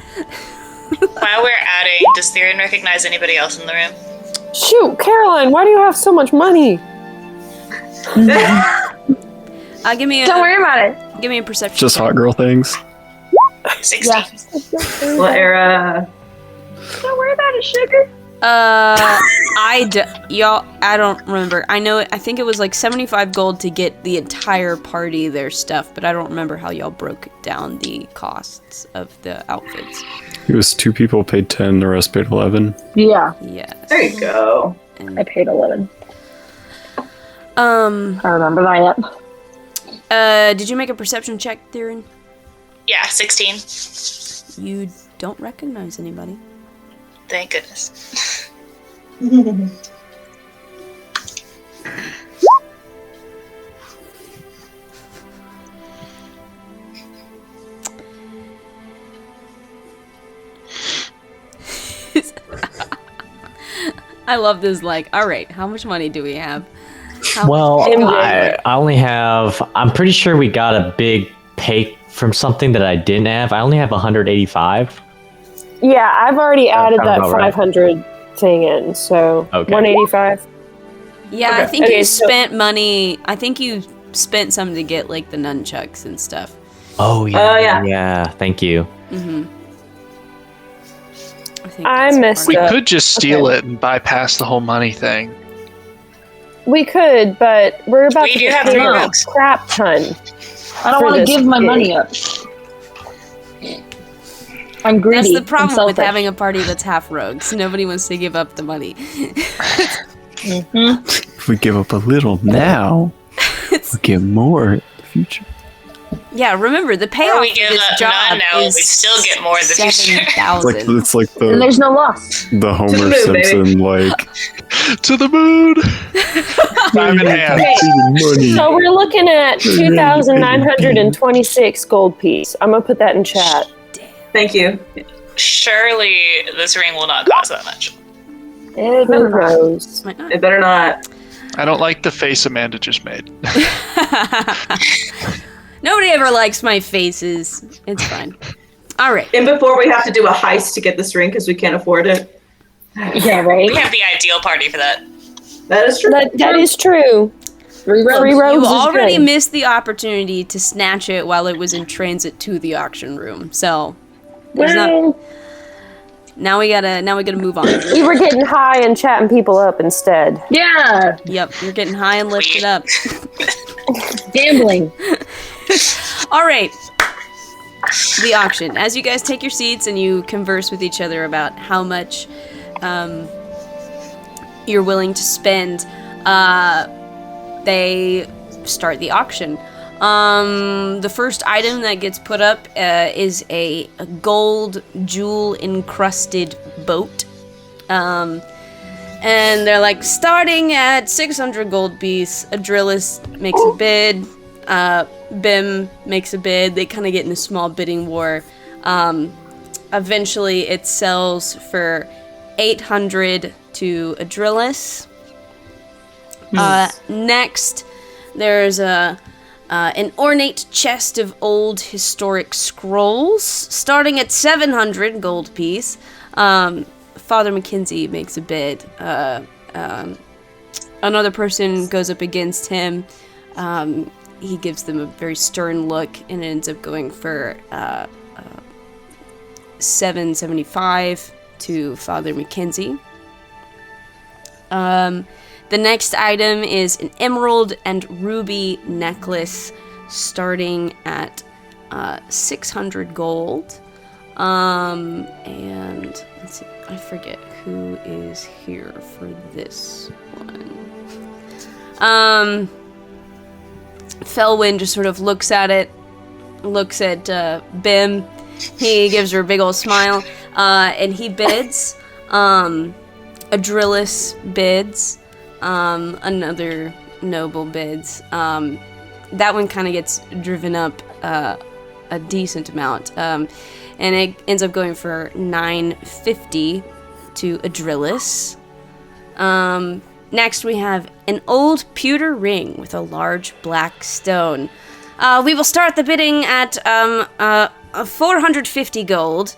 while we're adding, does Theron recognize anybody else in the room? Shoot, Caroline, why do you have so much money? Give me a. Don't worry about it. Give me a perception. Just check. hot girl things. 16. What era? Don't worry about it, sugar. Y'all, I don't remember. I think it was like 75 gold to get the entire party their stuff, but I don't remember how y'all broke down the costs of the outfits. It was 2 people paid 10, the rest paid 11. Yeah, Yes. There you go. I paid 11. I remember that. Did you make a perception check, Theron? Yeah, 16. You don't recognize anybody. Thank goodness. I love this. Like, all right, how much money do we have? Well, MJ. I only have. I'm pretty sure we got a big pay from something that I didn't have. I only have 185. Yeah, I've already added sounds that about right. 500 thing in, so Okay. 185. Yeah, I Okay. think Okay, you so- spent money. I think you spent some to get like the nunchucks and stuff. Oh yeah, yeah. yeah. Thank you. Mm-hmm. think I that's messed part We of up. could just steal Okay. it and bypass the whole money thing. We could, but we're about We to do get have paid 3 a rogues. crap ton. I don't For want to this give my gig. money up. I'm greedy. That's the I'm problem with selfish. having a party that's half rogues. Nobody wants to give up the money. If we give up a little now, we'll get more in the future. Yeah, remember the Or payoff we for give this up job none now, is we still get more in the future. It's like And the there's no loss. Homer moon, baby. Simpson like To the moon! Time in hand. money. So we're looking at 2,926 gold piece. I'm gonna put that in chat. Thank you. Surely this ring will not cost that much. It Who better not. knows? Might not. It better not. I don't like the face Amanda just made. Nobody ever likes my faces. It's fine. All right. And before we have to do a heist to get this ring because we can't afford it. Yeah, right? We have the ideal party for that. That is true. That is true. 3 rows. 3 rows You is already good. missed the opportunity to snatch it while it was in transit to the auction room. So there's not. Well, Now we gotta move on. We were getting high and chatting people up instead. yeah, Yep, you're getting high and lifted up. gambling. All right. The auction. As you guys take your seats and you converse with each other about how much you're willing to spend, they start the auction. The first item that gets put up is a gold jewel encrusted boat. And they're like, starting at 600 gold piece, Adrillis makes a bid, Bim makes a bid, they kind of get in a small bidding war. Eventually it sells for 800 to Adrillis. Next, there's an ornate chest of old historic scrolls, starting at 700 gold piece. Father Mackenzie makes a bid. Another person goes up against him. he gives them a very stern look and ends up going for $7.75 to Father Mackenzie. The next item is an emerald and ruby necklace starting at 600 gold. And let's see, I forget who is here for this one. Felwyn just sort of looks at it, looks at Bim. He gives her a big old smile, and he bids. Adrillis bids. Another noble bids. That one kind of gets driven up a decent amount, and it ends up going for $9.50 to Adrillis. Next we have an old pewter ring with a large black stone. We will start the bidding at 450 gold.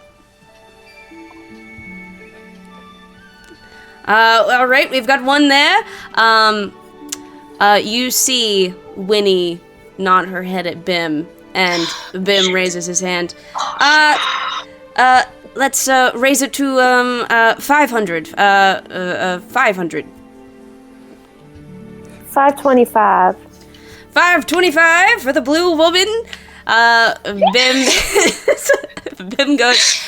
All right, we've got one there. You see Winnie nod her head at Bim, and Bim raises his hand. Let's raise it to 500. 500. 525. 525 for the blue woman. Bim Bim goes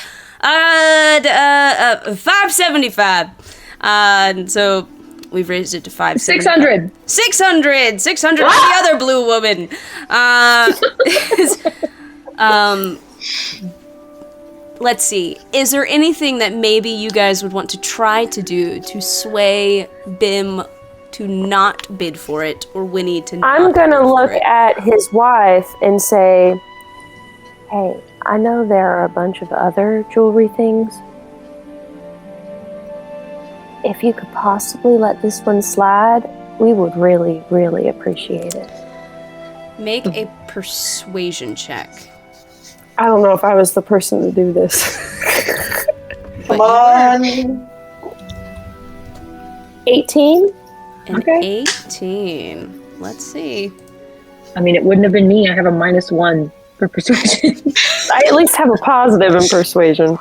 575. And so we've raised it to 575. 600. 600 for the other blue woman. Let's see. Is there anything that maybe you guys would want to try to do to sway Bim to not bid for it, or Winnie to not I'm gonna bid for look it? at his wife and say, hey, I know there are a bunch of other jewelry things. If you could possibly let this one slide, we would really, really appreciate it. Make a persuasion check. I don't know if I was the person to do this. Come on. 18? An Okay. 18. Let's see. I mean, it wouldn't have been me. I have a -1 for persuasion. I at least have a positive in persuasion.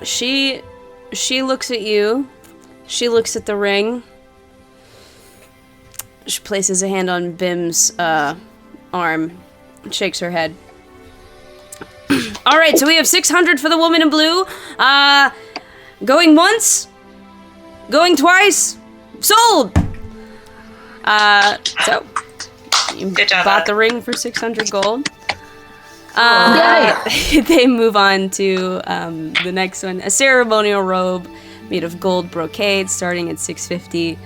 She looks at you. She looks at the ring. She places a hand on Bim's arm and shakes her head. All right, so we have 600 for the woman in blue. Going once, going twice, sold. So you Good job, bought Ad. the ring for 600 gold. They move on to the next one, a ceremonial robe made of gold brocade, starting at 650.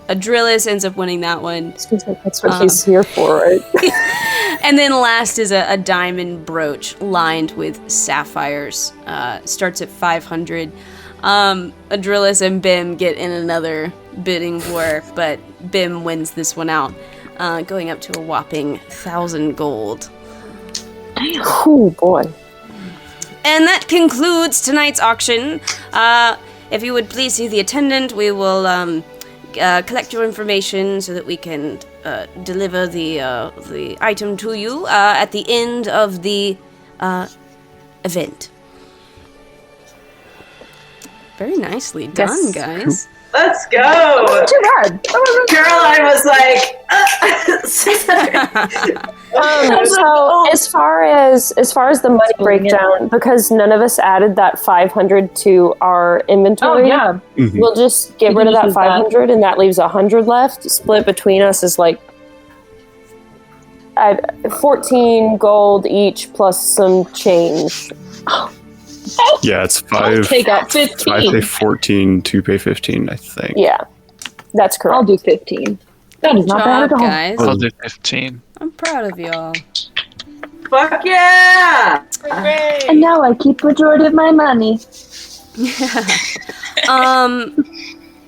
Adrillis ends up winning that one. Seems like that's what he's here for, right? And then last is a diamond brooch lined with sapphires. Starts at 500. Adrillis and Bim get in another bidding war, but Bim wins this one out, going up to a whopping 1,000 gold. Oh boy. And that concludes tonight's auction. If you would please see the attendant, we will collect your information so that we can deliver the item to you at the end of the event. Very nicely done, guys. Let's go. Too bad. Caroline was like, So as far as the money breakdown, because none of us added that 500 to our Oh, inventory, yeah. we'll just get rid of that 500, and that leaves 100 left. Split between us is like 14 gold each plus some change. Yeah, it's I'll 5. take out 5 pay 15. 14, 2 pay 15, I think. Yeah, that's correct. I'll do 15. That is not bad Job, at all. guys. I'll do 15. I'm proud of y'all. fuck yeah. And now I keep majority of my money.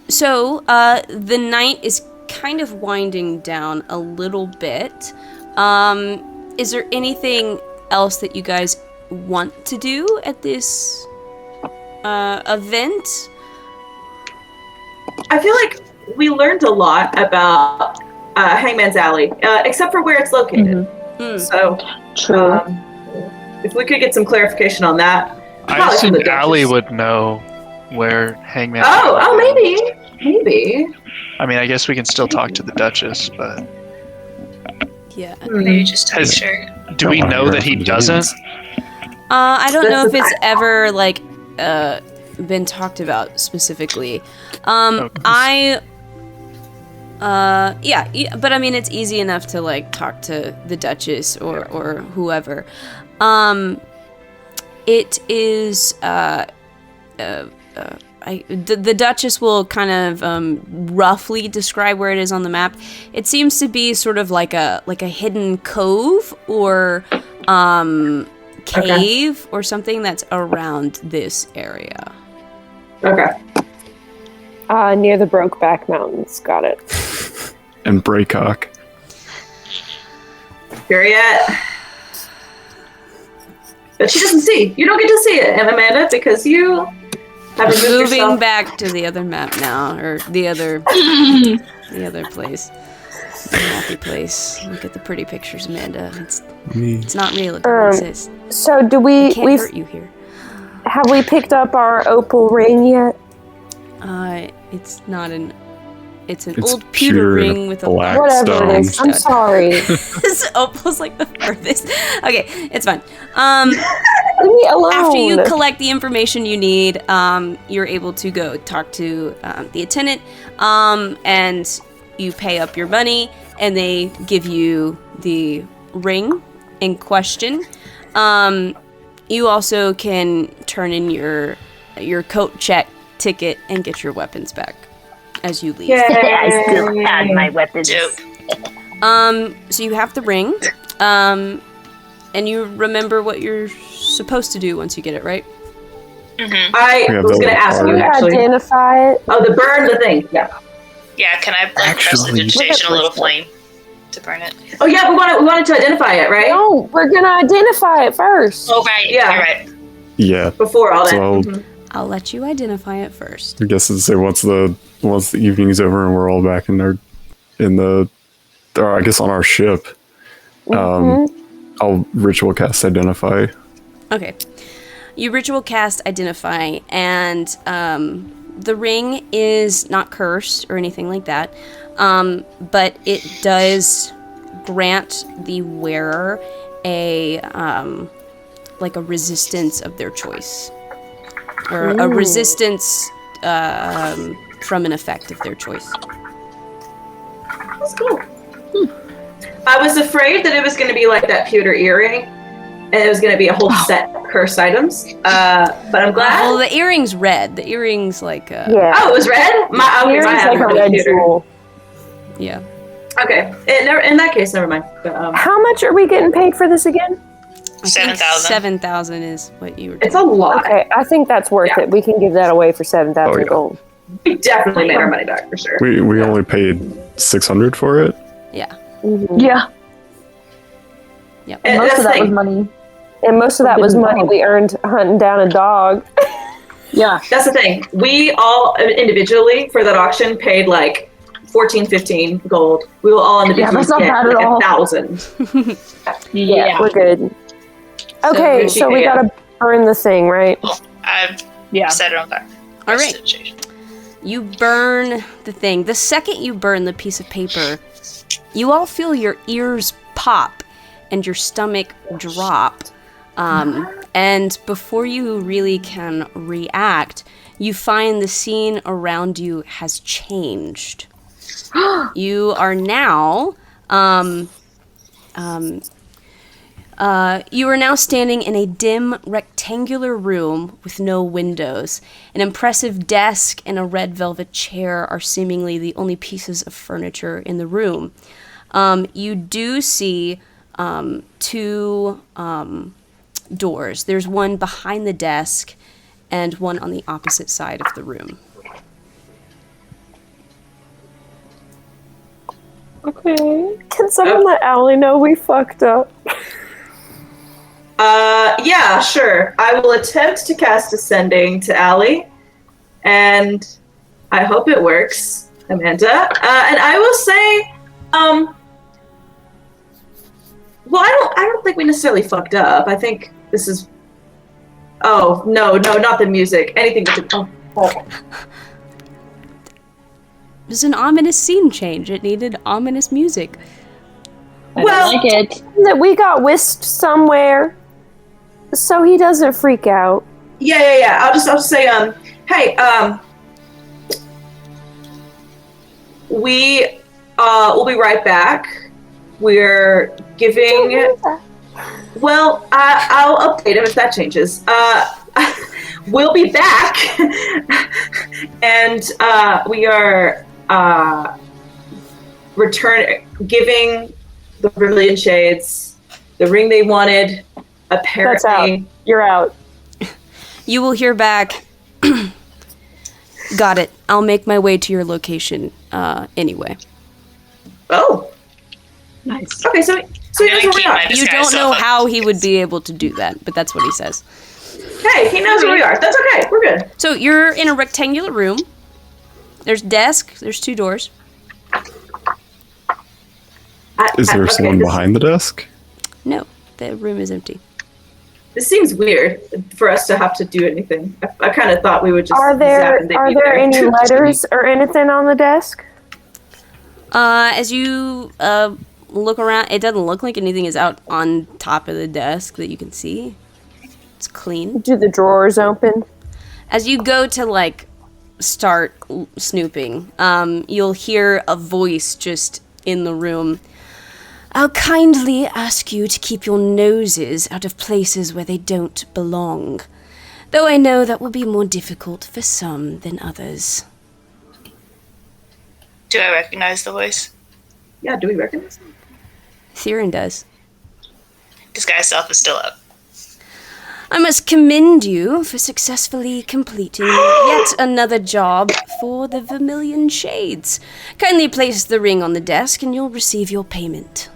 So, the night is kind of winding down a little bit. Is there anything else that you guys want to do at this event? I feel like we learned a lot about Hangman's Alley, except for where it's located. So, True. if we could get some clarification on that. I probably from assume the Allie Duchess. would know where Hangman. Oh, maybe. I mean, I guess we can still talk to the Duchess, but Yeah. Maybe just to be Has- sure. do we know that he doesn't? I don't know if This is- it's ever like been talked about specifically. Okay. Yeah, but I mean it's easy enough to like talk to the Duchess or whoever. It is the Duchess will kind of roughly describe where it is on the map. It seems to be sort of like a hidden cove or cave or something that's around this area. Okay. Near the Brokeback Mountains. Got it. And Braycock. Here yet. But she doesn't see. You don't get to see it, Amanda, because you have removed Moving yourself. back to the other map now, or the other place. The happy place. Look at the pretty pictures, Amanda. It's not real. It doesn't exist. So do It can't hurt you here. have we picked up our opal ring yet? It's not an. It's an It's old pewter pure ring with a black Whatever it is. stone. I'm sorry. This opal's like the furthest. Okay, it's fine. Leave me alone. After you collect the information you need, you're able to go talk to the attendant, and you pay up your money, and they give you the ring in question. You also can turn in your coat check ticket and get your weapons back as you leave. I still had my weapons. Dope. So you have the ring, and you remember what you're supposed to do once you get it, right? I We have was the going to ask you, card. actually. Identify it. Oh, the burn the thing. Yeah. Yeah, can I press Actually- prestidigitation a little flame to burn it? Oh, yeah, we wanted to identify it, right? No, we're gonna identify it first. Oh, right. Yeah. You're right. Yeah. Before all that. So Mhm. I'll let you identify it first. I guess it's say once the evening's over and we're all back or I guess on our ship. I'll ritual cast identify. Okay. You ritual cast identify, and the ring is not cursed or anything like that, but it does grant the wearer a like a resistance of their choice, or a resistance from an effect of their choice. That's cool. I was afraid that it was going to be like that pewter earring, and it was going to be a whole set of cursed items. But I'm glad. Well, the earring's red. The earring's like Yeah. Oh, it was red? Here's mine like a was red pewter. jewel. yeah. Okay. In that case, never mind. But, How much are we getting paid for this again? I think 7,000. 7,000 is what you were. it's a lot. Okay, I think that's worth Yeah. it. We can give that away for 7,000 Oh, yeah. gold. We definitely made our money back for sure. We only paid 600 for it. Yeah. Yeah, And most that's of the that was thing. money. And most of that was money we earned hunting down a dog. Yeah. That's the thing. We all individually for that auction paid like 14, 15 gold. We will all individually that's not get bad at like all. 1,000. Yeah, we're good. Okay, So so we yeah. gotta burn the thing, right? I've Yeah. set it on fire. All right. Prestidigitation. You burn the thing. The second you burn the piece of paper, you all feel your ears pop and your stomach drop. And before you really can react, you find the scene around you has changed. You are now, you are now standing in a dim, rectangular room with no windows. An impressive desk and a red velvet chair are seemingly the only pieces of furniture in the room. You do see two doors. There's one behind the desk and one on the opposite side of the room. Okay. Can someone let Allie know we fucked up? Yeah, sure. I will attempt to cast Ascending to Allie, and I hope it works, Amanda. And I will say, well, I don't think we necessarily fucked up. I think this is. Oh no, not the music. Anything but the. Oh. It was an ominous scene change. It needed ominous music. I don't like it. That we got whisked somewhere, so he doesn't freak out. Yeah. I'll just say, hey, we'll be right back. We're giving. Well, I'll update him if that changes. We'll be back, and we are giving the Vermilion Shades the ring they wanted. Apparently, That's out. You're out. You will hear back. Got it. I'll make my way to your location anyway. Oh, Nice. okay. So he knows where we are. You don't know how he would be able to do that, but that's what he says. Hey, he knows where we are. That's okay. We're good. So you're in a rectangular room. There's desk. There's 2 doors. Is there someone behind the desk? No, the room is empty. This seems weird for us to have to do anything. I kind of thought we would just. Are there any letters or anything on the desk? As you look around, it doesn't look like anything is out on top of the desk that you can see. It's clean. Do the drawers open? As you go to start snooping, you'll hear a voice just in the room. I'll kindly ask you to keep your noses out of places where they don't belong, though I know that will be more difficult for some than others. Do I recognize the voice? Yeah, do we recognize him? Theron does. Disguise self is still up. I must commend you for successfully completing yet another job for the Vermilion Shades. Kindly place the ring on the desk and you'll receive your payment.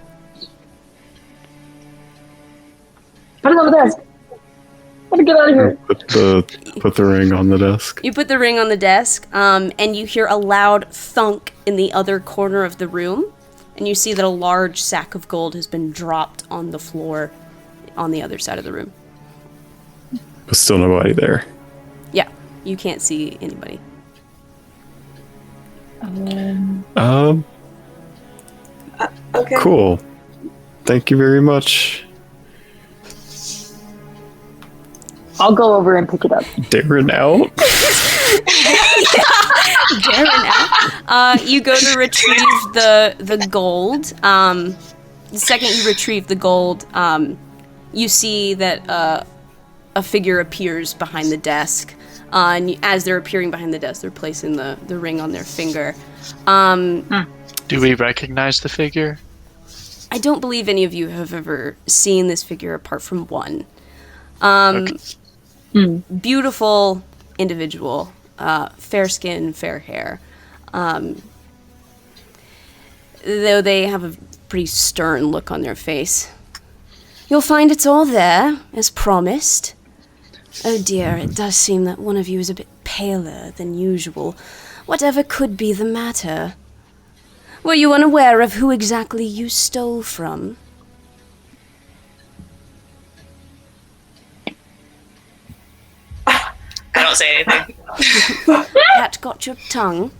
Put it on the desk. Let me get out of here. Put the ring on the desk. You put the ring on the desk, and you hear a loud thunk in the other corner of the room, and you see that a large sack of gold has been dropped on the floor on the other side of the room. But still nobody there. Yeah, you can't see anybody. Okay. Cool. Thank you very much. I'll go over and pick it up. Darren out. Darren out. You go to retrieve the gold. The second you retrieve the gold, you see that a figure appears behind the desk. And as they're appearing behind the desk, they're placing the ring on their finger. Do we recognize the figure? I don't believe any of you have ever seen this figure apart from one. Okay. Beautiful individual, fair skin, fair hair. Though they have a pretty stern look on their face. You'll find it's all there, as promised. Oh dear, it does seem that one of you is a bit paler than usual. Whatever could be the matter? Were you unaware of who exactly you stole from? I don't say anything. Cat got your tongue.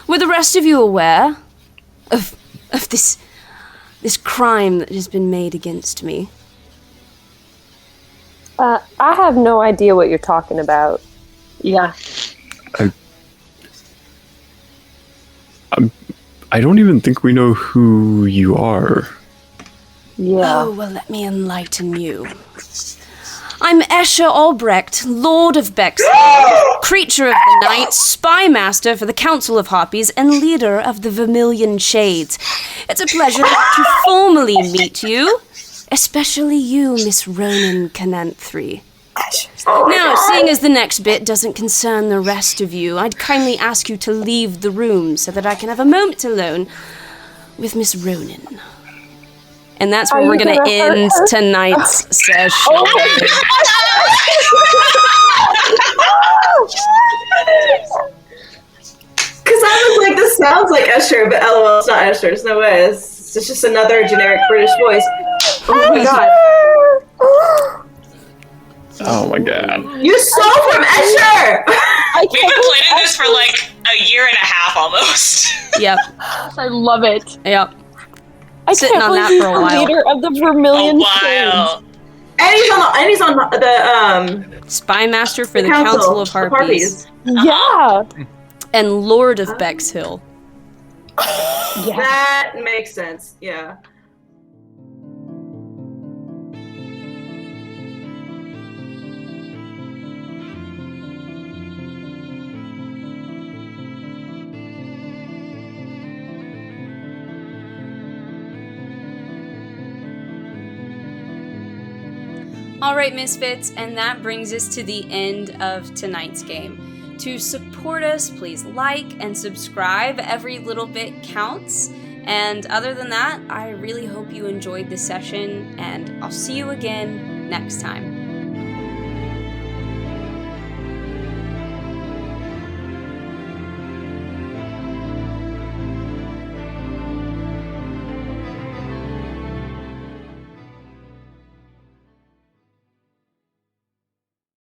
Were the rest of you aware of this crime that has been made against me? I have no idea what you're talking about. Yeah. I don't even think we know who you are. Yeah. Oh, well, let me enlighten you. I'm Escher Albrecht, Lord of Bexley, creature of the night, spy master for the Council of Harpies, and leader of the Vermilion Shades. It's a pleasure to formally meet you, especially you, Miss Ronan Cananthri. Now, seeing as the next bit doesn't concern the rest of you, I'd kindly ask you to leave the room so that I can have a moment alone with Miss Ronan. And that's where we're going to end tonight's session. Because I was like, this sounds like Escher, but LOL, it's not Escher. There's no way. It's just another generic British voice. Oh my god. Oh my god. You stole from Escher! We've been planning this for like a year and a half almost. Yep. I love it. Yep. I Sitting can't on that believe for a he's the while. leader of the Vermilion A while. Flames. And he's on the Spy Master for the council Council of Harpies. Yeah. And Lord of Bexhill. Yeah. That makes sense. Yeah. Alright, Misfits, and that brings us to the end of tonight's game. To support us, please like and subscribe. Every little bit counts. And other than that, I really hope you enjoyed this session, and I'll see you again next time.